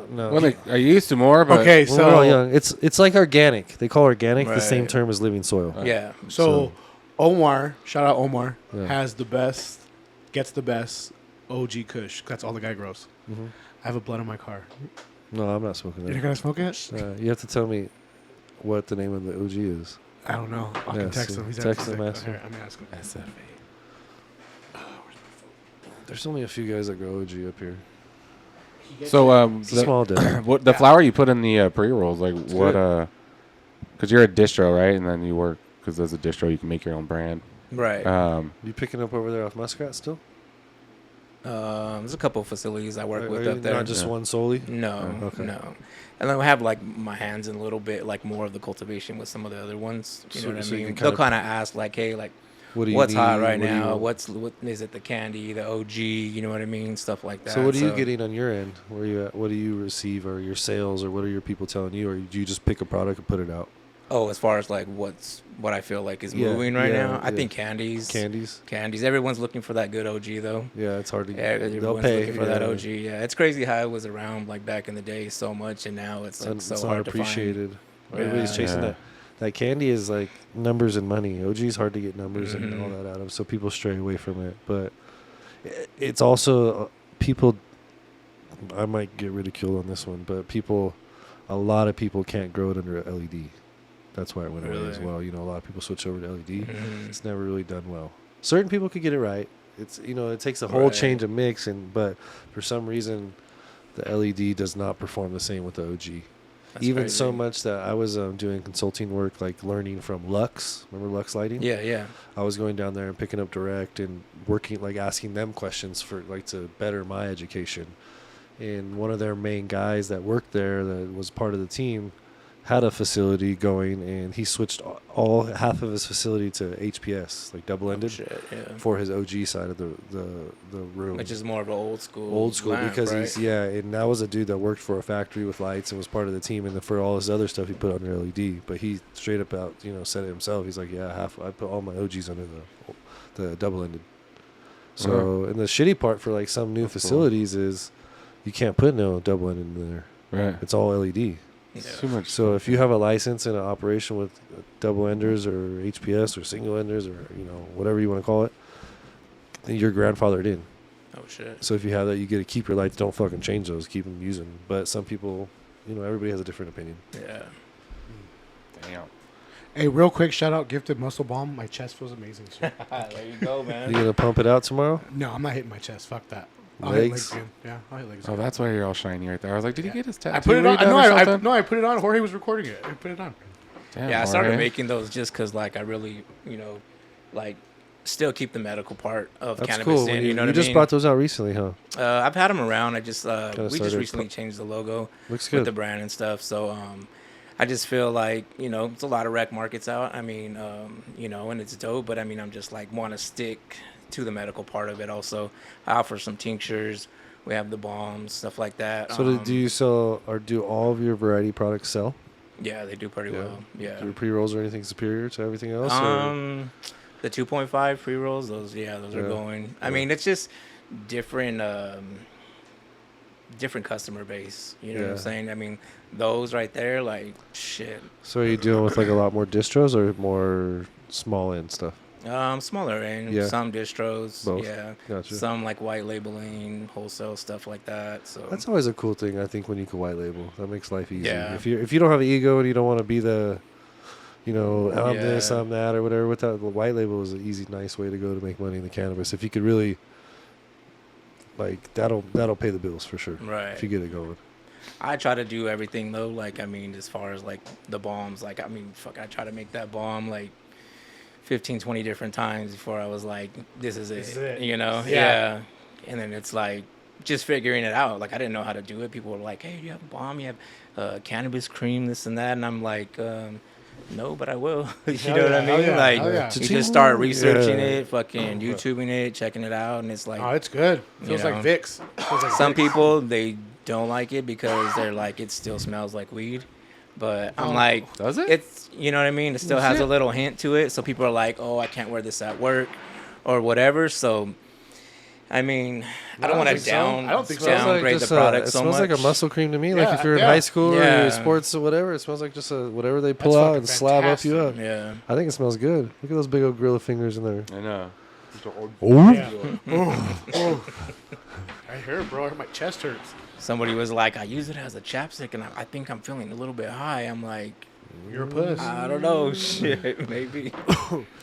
No. Well, I used to more, but Okay, When we're all so young. It's like organic. They call organic the same Right. term as living soil. Yeah. so Omar, shout out Omar, Yeah. gets the best OG Kush. That's all the guy grows. Mhm. I have a blunt in my car. No, I'm not smoking You're that. gonna smoke it? You have to tell me what the name of the OG is. I don't know. I Yeah, can text see. him. He's Text him, ask him. Here, I'm gonna ask him. There's only a few guys that grow OG up here. so It's a small day. what the flour you put in the pre-rolls, like what? Because you're a distro, right? And then you work because as a distro, you can make your own brand. Right. You picking up over there off Muskrat still? There's a couple of facilities I work Are with you up there. Not just one solely? No, Okay. no. And then I have like my hands in a little bit, like more of the cultivation with some of the other ones. You So- know what so I you mean? can They'll kinda- kind of ask like, hey, like, What do you what's need? hot right What do you now? want? What is it? The candy, the OG? You know what I mean? Stuff like that. So what are you getting on your end? Where are you at? What do you receive, or your sales, or what are your people telling you, or do you just pick a product and put it out? Oh, as far as like what I feel like is moving right now, I think candies. Candies. Everyone's looking for that good OG though. Yeah, it's hard to Yeah, get. They'll everyone's pay looking for that yeah. OG. Yeah, it's crazy how it was around like back in the day so much, and now it's like so it's hard not to find. appreciated. Everybody's Yeah. chasing that. That candy is like numbers and money. OG is hard to get numbers and Mhm. all that out of, so people stray away from it. But it's also people I might get ridiculed on this one, but a lot of people can't grow it under LED. That's why it went away as well. You know, a lot of people switch over to LED. It's never really done well. Certain people could get it right. It's, you know, it takes a whole change of mix, but for some reason, the LED does not perform the same with the OG. That's even crazy. So much that I was doing consulting work, like learning from Lux. Remember Lux Lighting? Yeah. I was going down there and picking up direct and working, like asking them questions for like to better my education. And one of their main guys that worked there, that was part of the team, had a facility going, and he switched all half of his facility to HPS, like double-ended, for his OG side of the room, which is more of an old school lamp, because right? And that was a dude that worked for a factory with lights and was part of the team, and for all his other stuff he put under LED. But he straight up out, you know, said it himself. He's like, yeah, I put all my OGs under the double-ended. So, and the shitty part for like some new facilities is you can't put no double-ended in there. Right. It's all LED. Yeah. Too much. So if you have a license and an operation with double enders or HPS or single enders or, you know, whatever you want to call it, then you're grandfathered in. Oh shit. So if you have that, you get to keep your lights. Don't fucking change those. Keep them using. But some people, you know, everybody has a different opinion. Yeah. Damn. Hey, real quick, shout out Gifted Muscle Bomb. My chest feels amazing. There you go, man. You gonna pump it out tomorrow? No, I'm not hitting my chest. Fuck that. I'll legs? Hit legs, yeah, I'll hit legs. Oh, that's why you're all shiny right there. I was like, did he get his tattoo? I put it on. I put it on. Jorge was recording it. I put it on. Damn, yeah, I started making those just because, like, I really, you know, like, still keep the medical part of that's cannabis cool. in. You know what I mean? You just brought those out recently, huh? I've had them around. I just we just recently changed the logo with the brand and stuff. So I just feel like, you know, it's a lot of rec markets out. I mean, you know, and it's dope. But I mean, I'm just like want to stick to the medical part of it. Also, I offer some tinctures. We have the bombs, stuff like that. So do you sell, or do all of your variety products sell? Yeah, they do pretty well. Yeah. Do your pre-rolls or anything superior to everything else? The 2.5 pre-rolls, those are going. I mean, it's just different different customer base. You know what I'm saying? I mean, those right there, like, shit. So are you dealing with like a lot more distros or more small end stuff? Smaller end, some distros, both. Gotcha. Some like white labeling, wholesale stuff like that. So that's always a cool thing, I think, when you can white label. That makes life easy. Yeah. If you don't have an ego and you don't want to be the, you know, I'm this, I'm that, or whatever, with that, the white label is an easy, nice way to go to make money in the cannabis. If you could really, like, that'll pay the bills for sure. Right. If you get it going. I try to do everything though. Like, I mean, as far as like the bombs, like, I mean, fuck, I try to make that bomb like 15, 20 different times before I was like, this is it. You know? Yeah. And then it's like just figuring it out. Like, I didn't know how to do it. People were like, hey, do you have a bomb? You have cannabis cream, this and that. And I'm like, no, but I will. You know what I mean? Like, you just start researching it, fucking YouTubing it, checking it out. And it's like, oh, it's good. Feels like Vicks. Some people, they don't like it because they're like, it still smells like weed. But I'm like, does it? It's, you know what I mean? It still has a little hint to it. So people are like, oh, I can't wear this at work or whatever. So, I mean, I don't want to downgrade the product so much. It smells like a muscle cream to me. Like if you're in high school or your sports or whatever, it smells like just whatever they pull out and slab up you up. Yeah. I think it smells good. Look at those big old gorilla fingers in there. I know. I hear it, bro. My chest hurts. Somebody was like, I use it as a chapstick, and I think I'm feeling a little bit high. I'm like, you're a puss. I don't know. Shit, maybe.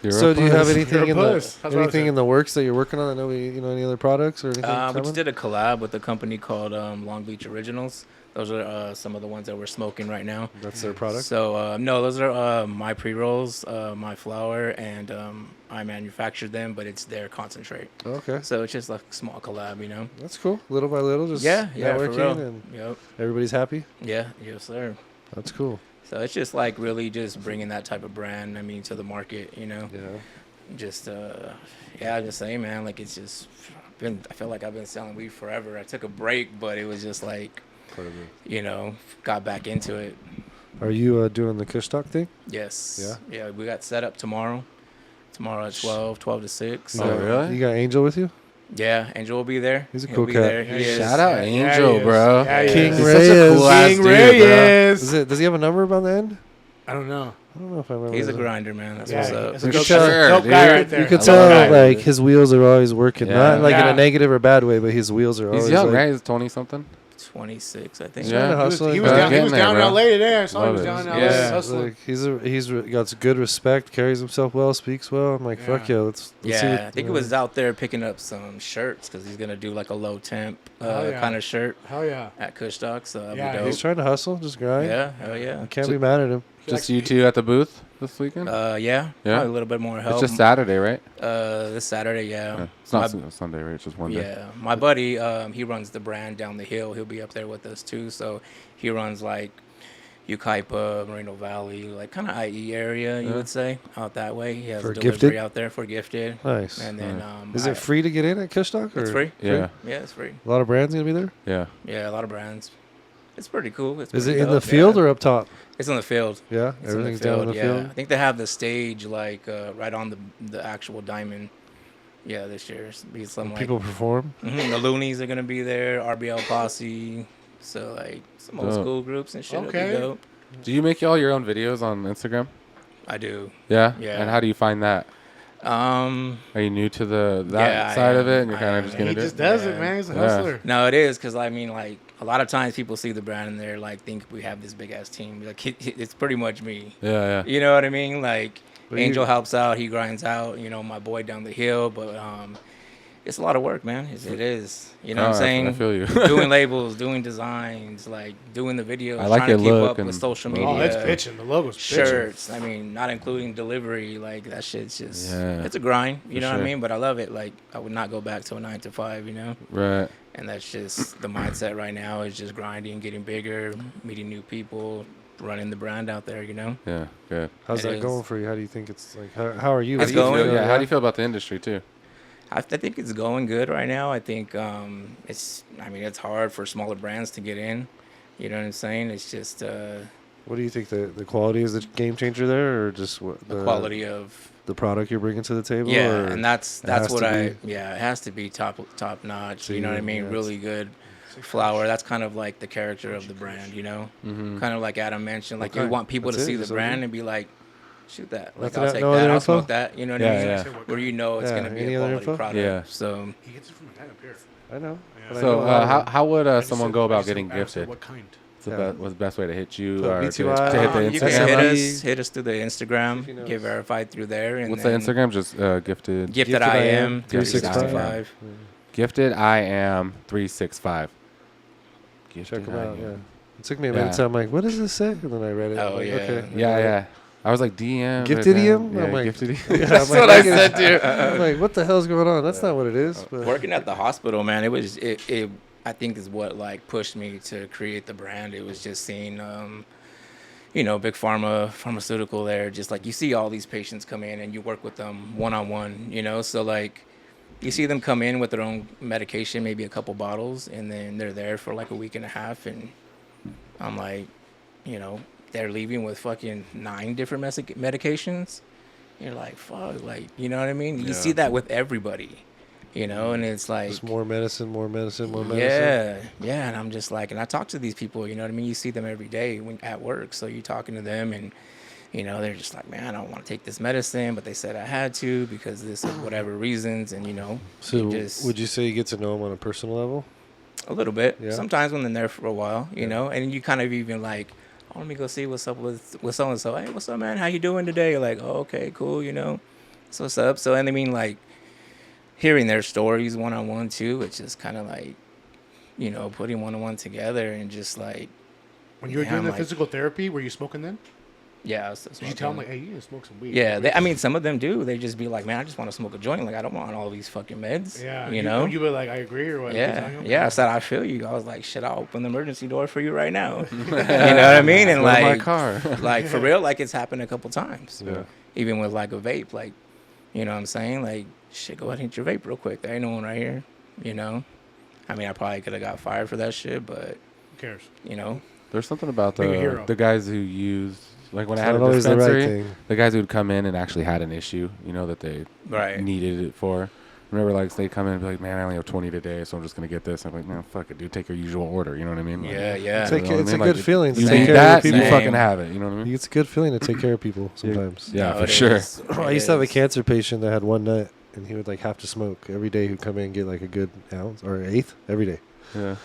So do you have anything in the works that you're working on? I know any other products or anything? We just did a collab with a company called Long Beach Originals. Those are some of the ones that we're smoking right now. That's their product? So, no, those are my pre-rolls, my flower, and I manufactured them, but it's their concentrate. Okay. So it's just like a small collab, you know? That's cool. Little by little, just networking, for real. and everybody's happy? Yeah, yes, sir. That's cool. So it's just like really just bringing that type of brand, I mean, to the market, you know? Yeah. Just, I'm just saying, man, like it's just I feel like I've been selling weed forever. I took a break, but it was just like, you know, got back into it. Are you doing the Kush Talk thing? Yes. Yeah, we got set up tomorrow. Tomorrow at 12 to 6. Oh, really? You got Angel with you? Yeah, Angel will be there. He's a cool cat. Shout out Angel, bro. King He's Reyes. such a cool ass dude, bro. Does he have a number by the end? I don't know. I don't know if I remember. He's a grinder, man. That's what's up. That's a dope guy right there. You could tell, like, his wheels are always working. Not like in a negative or bad way, but his wheels are always. He's young, like, right? He's 20 something. 26, I think. Trying to hustle. He and was grind. down, he was Getting down there, in bro. LA today. I saw he Love was it. down in LA Yeah. hustling. Like, he's got good respect, carries himself well, speaks well. I'm like, fuck yeah, let's see Yeah, what, I think he was out there picking up some shirts because he's gonna do like a low temp yeah. kind of shirt Hell yeah. at Kush Doc. So that'd Yeah, be He's dope. trying to hustle, just grind. Yeah, hell yeah. Can't be mad at him. Just you two at the booth this weekend? Yeah, probably a little bit more help. It's just Saturday, right? This Saturday, yeah. Yeah. It's not Sunday, right? It's just one day. Yeah, my buddy, he runs the brand down the hill. He'll be up there with us too. So he runs like Ukaipa, Moreno Valley, like kind of IE area, you would say, out that way. He has For a delivery Gifted? out there for Gifted. Nice. And then Is it free to get in at Kushstock? It's free. Yeah. Yeah, it's free. A lot of brands gonna be there. Yeah. Yeah, a lot of brands. It's pretty cool. It's Is pretty it in the dope, field yeah. or up top? It's in the field. Yeah, It's everything's down in the yeah. field. I think they have the stage like right on the actual diamond. Yeah, this year. It's be some People perform. the Loonies are gonna be there. RBL Posse. So like some old Dope. school groups and shit. It'll Okay. be dope. Do you make all your own videos on Instagram? I do. Yeah. Yeah. And how do you find that? Um, Are you new to that Yeah, I side of am. it, and you're I kind am. of just He gonna do just it? does Yeah. it, man. He's a Yeah. hustler. no, it is because I mean, like a lot of times people see the brand and they're like, think we have this big ass team. Like it's pretty much me. Yeah, yeah. You know what I mean? Like But Angel you- helps out, he grinds out. You know, my boy down the hill, but it's a lot of work, man. It is. You know what I'm saying? I feel you. Doing labels, doing designs, like doing the videos, I like trying your to keep look up with and- social media. Oh, it's pitching. The logo's pitching. Shirts. I mean, not including delivery. Like that shit's just. Yeah. It's a grind. You For know what sure. I mean? But I love it. Like I would not go back to a 9 to 5. You know. Right. And that's just the mindset right now is just grinding, getting bigger, meeting new people, running the brand out there. You know. Yeah. Good. How's It that is. going for you? How do you think it's like? How are you? It's How do you going. feel? Yeah. How do you feel about the industry too? I think it's going good right now. I think it's. I mean, it's hard for smaller brands to get in. You know what I'm saying? It's just What do you think the quality is the game changer there, or just what the quality of. the product you're bringing to the table? Yeah, or and that's it has what to Yeah, it has to be top notch. So You know what I you- mean? yeah, Really good flour. That's kind of like the character of the brand. You know, kind of like Adam mentioned. Like you Okay. want people That's to it, see the just brand okay. and be like, shoot that. Like Nothing I'll else- take no that. other I'll info? smoke that. You know what Yeah, I mean? yeah. Where you know it's Yeah, gonna be any a other quality info? product. Yeah. So He gets it from a guy up here. I know. Yeah. But I So know a lot of how them. how would I just someone said- go I about just said- getting I just said gifted? What kind? What's the best way to hit you So or to BTY, hit the you can Instagram? hit us through the Instagram, If you know get us. verified through there. And What's the then Instagram? Just gifted. Gifted I am 365. 365. Gifted I am 365. Gifted Check them I out. am. Yeah. It took me a minute. So I'm like, what does this say? And then I read it. Oh, I'm like, yeah. Okay. Yeah, yeah. I was like DM. Gifted right EM? there. I'm Yeah, like- gifted EM. Yeah, That's I'm like, what I look at said too. I'm like, what the hell's going on? That's not what it is. But Working at the hospital, man, it I think is what like pushed me to create the brand. It was just seeing big pharmaceutical there, just like you see all these patients come in and you work with them one-on-one, so like you see them come in with their own medication, maybe a couple bottles, and then they're there for like a week and a half, and I'm like, they're leaving with fucking 9 different medications. You're like, fuck, like, you know what I mean? You see that with everybody, and it's like just more medicine, more medicine, more medicine. yeah, and I'm just like, and I talk to these people, you know what I mean? You see them every day when at work, so you're talking to them, and they're just like, man, I don't want to take this medicine, but they said I had to because of this whatever reasons, and So just would you say you get to know them on a personal level? a little bit. Yeah. Sometimes when they're there for a while, and you kind of even like, oh, let me go see what's up with so and so. Hey, what's up, man? How you doing today? You're like, oh, okay, cool, So what's up? So, and I mean, like, hearing their stories one-on-one too, it's just kind of like, putting one-on-one together and just like, When you were Yeah, doing I'm the like- physical therapy, were you smoking then? yeah. I was Did you tell them like, hey, you need to smoke some weed? yeah, some of them do. They just be like, man, I just want to smoke a joint. Like, I don't want all these fucking meds. Yeah. You You were like, I agree or what? Yeah. I said, I feel you. I was like, shit, I'll open the emergency door for you right now. You know what I mean? And Go to my like, car. like for real, like it's happened a couple times. Yeah. Even with like a vape, like, you know what I'm saying? Like, shit, go ahead and hit your vape real quick. There ain't no one right here. I mean, I probably could have got fired for that shit, but Who cares? There's something about Being a hero. the guys who use, like when I It's had not a always the right dispensary, thing. the guys who would come in and actually had an issue, that they right. needed it for. Remember, like, they come in and be like, man, I only have 20 today, so I'm just going to get this. I'm like, man, fuck it, dude. Take your usual order. You know what I mean? Like, Yeah. It's like- you know what it's I a mean? good Like, feeling to You take need care of that, people. you Same. fucking have it. You know what I mean? It's a good feeling to take care of people sometimes. Yeah, No, for it sure. is. I It used to have a is. cancer patient that had one nut, and he would like have to smoke every day. He'd come in and get like a good ounce or an eighth every day. Yeah.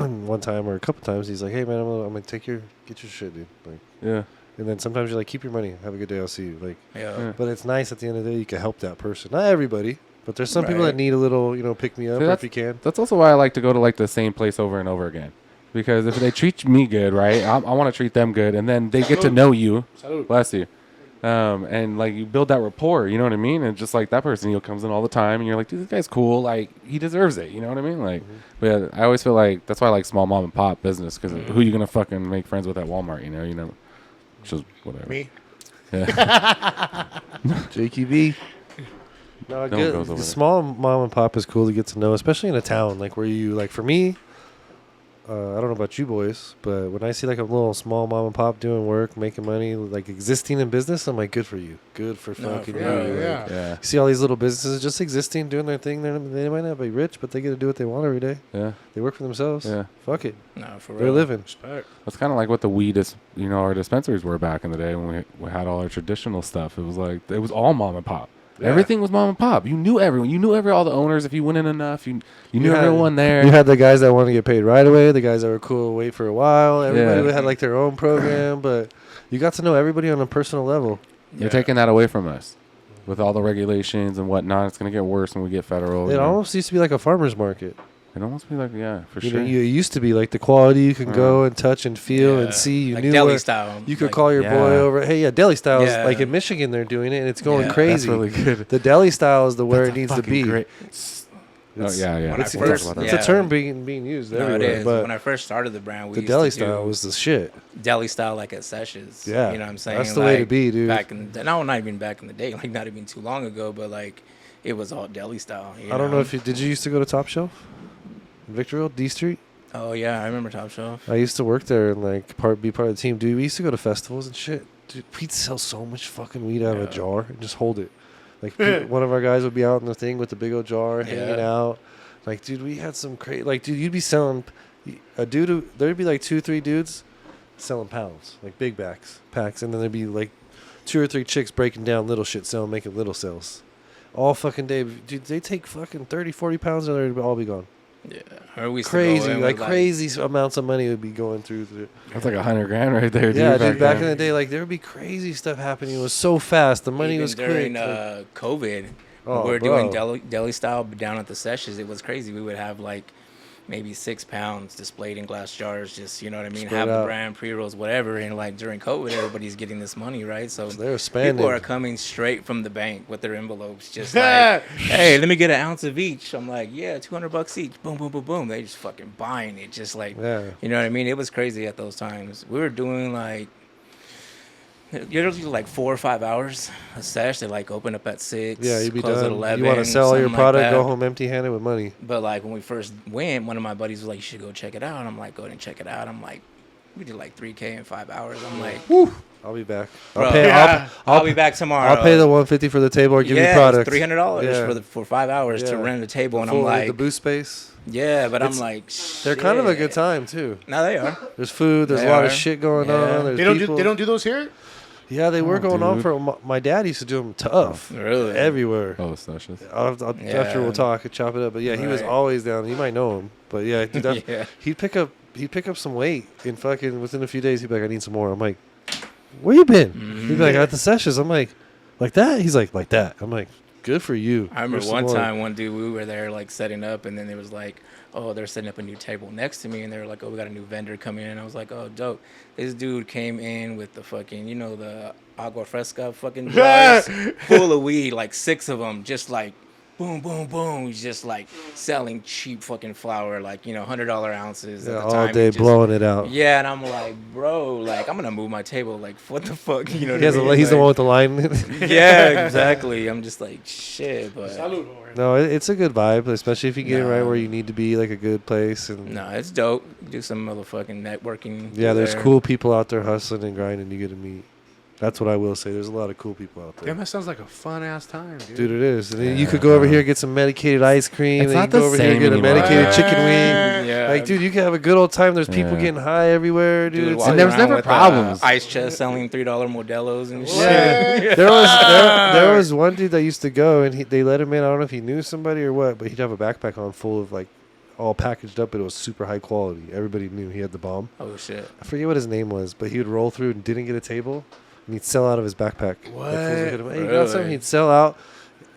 one time or a couple times, he's like, "Hey man, I'm gonna get your shit, dude." Like, Yeah. and then sometimes you're like, "Keep your money. Have a good day. I'll see you." Like, Yeah. but it's nice at the end of the day you can help that person. Not everybody, but there's some people Right. that need a little, pick me up See, if you can. That's also why I like to go to like the same place over and over again. Because if they treat me good, right, I want to treat them good, and then they get to know you. Salud. Bless you. And like you build that rapport, you know what I mean? And just like that person, comes in all the time, and you're like, dude, this guy's cool. Like he deserves it. You know what I mean? Like, but yeah, I always feel like that's why I like small mom and pop business because who you gonna fucking make friends with at Walmart? You know, just whatever. Me. Yeah. JQB. No, No one good. goes The over small mom and pop is cool to get to know, especially in a town like where you like. For me, I don't know about you boys, but when I see like a little small mom and pop doing work, making money, like existing in business, I'm like, good for you. Good for No, fucking for you. real, Like, yeah. Yeah. you see all these little businesses just existing, doing their thing. They might not be rich, but they get to do what they want every day. Yeah. They work for themselves. Yeah. Fuck it. No, for real. They're living. Respect. That's kind of like what the weed is, our dispensaries were back in the day when we had all our traditional stuff. It was like, it was all mom and pop. Yeah. Everything was mom and pop. You knew everyone. You knew all the owners. If you went in enough, you knew had- everyone there. You had the guys that want to get paid right away, the guys that were cool, wait for a while. Everybody Yeah. had like their own program, but you got to know everybody on a personal level. They're taking that away from us with all the regulations and whatnot. It's going to get worse when we get federal. It almost used to be like a farmer's market. It almost be like, yeah, for You sure. know, it used to be like the quality you can go and touch and feel Yeah. and see. You Like knew deli where style. you could Like, call your Yeah. boy over. Hey, yeah, deli style is Yeah. like in Michigan they're doing it and it's going Yeah. crazy. That's really good. The deli style is the where That's it needs a to fucking be. great- Oh, It's- yeah, yeah. when I It's, We'll talk first- about that. it's a term being used No, it everywhere, is. but When I first started the brand, we the used deli to style do was the shit. deli style like at Sessions. Yeah. You know what I'm saying? That's the way to Like, be, dude. Back in not even back in the day, like not even too long ago, but like it was all deli style. I don't know if did you used to go to Top Shelf? Victorville, D Street? Oh yeah, I remember Top Shelf. I used to work there and like be part of the team. Dude, we used to go to festivals and shit. Dude, we'd sell so much fucking weed out of a Yeah. jar and just hold it. Like one of our guys would be out in the thing with the big old jar hanging out. Like, dude, we had some crazy. Like, dude, you'd be selling a dude. There'd be like 2-3 dudes selling pounds, like big packs, and then there'd be like 2 or 3 chicks breaking down little shit, making little sales. All fucking day, dude. They take fucking 30-40 pounds and they'd all be gone. Yeah, or we used to Crazy, go in like with, crazy amounts of money would be going through. That's like $100,000 right there, dude. Yeah, dude. Back in then. the day, like there would be crazy stuff happening. It was so fast. The money even was during quick. Like, COVID. Oh, When we were doing bro. deli style down at the Sessions. It was crazy. We would have like maybe 6 pounds displayed in glass jars. Just you know what I mean. Spread Have the out. brand pre rolls, whatever. And like during COVID, everybody's getting this money, right? So they were spending. people are coming straight from the bank with their envelopes, just like, hey, let me get an ounce of each. I'm like, yeah, $200 each. Boom, boom, boom, boom. They just fucking buying it, just like, Yeah. you know what I mean? It was crazy at those times. We were doing like. You're usually like 4 or 5 hours a sesh. They like open up at 6. Yeah, you'd be close done. at 11. You want to sell all your something like product, that. go home empty-handed with money. But like when we first went, one of my buddies was like, "You should go check it out." I'm like, "Go ahead and check it out." I'm like, "We did like 3K in 5 hours." I'm like, I'll be back. Bro, I'll I'll be back tomorrow. I'll pay the $150 for the table or give you yeah, product. $300 Yeah. for 5 hours to Yeah. rent the table, and Full I'm with like, the booth space. yeah, but I'm It's- like, They're kind of a shit. good time too. No, they are. There's food. There's They a lot of are. shit going Yeah. on. There's They don't people. do, they don't do those here. Yeah, they were going on dude. for. My dad used to do them tough. Really? Everywhere. Oh, sessions. After Yeah. we'll talk and chop it up. But yeah, he was Right. always down. You might know him, but yeah, dude, that's, Yeah. he'd pick up some weight in fucking within a few days. He'd be like, I need some more. I'm like, where you been? Mm-hmm. He'd be like, at the sessions. I'm like that. He's like that. I'm like, good for you. I remember Here's one some more. time, one dude, we were there like setting up, and then there was like, oh, they're setting up a new table next to me, and they were like, oh, we got a new vendor coming in. And I was like, oh, dope. This dude came in with the fucking, you know, the agua fresca fucking jars full of weed, like 6 of them, just like boom, boom, boom. He's just like selling cheap fucking flour, like, you know, $100 ounces Yeah, at the all time. day He just- blowing it out. Yeah, and I'm like, bro, like, I'm gonna move my table. Like, what the fuck? You know what He has I a, mean? he's the Like, one with the line. yeah, exactly. I'm just like, shit, but No, it's a good vibe, especially if you get it right No. where you need to be, like a good place. And no, it's dope. Do some motherfucking networking. yeah, there's there. cool people out there hustling and grinding. You get to meet. That's what I will say. There's a lot of cool people out there. Damn, that sounds like a fun ass time, dude. Dude, it is. And then you could go over here get some medicated ice cream. It's and not you can go the over here same get a anymore. medicated chicken wing. Yeah. Like, dude, you can have a good old time. There's people Yeah. getting high everywhere, dude. Dude, It's- walking there was around never with, problems. Ice chest selling $3 Modelos and shit. Yeah. there was one dude that used to go and they let him in. I don't know if he knew somebody or what, but he'd have a backpack on full of like all packaged up, but it was super high quality. Everybody knew he had the bomb. Oh shit. I forget what his name was, but he would roll through and didn't get a table, and he'd sell out of his backpack. What? Like, fools would hit him, hey, you got Really? something? He'd sell out.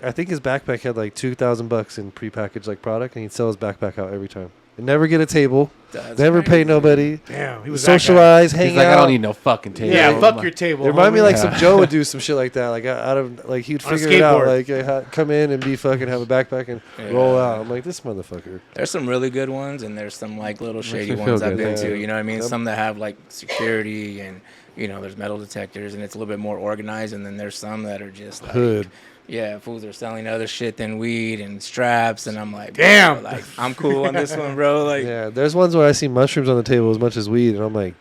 I think his backpack had like $2,000 in prepackaged like product, and he'd sell his backpack out every time. And never get a table. That's Never crazy. pay nobody. Damn, he was that guy. Socialize, hang He's like, out. I don't need no fucking table. Yeah, Yeah, fuck your table. It reminded me homie. like Yeah. some Joe would do some shit like that. Like out of like he'd On a figure it out. skateboard. Like come in and be fucking have a backpack and Yeah. roll out. I'm like this motherfucker. There's some really good ones, and there's some like little shady me feel ones I've good. been Yeah. to. You know what I mean? Yep. Some that have like security, and there's metal detectors, and it's a little bit more organized. And then there's some that are just like, Hood. yeah, fools are selling other shit than weed and straps, and I'm like, Damn. bro, like I'm cool on this one, bro. Like, Yeah, there's ones where I see mushrooms on the table as much as weed, and I'm like,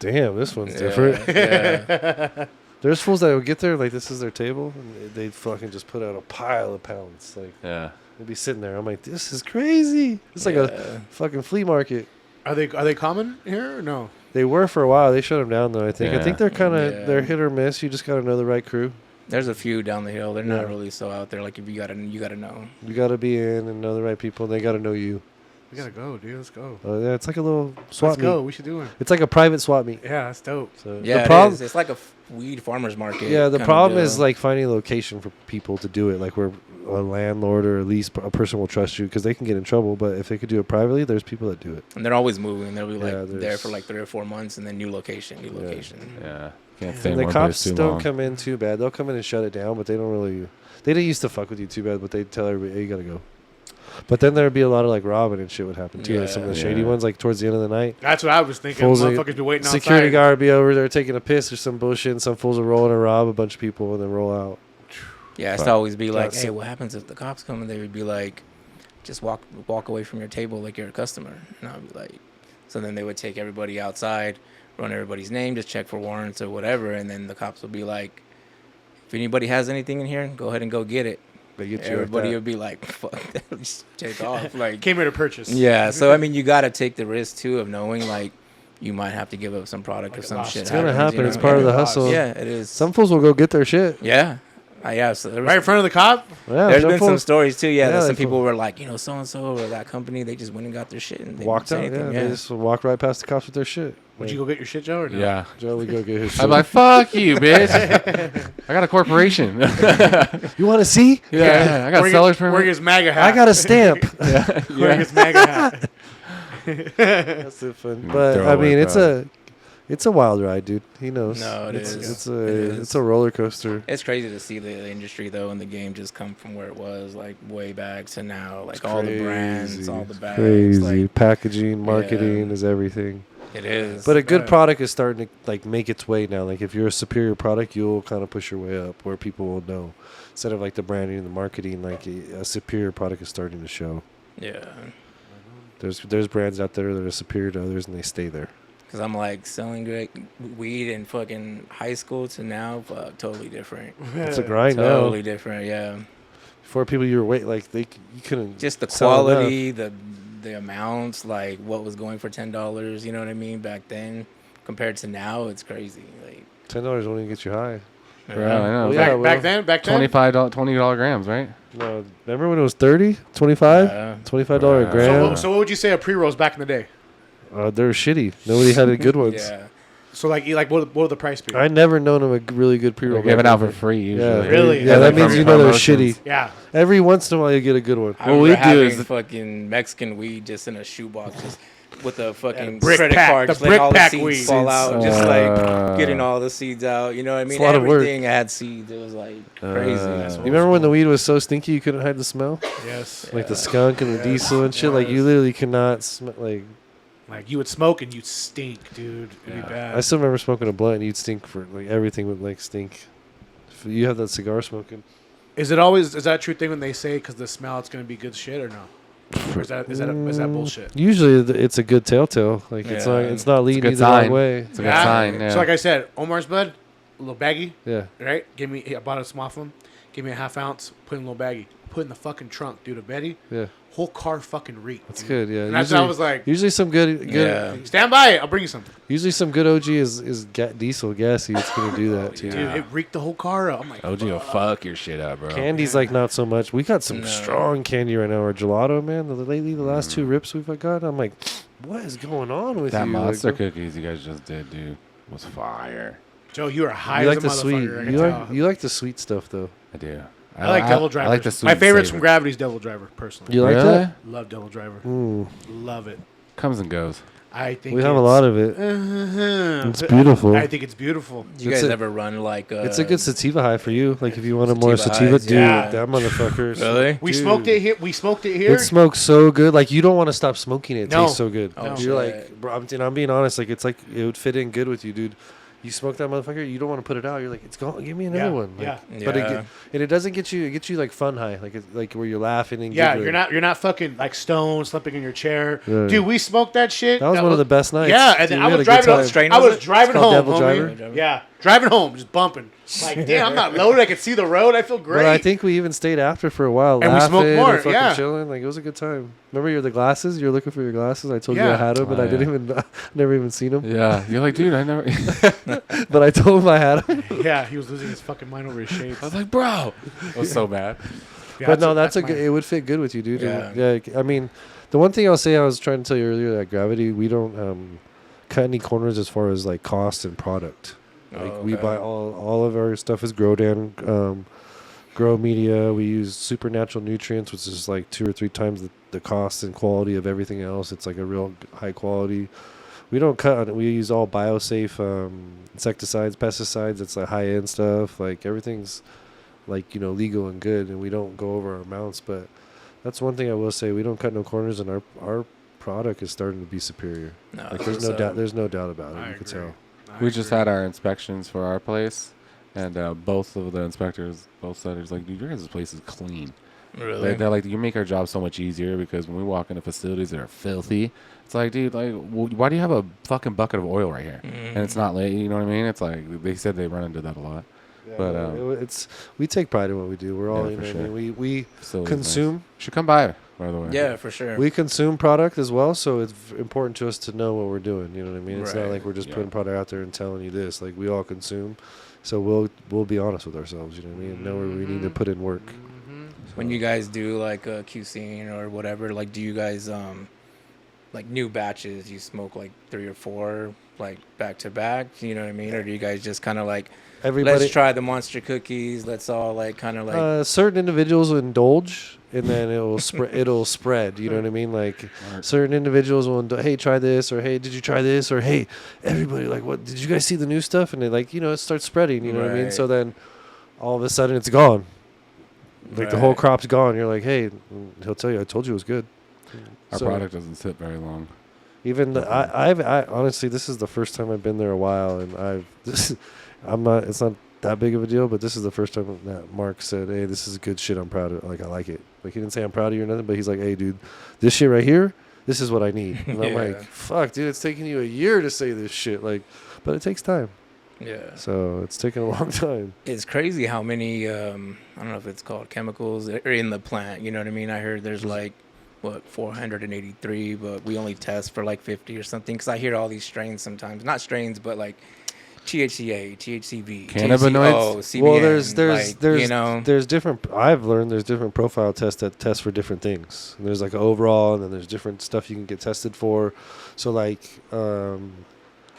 damn, this one's different. Yeah. There's fools that would get there like this is their table, and they'd fucking just put out a pile of pounds. Like Yeah. they'd be sitting there. I'm like, this is crazy. It's like a Yeah. fucking flea market. Are they common here or no? They were for a while. They shut them down though. I think. I Yeah. think they're kind of Yeah. they're hit or miss. You just gotta know the right crew. There's a few down the hill. They're Yeah. not really so out there. Like if you gotta know. You gotta be in and know the right people. They gotta know you. We gotta go, dude. Let's go. Yeah, it's like a little swap Let's meet. go. We should do it. It's like a private swap meet. Yeah, that's dope. So Yeah, the problem, It's like a weed farmer's market. yeah, the kinda problem deal. is like finding a location for people to do it. Like where a landlord or at least a person will trust you because they can get in trouble. But if they could do it privately, there's people that do it. And they're always moving. They'll be like Yeah, there there's- for like 3 or 4 months, and then new location. Yeah. Can't stay And in the one place cops too don't long. come in too bad. They'll come in and shut it down, but they don't really. They didn't used to fuck with you too bad, but they tell everybody, "Hey, you gotta go." But then there'd be a lot of like robbing and shit would happen too. Like some of the shady Yeah. ones, like towards the end of the night. That's what I was thinking. Fools like- Motherfuckers be waiting Security outside. guard would be over there taking a piss or some bullshit, and some fools will roll in and rob a bunch of people and then roll out. Yeah, it's to always be like, That's hey, it. what happens if the cops come? And they would be like, just walk away from your table like you're a customer. And I'd be like, so then they would take everybody outside, run everybody's name, just check for warrants or whatever, and then the cops would be like, if anybody has anything in here, go ahead and go get it. They get you. Everybody Like would be like, fuck that, just take off. Like, Came here to purchase. yeah. So I mean, you got to take the risk too of knowing like you might have to give up some product Like if a some loss. shit. It's gonna happens, happen. you It's know? part of the Yeah. hustle. Yeah, it is. Some fools will go get their shit. Yeah. Yeah, so there was, Right in front of the cop. Yeah, there's some been some fools stories too. Yeah, Yeah, that some they people feel- were like, so and so or that company, they just went and got their shit and they walked didn't say out. Yeah, anything. they just walked right past the cops with their shit. Would you go get your shit, Joe, or no? Yeah. Joe would go get his shit. I'm like, fuck you, bitch. I got a corporation. you want to see? Yeah, I got a Wearing seller's his, wearing permit. his MAGA hat. I got a stamp. Wearing his MAGA hat. That's it fun. But Throw I away mean, product. it's a wild ride, dude. He knows. No, it it's, is. It's It a is. it's a roller coaster. It's crazy to see the industry though and the game just come from where it was like way back to now. Like all the brands, all the It's bags. crazy. Like, Packaging, marketing Yeah. is everything. it is. But a good Yeah. product is starting to like make its way now. Like if you're a superior product, you'll kind of push your way up where people will know. Instead of like the branding and the marketing, like a superior product is starting to show. yeah. There's brands out there that are superior to others and they stay there. Because I'm like selling great weed in fucking high school to now, fuck, totally different. It's a grind Totally now. different, yeah. For people you were wait like you couldn't Just the sell enough. quality, the amounts, like what was going for $10, you know what I mean, back then compared to now, it's crazy. Like, $10 won't even get you high. Yeah, I know. Well, yeah, Back then? $20 grams, right? No, remember when it was 30, 25, Yeah. $25 a So gram? So what would you say a pre-rolls back in the day? They were shitty. Nobody had the good ones. yeah. So like what would the price be? I never known of a really good pre-roll. They give it back out then. for free usually. Yeah, Really? Yeah, Yeah, that like means from you know they're promotions. shitty. Yeah. Every once in a while you get a good one. I What we remember do having is- fucking Mexican weed just in a shoebox, just with a fucking brick credit pack, card, the just letting all brick the pack seeds weed. fall out, just like getting Uh, all the seeds out. You know what I mean? a lot of work. Everything had seeds. It was like crazy. You remember when the weed was so stinky you couldn't hide the smell? Yes. Like the skunk and the diesel and shit? Like you literally could not smell. Like you would smoke and you'd stink, dude. It'd be bad. I still remember smoking a blunt and you'd stink for, like, everything would, like, stink. If you have that cigar smoking. Is that a true thing when they say because the smell it's gonna be good shit or no? Or is that bullshit? Usually it's a good telltale. Like, it's Yeah. not leading good you the wrong sign. way. It's a good sign. Yeah. So like I said, Omar's bud, a little baggy, Yeah. right? I bought a small from him. Give me a half ounce. Put in a little baggie. Put in the fucking trunk, dude. Of Betty. Yeah. Whole car fucking reeked. That's dude. good. Yeah. And that's what I was like. Usually some good. Yeah. Stand by it. I'll bring you some. Usually some good OG is diesel gassy. It's gonna do that too. Dude, it reeked the whole car up. I'm like, OG will fuck your shit up, bro. Candy's like not so much. We got some strong candy right now. Our gelato, man. Lately, the last 2 rips we've got, I'm like, what is going on with That you? monster Like, cookies you guys just did, dude, was fire. Joe, you are high you as like a the sweet. motherfucker. I can tell. You like the sweet stuff though. I do. I like Devil Driver. I like the sweet My favorite's savor. from Gravity's Devil Driver, personally. You like Really? that? Love Devil Driver. Mm. Love it. Comes and goes. I think We have a lot of it. It's beautiful. I think it's beautiful. You It's guys a- ever run like? It's a good sativa high for you. Like if you want a more Sativa sativa, highs, dude, yeah. that motherfucker. Really? We Dude. smoked it here. We smoked it here. It smokes so good. Like you don't want to stop smoking it. It No. tastes so good. Oh, You're shit. like, bro, I'm being honest. Like it's like it would fit in good with you, dude. You smoke that motherfucker. You don't want to put it out. You're like, it's gone. Give me another Yeah, one. Like, yeah. But Yeah. it doesn't get you. It gets you like fun high, like where you're laughing and Yeah, giggling. you're not fucking like stoned, sleeping in your chair. Yeah. Dude, we smoked that shit. That was one of the best nights. Yeah, and Dude, then we I had was a good driving home. time. Strain I was was it? driving It's called home, Devil homie. Driver? Yeah, driving home, just bumping. Like, damn, I'm not loaded. I can see the road. I feel great. But I think we even stayed after for a while, And we laughing smoked more, and fucking yeah. chilling. Like it was a good time. Remember the glasses? You were looking for your glasses. I told you Yeah. I had them, but Oh, I didn't yeah. even never even seen them. Yeah, you're like, dude, I never. But I told him I had them. yeah, he was losing his fucking mind over his shapes. I was like, bro, I was so bad. Yeah, But no, that's a my- good. It would fit good with you, dude. Yeah. Yeah. I mean, the one thing I'll say, I was trying to tell you earlier, that Gravity, we don't cut any corners as far as like cost and product. Like we okay. buy all of our stuff is grow media. We use supernatural nutrients, which is like 2 or 3 times the cost and quality of everything else. It's like a real high quality. We don't cut on it. We use all biosafe insecticides, pesticides. It's like high end stuff. Like everything's like legal and good, and we don't go over our amounts. But that's one thing I will say: we don't cut no corners, and our product is starting to be superior. No, Like there's no doubt. There's no doubt about it. I You can agree. tell. We just had our inspections for our place, and both of the inspectors both said, "It's like, dude, your guys' place is clean." Really? They're like, you make our job so much easier because when we walk into facilities that are filthy, it's like, dude, like, why do you have a fucking bucket of oil right here? And it's not late, you know what I mean? It's like they said they run into that a lot. Yeah, But, no, we take pride in what we do. We're all Yeah, for sure. we Facilities consume. nice. Should come by the way. Yeah, for sure. We consume product as well, so it's important to us to know what we're doing. You know what I mean? It's not Right. like we're just Yeah. putting product out there and telling you this. Like we all consume, so we'll be honest with ourselves. You know what I mean? And know where we need to put in work. When you guys do like a QCing or whatever, like do you guys like new batches? You smoke like 3 or 4 like back to back? You know what I mean? Or do you guys just kind of like Everybody, let's try the monster cookies? Let's all like kind of like certain individuals will indulge, and then it'll spread. It'll spread. You know what I mean? Like certain individuals will, hey, try this, or hey, did you try this, or hey, everybody, like, what? Did you guys see the new stuff? And they it starts spreading. You know what I mean? Right. So then, all of a sudden, it's gone. Like the whole Right. crop's gone. You're like, hey, he'll tell you, I told you it was good. Our So- product doesn't sit very long. Even I honestly, this is the first time I've been there a while, and it's not that big of a deal, but this is the first time that Mark said, hey, this is good shit. I'm proud of it. Like, I like it. Like, he didn't say I'm proud of you or nothing, but he's like, hey, dude, this shit right here, this is what I need. And I'm Yeah. like, fuck, dude, it's taking you a year to say this shit. Like, but it takes time. yeah. So it's taken a long time. It's crazy how many I don't know if it's called chemicals are in the plant. You know what I mean? I heard there's like 483, but we only test for like 50 or something. Because I hear all these strains sometimes, not strains, but like THCA, THCV, Cannabinoids? THCO, CBN. Well, there's like, you know, there's different. I've learned there's different profile tests that test for different things. And there's like an overall, and then there's different stuff you can get tested for. So like,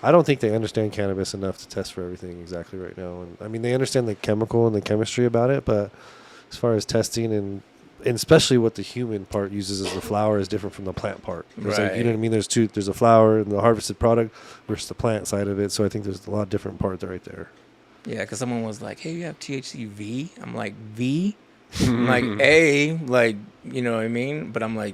I don't think they understand cannabis enough to test for everything exactly right now. And I mean, they understand the chemical and the chemistry about it, but as far as testing and especially what the human part uses as the flower is different from the plant part. There's like, you know what I mean? There's a flower and the harvested product versus the plant side of it. So I think there's a lot of different parts right there. yeah, because someone was like, hey, you have THCV? I'm like, V? I'm like, A, like, you know what I mean? But I'm like,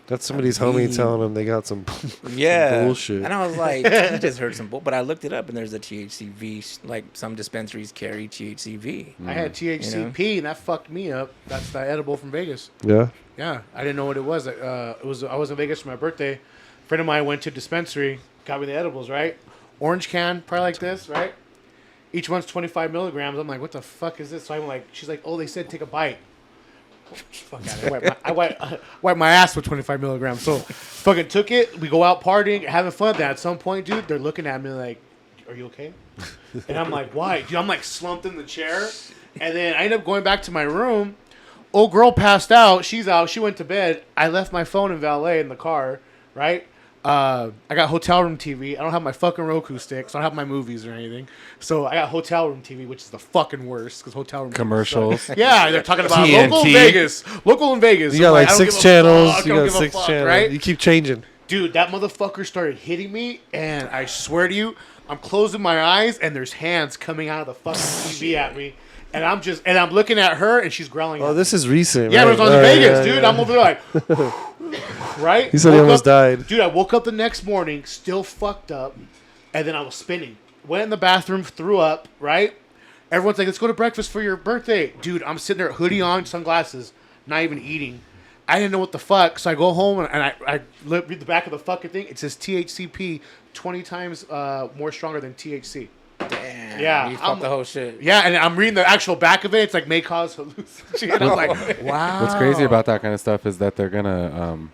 That's somebody's homie telling them they got some yeah. bullshit. And I was like, you just heard some bull. But I looked it up, and there's a THCV. Like, some dispensaries carry THCV. I had THCP and that fucked me up. That's the edible from Vegas. Yeah. Yeah, I didn't know what it was. I was in Vegas for my birthday. A friend of mine went to dispensary, got me the edibles, right? Orange can, probably like this, right? Each one's 25 milligrams. I'm like, what the fuck is this? So I'm like, she's like, oh, they said take a bite. Fuck out of it. I wipe my ass with 25 milligrams. So fucking took it. We go out partying, having fun. Then at some point, dude, they're looking at me like, are you okay? And I'm like, why? Dude, I'm like slumped in the chair. And then I end up going back to my room. Old girl passed out. She's out. She went to bed. I left my phone in valet in the car, right? I got hotel room TV. I don't have my fucking Roku stick, so I don't have my movies or anything. So I got hotel room TV, which is the fucking worst because hotel room Commercials. Yeah, they're talking about TNT. local in Vegas. Local in Vegas. You got like I don't 6 give a channels. fuck, You I don't got give a 6 fuck, channels. right? You keep changing. Dude, that motherfucker started hitting me, and I swear to you, I'm closing my eyes, and there's hands coming out of the fucking TV at me. And I'm looking at her, and she's growling. Oh, this is recent. Yeah, right? it was on Vegas, yeah, dude. yeah. I'm over there like, right? He said he Woke almost up- died. Dude, I woke up the next morning, still fucked up, and then I was spinning. Went in the bathroom, threw up, right? Everyone's like, let's go to breakfast for your birthday. Dude, I'm sitting there, hoodie on, sunglasses, not even eating. I didn't know what the fuck, so I go home, and I read the back of the fucking thing. It says THCP 20 times more stronger than THC. Damn. Yeah, You fucked the whole shit. Yeah, and I'm reading the actual back of it. It's like may cause hallucination. And I'm like, wow. What's crazy about that kind of stuff is that they're gonna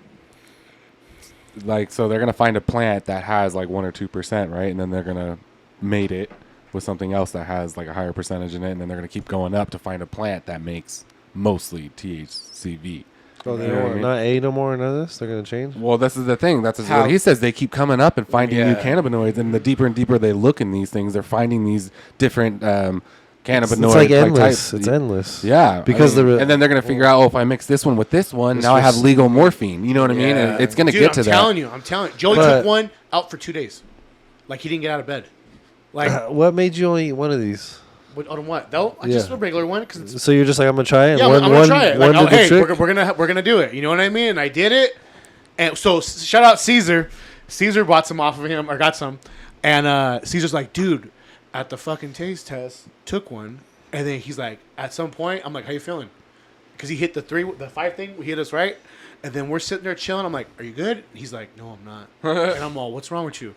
so they're gonna find a plant that has like 1 or 2%, right? And then they're gonna mate it with something else that has like a higher percentage in it, and then they're gonna keep going up to find a plant that makes mostly THCV. Oh, they You know what I don't mean? not A no more. None of this. They're gonna change. Well, this is the thing. That's How- what he says. They keep coming up and finding new Yeah. cannabinoids, and the deeper and deeper they look in these things, they're finding these different cannabinoids. It's like endless. types. It's endless. Yeah, Because and then they're gonna figure out, if I mix this one with this one, now I have legal morphine. You know what I mean? Yeah. And it's gonna Dude, get to that. I'm telling you. Joey But- took one out for 2 days. Like, he didn't get out of bed. Like, What made you only eat one of these? on what? No, Yeah. just a regular one. Cause it's, So you're just like, I'm gonna try it. And yeah, one, I'm gonna try it. Like, one oh, did the hey, trick? we're gonna do it. You know what I mean? And I did it. And so shout out Caesar. Caesar bought some off of him, or got some. And Caesar's like, dude, at the fucking taste test, took one. And then he's like, at some point, I'm like, how you feeling? Because he hit the 5 thing. We hit us right. And then we're sitting there chilling. I'm like, are you good? He's like, no, I'm not. And I'm all, what's wrong with you?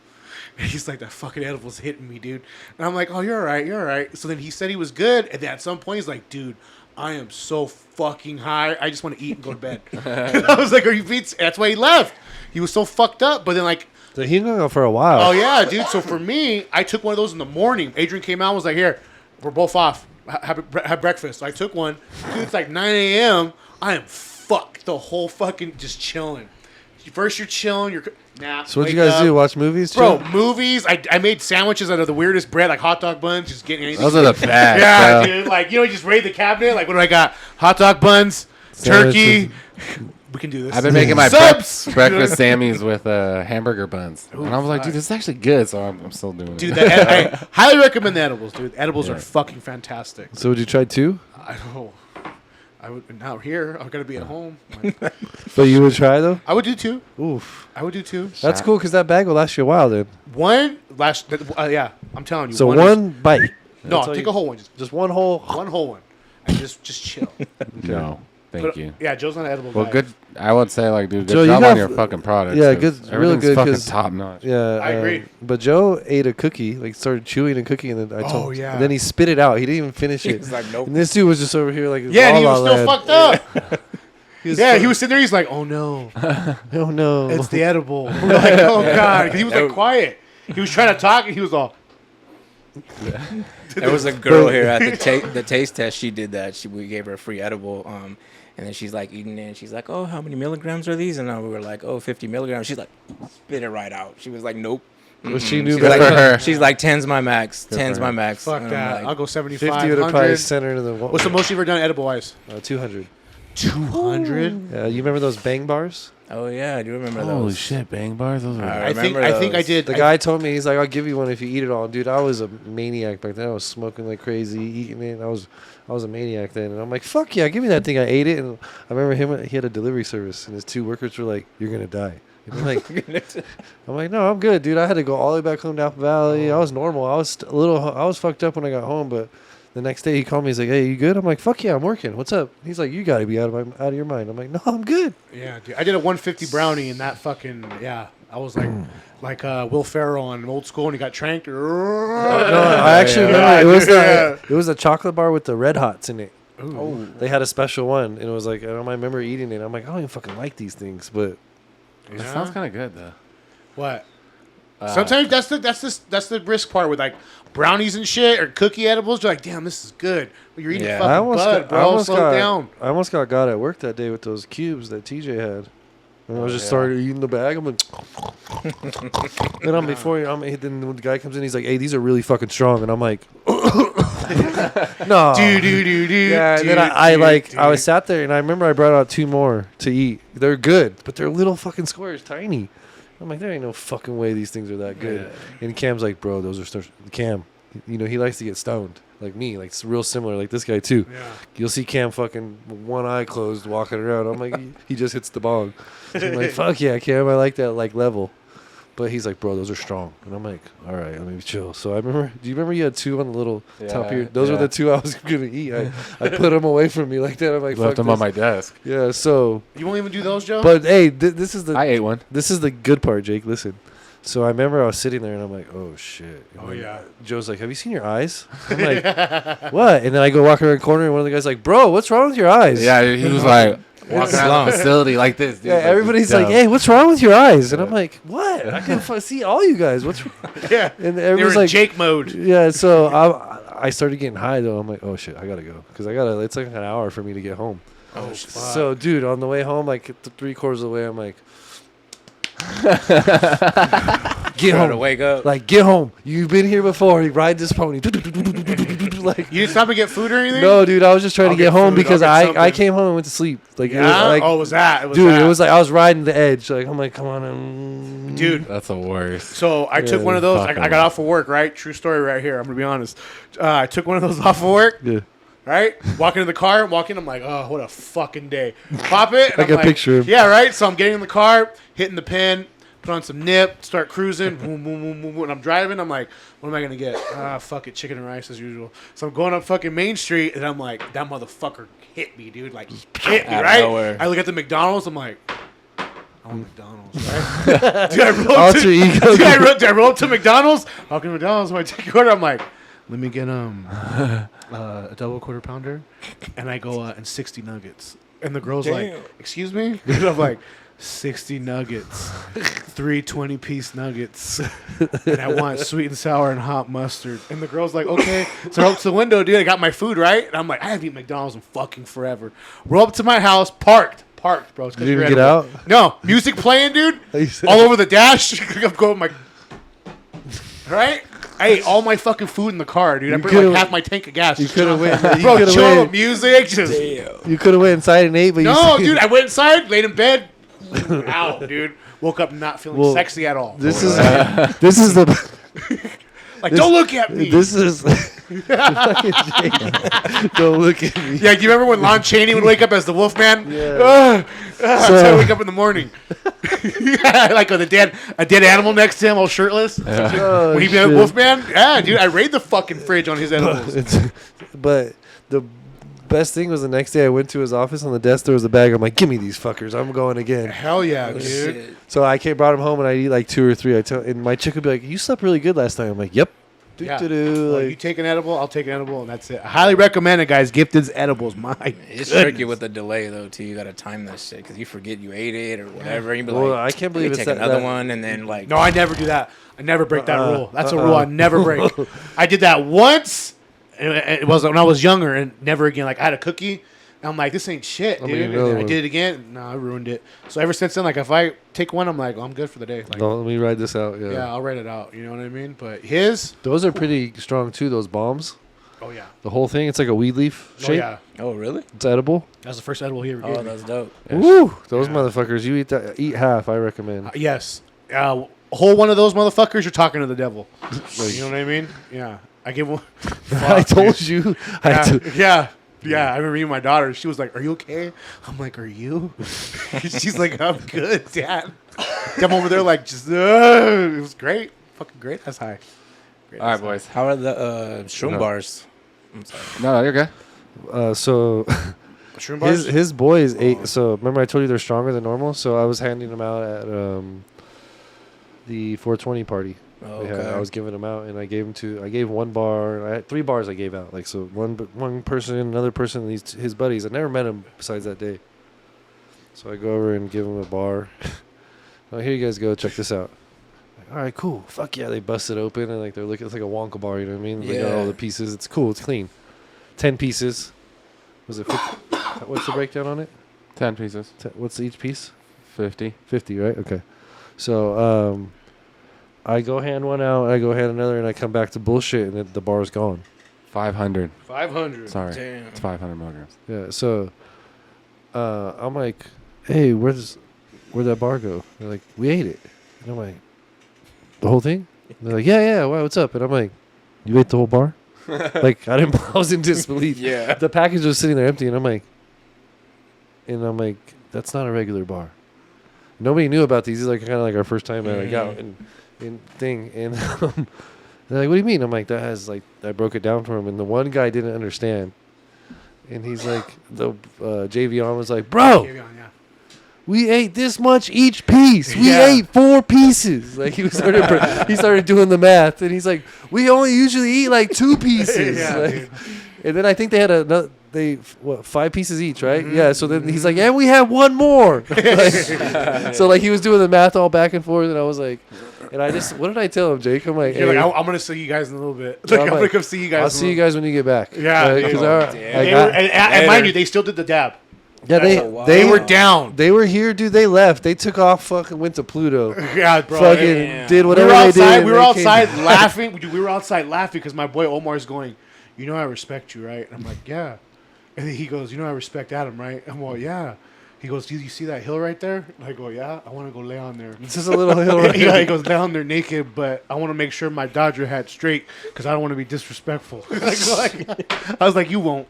And he's like, that fucking edible's hitting me, dude. And I'm like, oh, you're all right. You're all right. So then he said he was good. And then at some point, he's like, dude, I am so fucking high. I just want to eat and go to bed. And I was like, are you beats? That's why he left. He was so fucked up. But then, like, So he hung out for a while. oh, yeah, dude. So for me, I took one of those in the morning. Adrian came out and was like, here, we're both off. Have breakfast. So I took one. Dude, it's like 9 a.m. I am fucked the whole fucking just chilling. First you're chilling, you're nap. So what you wake guys up. do? Watch movies, Bro, too? movies. I made sandwiches out of the weirdest bread, like hot dog buns, just getting anything. Those are the best. Yeah, dude. Like, you just raid the cabinet. Like, what do I got? Hot dog buns, turkey. We can do this. I've been making my Subs! breakfast Sammys with hamburger buns, and I was like, dude, this is actually good. So I'm still doing Dude, it. I highly recommend the edibles, dude. Edibles are fucking fantastic. So would you try 2? I know. I would now here. I'm gonna be at home. But you would try, though? I would do 2. Oof. I would do 2. That's cool, because that bag will last you a while, then. One last. Yeah, I'm telling you. So is- one bite. No, That's all take you- a whole one. Just Just one whole... one whole one, and just chill. No, thank But, you. Yeah, Joe's not an edible Well, guy. good. I would say, like, dude, good Joe, you job got- on your fucking product. Yeah, good- really good, fucking 'cause- top notch. Yeah, I agree. But Joe ate a cookie, like started chewing and cooking, and then I told Oh, yeah. and then he spit it out. He didn't even finish it. He's like, nope. And this dude was just over here like Yeah, and he La was La still Land. fucked up. He Yeah, he was sitting there. He's like, "Oh no, Oh no! it's the edible." We're like, "Oh god," because he was like quiet. He was trying to talk, and he was all. There was a girl here at the taste test. She did that. We gave her a free edible. And then she's like eating it. And she's like, "Oh, how many milligrams are these?" And we were like, "Oh, 50 milligrams." She's like, spit it right out. She was like, "Nope." Well, she knew She's better. like, for her. she's like, 10's my max. 10's my max. Fuck And I'm that. like, I'll go 75, 50 would have probably 100. sent her to the What's the most you've ever done edible wise? 200. 200. You remember those bang bars? oh yeah, I do remember Holy those. shit, bang bars! Those are. I I think I those. did. The guy told me, he's like, "I'll give you one if you eat it all." Dude, I was a maniac back then. I was smoking like crazy, eating it. I was a maniac then, and I'm like, "Fuck yeah, give me that thing." I ate it, and I remember he had a delivery service, and his 2 workers were like, "You're gonna die." And I'm like, I'm like, "No, I'm good, dude." I had to go all the way back home to Apple Valley. I was normal. I was fucked up when I got home, but the next day he called me. He's like, "Hey, you good?" I'm like, "Fuck yeah, I'm working. What's up?" He's like, "You got to be out of your mind." I'm like, "No, I'm good." Yeah, dude. I did a 150 brownie, and that fucking I was like Will Ferrell on Old School, and he got tranked. No, I actually remember it was a chocolate bar with the Red Hots in it. Ooh. They had a special one, and it was like I remember eating it. I'm like, I don't even fucking like these things, but That sounds kind of good though. What? Sometimes that's the risk part with like brownies and shit or cookie edibles. You're like, damn, this is good, but you're eating fucking bud, bro. Slow down. I almost got at work that day with those cubes that TJ had. And I was just started eating the bag. I'm like, then then when the guy comes in, he's like, "Hey, these are really fucking strong," and I'm like, "No, yeah." And then I was sat there, and I remember I brought out 2 more to eat. They're good, but they're little fucking squares, tiny. I'm like, there ain't no fucking way these things are that good. Yeah. And Cam's like, bro, those are Cam. You know, he likes to get stoned like me, like it's real similar, like this guy too. Yeah. You'll see Cam fucking one eye closed walking around. I'm like, he just hits the bong. So I'm like, fuck yeah, Cam, I like that like level. But he's like, bro, those are strong. And I'm like, all right, let me chill. So I remember, do you remember you had 2 on the little top of your, those were the 2 I was going to eat. I put them away from me like that. I'm like, left them on my desk. Yeah, so. You won't even do those, Joe? But hey, this is the. I ate one. This is the good part, Jake. Listen. So I remember I was sitting there and I'm like, oh shit. Oh yeah. Joe's like, have you seen your eyes? I'm like, what? And then I go walking around the corner and one of the guys like, bro, what's wrong with your eyes? Yeah, he was like walking around the facility like this. Dude. Yeah, everybody's like, hey, what's wrong with your eyes? And I'm like, what? I can see all you guys. What's wrong? Yeah. And they were everybody's in like, Jake mode. Yeah. So I started getting high though. I'm like, oh shit, I gotta go because it's like an hour for me to get home. Oh fuck. So dude, on the way home, like 3/4 of the way, I'm like. Get home. To wake up. Like, get home. You've been here before. You ride this pony. Like, you didn't stop to get food or anything? No, dude. I was just trying to get home because I came home and went to sleep. Like, yeah? It was like, oh, was that? It was dude, that. it was like I was riding the edge. Like, I'm like, come on. Dude. That's the worst. So I took one of those. I got off of work, right? True story right here. I'm going to be honest. I took one of those off of work. Yeah. Right? Walking in the car, I'm like, oh, what a fucking day. Pop it. I got a picture of him. Yeah, right? So I'm getting in the car, hitting the pin. Put on some nip, start cruising, boom, boom, boom, boom, boom. When I'm driving, I'm like, what am I going to get? Fuck it, chicken and rice as usual. So I'm going up fucking Main Street, and I'm like, that motherfucker hit me, dude. Like, hit me, right? Nowhere. I look at the McDonald's, I'm like, I want McDonald's, right? Dude, I roll up to McDonald's, walking to McDonald's, when I take a order, I'm like, let me get a double quarter pounder, and I go and 60 nuggets. And the girl's like, excuse me? And I'm like, 60 nuggets, 3 20-piece nuggets, and I want sweet and sour and hot mustard. And the girl's like, okay. So I roll up to the window, dude. I got my food, right? And I'm like, I haven't eaten McDonald's in fucking forever. Roll up to my house, parked, bro. Did you even get out? No, music playing, dude. All over the dash. I'm going my, right? I ate all my fucking food in the car, dude. I bring like half my tank of gas. You could have went. Bro, chill, music. Just, you could have went inside and ate, but no, dude. I went inside, laid in bed. Out, dude. Woke up not feeling sexy at all. This is the like. Don't look at me. This is don't look at me. Yeah, do you remember when Lon Chaney would wake up as the Wolfman? Yeah. So I wake up in the morning. Yeah, like with a dead animal next to him, all shirtless. Yeah. Oh, when he be a Wolfman, yeah, dude. I raid the fucking fridge on his edibles. But the best thing was the next day I went to his office. On the desk there was a bag. I'm like, give me these fuckers. I'm going again. Hell yeah, dude. Shit. So I brought him home and I eat like 2 or 3. And my chick would be like, you slept really good last night. I'm like, yep. Yeah. Well, you take an edible, I'll take an edible, and that's it. I highly recommend it, guys. Gifted's edibles. It's tricky with the delay though too. You gotta time that shit because you forget you ate it or whatever. You be like, I can't believe it's take another one and then like. No, I never do that. I never break that rule. That's a rule I never break. I did that once. It was when I was younger, and never again. Like I had a cookie. And I'm like, this ain't shit, dude. And then I did it again. No, I ruined it. So ever since then, like if I take one, I'm like, I'm good for the day. Like, no, let me ride this out. Yeah, I'll write it out. You know what I mean? But those are pretty strong too. Those bombs. Oh yeah. The whole thing. It's like a weed leaf shape. Oh yeah. Oh really? It's edible. That's the first edible he ever gave me. That's dope. Woo! Those motherfuckers. You eat half. I recommend. Yes. A whole one of those motherfuckers. You're talking to the devil. You know what I mean? Yeah. I give one. I told you. Yeah. Yeah, I remember me and my daughter. She was like, "Are you okay?" I'm like, "Are you?" She's like, "I'm good, Dad." I'm over there like, just it was great, fucking great. That's high. All right, boys. How are the shroom bars? I'm sorry. No, you're good. So shroom bars. His boys ate. So remember, I told you they're stronger than normal. So I was handing them out at the 420 party. Okay. I was giving them out, and I gave one bar, and I had 3 bars I gave out. Like, so one person, another person, and his buddies. I never met him besides that day. So I go over and give him a bar. Oh, here you guys go. Check this out. Like, all right, cool. Fuck yeah. They bust it open, and like they're looking. It's like a Wonka bar. You know what I mean? They got all the pieces. It's cool. It's clean. 10 pieces. Was it 50? What's the breakdown on it? 10 pieces. What's each piece? 50. 50, right? Okay. So I go hand one out, I go hand another, and I come back to bullshit, and the bar's gone. 500. 500. Sorry. Damn. It's 500 milligrams. Yeah. So I'm like, hey, where'd that bar go? They're like, we ate it. And I'm like, the whole thing? And they're like, yeah. Why? What's up? And I'm like, you ate the whole bar? Like, I was in disbelief. Yeah. The package was sitting there empty, and I'm like, that's not a regular bar. Nobody knew about these. These are like kind of like our first time at like out and thing. And they're like, what do you mean? I'm like, that has like, I broke it down for him, and the one guy didn't understand. And he's like, the JVon was like, bro, we ate this much each piece. We ate 4 pieces. Like he started doing the math, and he's like, we only usually eat like 2 pieces. And then I think they had another. 5 pieces each, right? Mm-hmm. Yeah. So then he's like, and we have one more. So like he was doing the math all back and forth, and I was like, and I just, what did I tell him, Jake? I'm like, you're like, I'm gonna see you guys in a little bit. Like, I'm gonna come see you guys. I'll see you guys when you get back. Yeah. And mind you, they still did the dab. Yeah, they were down. They were here, dude. They left. They took off. Fucking went to Pluto. Yeah, bro. Fucking did whatever they did. We were outside laughing. We were outside laughing because my boy Omar's going, you know I respect you, right? And I'm like, yeah. And then he goes, you know I respect Adam, right? I'm like, yeah. He goes, you see that hill right there? And I go, yeah. I want to go lay on there. It's just a little hill right there. He goes, lay on there naked, but I want to make sure my Dodger hat's straight because I don't want to be disrespectful. I was like, you won't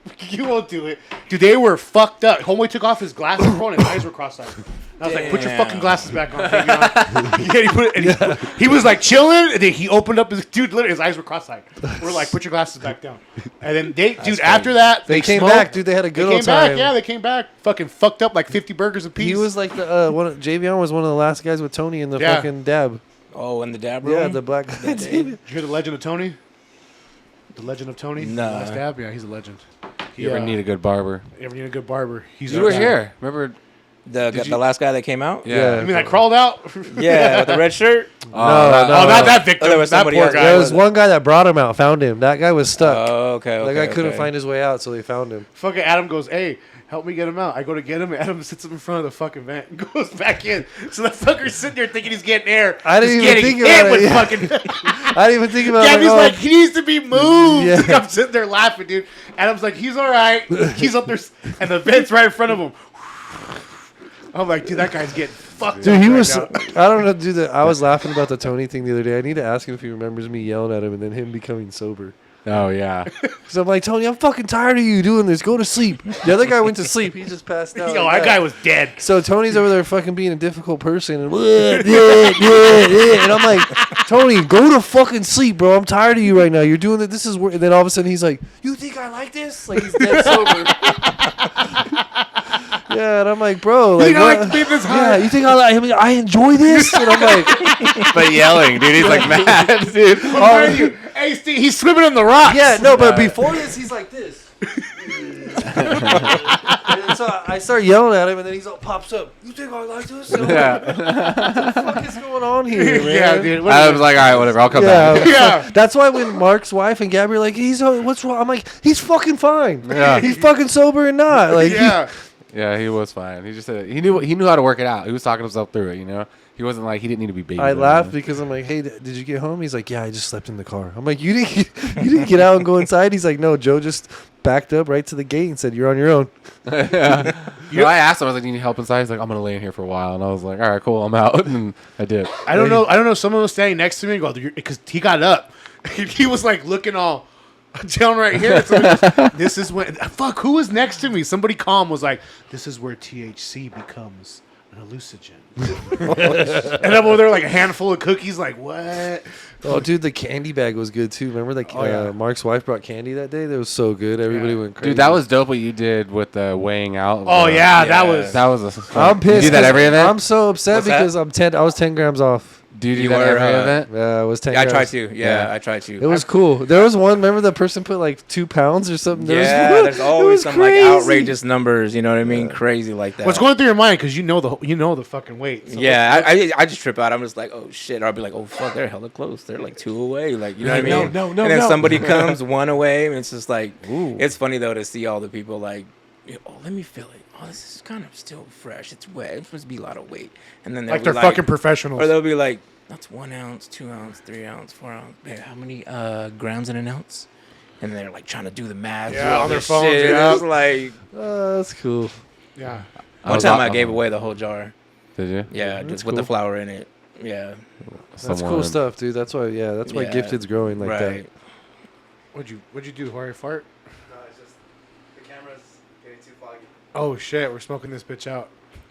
do it. Dude, they were fucked up. Homeboy took off his glasses, bro, and his eyes were cross-eyed. I was like, put your fucking glasses back on. He was like chilling, and then he opened up his, dude, literally his eyes were cross-eyed. We're like, put your glasses back down. And then after that, they came smoked. back, dude. They had a good old time. They came back. Fucking fucked up like 50 burgers a piece. He was like JVon was one of the last guys with Tony in the fucking dab. Oh, in the dab room? Yeah, the black guy. Did you hear the legend of Tony? The legend of Tony? No. The last dab? Yeah, he's a legend. You ever need a good barber? You ever need a good barber? You were here. Remember? The last guy that came out? Yeah. You mean I crawled out? Yeah, with the red shirt? No, not that victim. There was that somebody poor else. guy. There was one guy that brought him out, found him. That guy was stuck. Oh, okay. That guy couldn't find his way out, so they found him. Fucking Adam goes, hey, help me get him out. I go to get him, and Adam sits him in front of the fucking vent and goes back in. So the fucker's sitting there thinking he's getting air. I didn't even think about it. I didn't even think about it. Gabby's like, he needs to be moved. Yeah. Like, I'm sitting there laughing, dude. Adam's like, he's all right. He's up there, and the vent's right in front of him. I'm like, dude, that guy's getting fucked. Dude, up he right was. now. I don't know, dude. I was laughing about the Tony thing the other day. I need to ask him if he remembers me yelling at him and then him becoming sober. Oh, yeah. Because I'm like, Tony, I'm fucking tired of you doing this. Go to sleep. The other guy went to sleep. He just passed out. Yo, that guy was dead. So Tony's over there fucking being a difficult person. And, and I'm like, Tony, go to fucking sleep, bro. I'm tired of you right now. You're doing it. This is work. And then all of a sudden he's like, you think I like this? Like he's dead sober. Yeah, and I'm like, bro, like, you think I enjoy this? And I'm like, but yelling, dude. He's like mad, dude. Hey, Steve, he's swimming in the rocks. Yeah, no, but before this, he's like this. And so I start yelling at him, and then he pops up. You think I like this? And I'm like, what the fuck is going on here, man? Yeah, dude. I was like, all right, whatever. I'll come back. Yeah. That's why when Mark's wife and Gabby are like, what's wrong? I'm like, he's fucking fine. Yeah. He's fucking sober and not. Like, Yeah, he was fine. He just said he knew how to work it out. He was talking himself through it, you know. He wasn't like he didn't need to be baby. I laughed because I'm like, hey, did you get home? He's like, yeah, I just slept in the car. I'm like, you didn't get out and go inside? He's like, no, Joe just backed up right to the gate and said, you're on your own. Yeah. No, I asked him, I was like, do you need help inside? He's like, I'm gonna lay in here for a while, and I was like, all right, cool, I'm out, and I did. I don't know. Someone was standing next to me because he got up. He was like looking all down right here. This is when who was next to me? Somebody calm was like, this is where THC becomes an hallucinogen. And I'm over there like a handful of cookies. Like what? Oh, dude, the candy bag was good too. Remember, like Mark's wife brought candy that day. That was so good. Everybody went crazy. Dude, that was dope. What you did with the weighing out. Oh yeah, that was. That was. I'm pissed. You do that every event. I'm so upset because I was 10 grams off Do you do You that were, every uh, event? Yeah, it was 10 I grams. tried to. Yeah, Yeah. I tried to. It was cool. There was one. Remember the person put like 2 pounds or something. Yeah, there's it always was some crazy. like outrageous numbers. You know what I mean? Crazy like that. What's going through your mind? Because you know the fucking weight. So Yeah, I just trip out. I'm just like, oh shit. Or I'll be like, oh fuck, they're hella close. They're like 2 away. Like, you know what I mean? No, And then no. somebody comes 1 away, and it's just like, Ooh. it's funny though to see all the people like, oh, let me feel it. Oh, this is kind of still fresh. It's wet. It's supposed to be a lot of weight. And then like they'll they're be fucking professionals. or they'll be like, that's 1 ounce, 2 ounce, 3 ounce, 4 ounce. Man, how many grams in an ounce? And they're like trying to do the math. Yeah, do all on their this phones, shit. yeah. It's like, That's cool. Yeah. one was time out- I gave away the whole jar. Did you? Yeah, That's just with the cool. flour in it. Yeah. That's cool Someone- stuff, dude. That's why. Yeah, that's why Yeah. Gifted's growing like Right. What'd you do? Why fart? No, it's just the camera's getting too foggy. Oh shit, we're smoking this bitch out.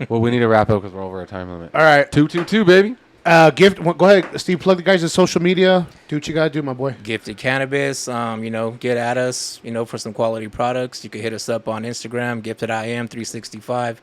Well, we need to wrap up because we're over our time limit. All right. 222, baby. Go ahead, Steve. Plug the guys' social media. Do what you gotta do, my boy. Gifted Cannabis. Get at us, for some quality products. You can hit us up on Instagram, GiftedIam365.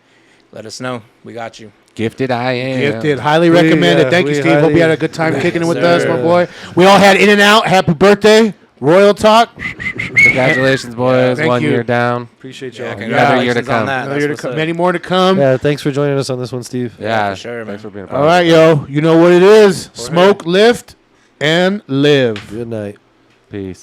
Let us know. We got you. Gifted I am. Gifted. Highly recommended. Thank you, we Steve. Hope highly- you had a good time kicking it with us, my sir. boy. We all had In and Out. Happy birthday. Royal Talk. Congratulations, boys. thank 1 you. year down. Appreciate Yeah, y'all. congratulations Another year to on come. that. Another That's year to what's come. up. Many more to come. Yeah, thanks for joining us on this one, Steve. Yeah, for sure, man. Thanks for being a part All of right, it. yo. You know what it is. Smoke, lift, and live. Good night. Peace.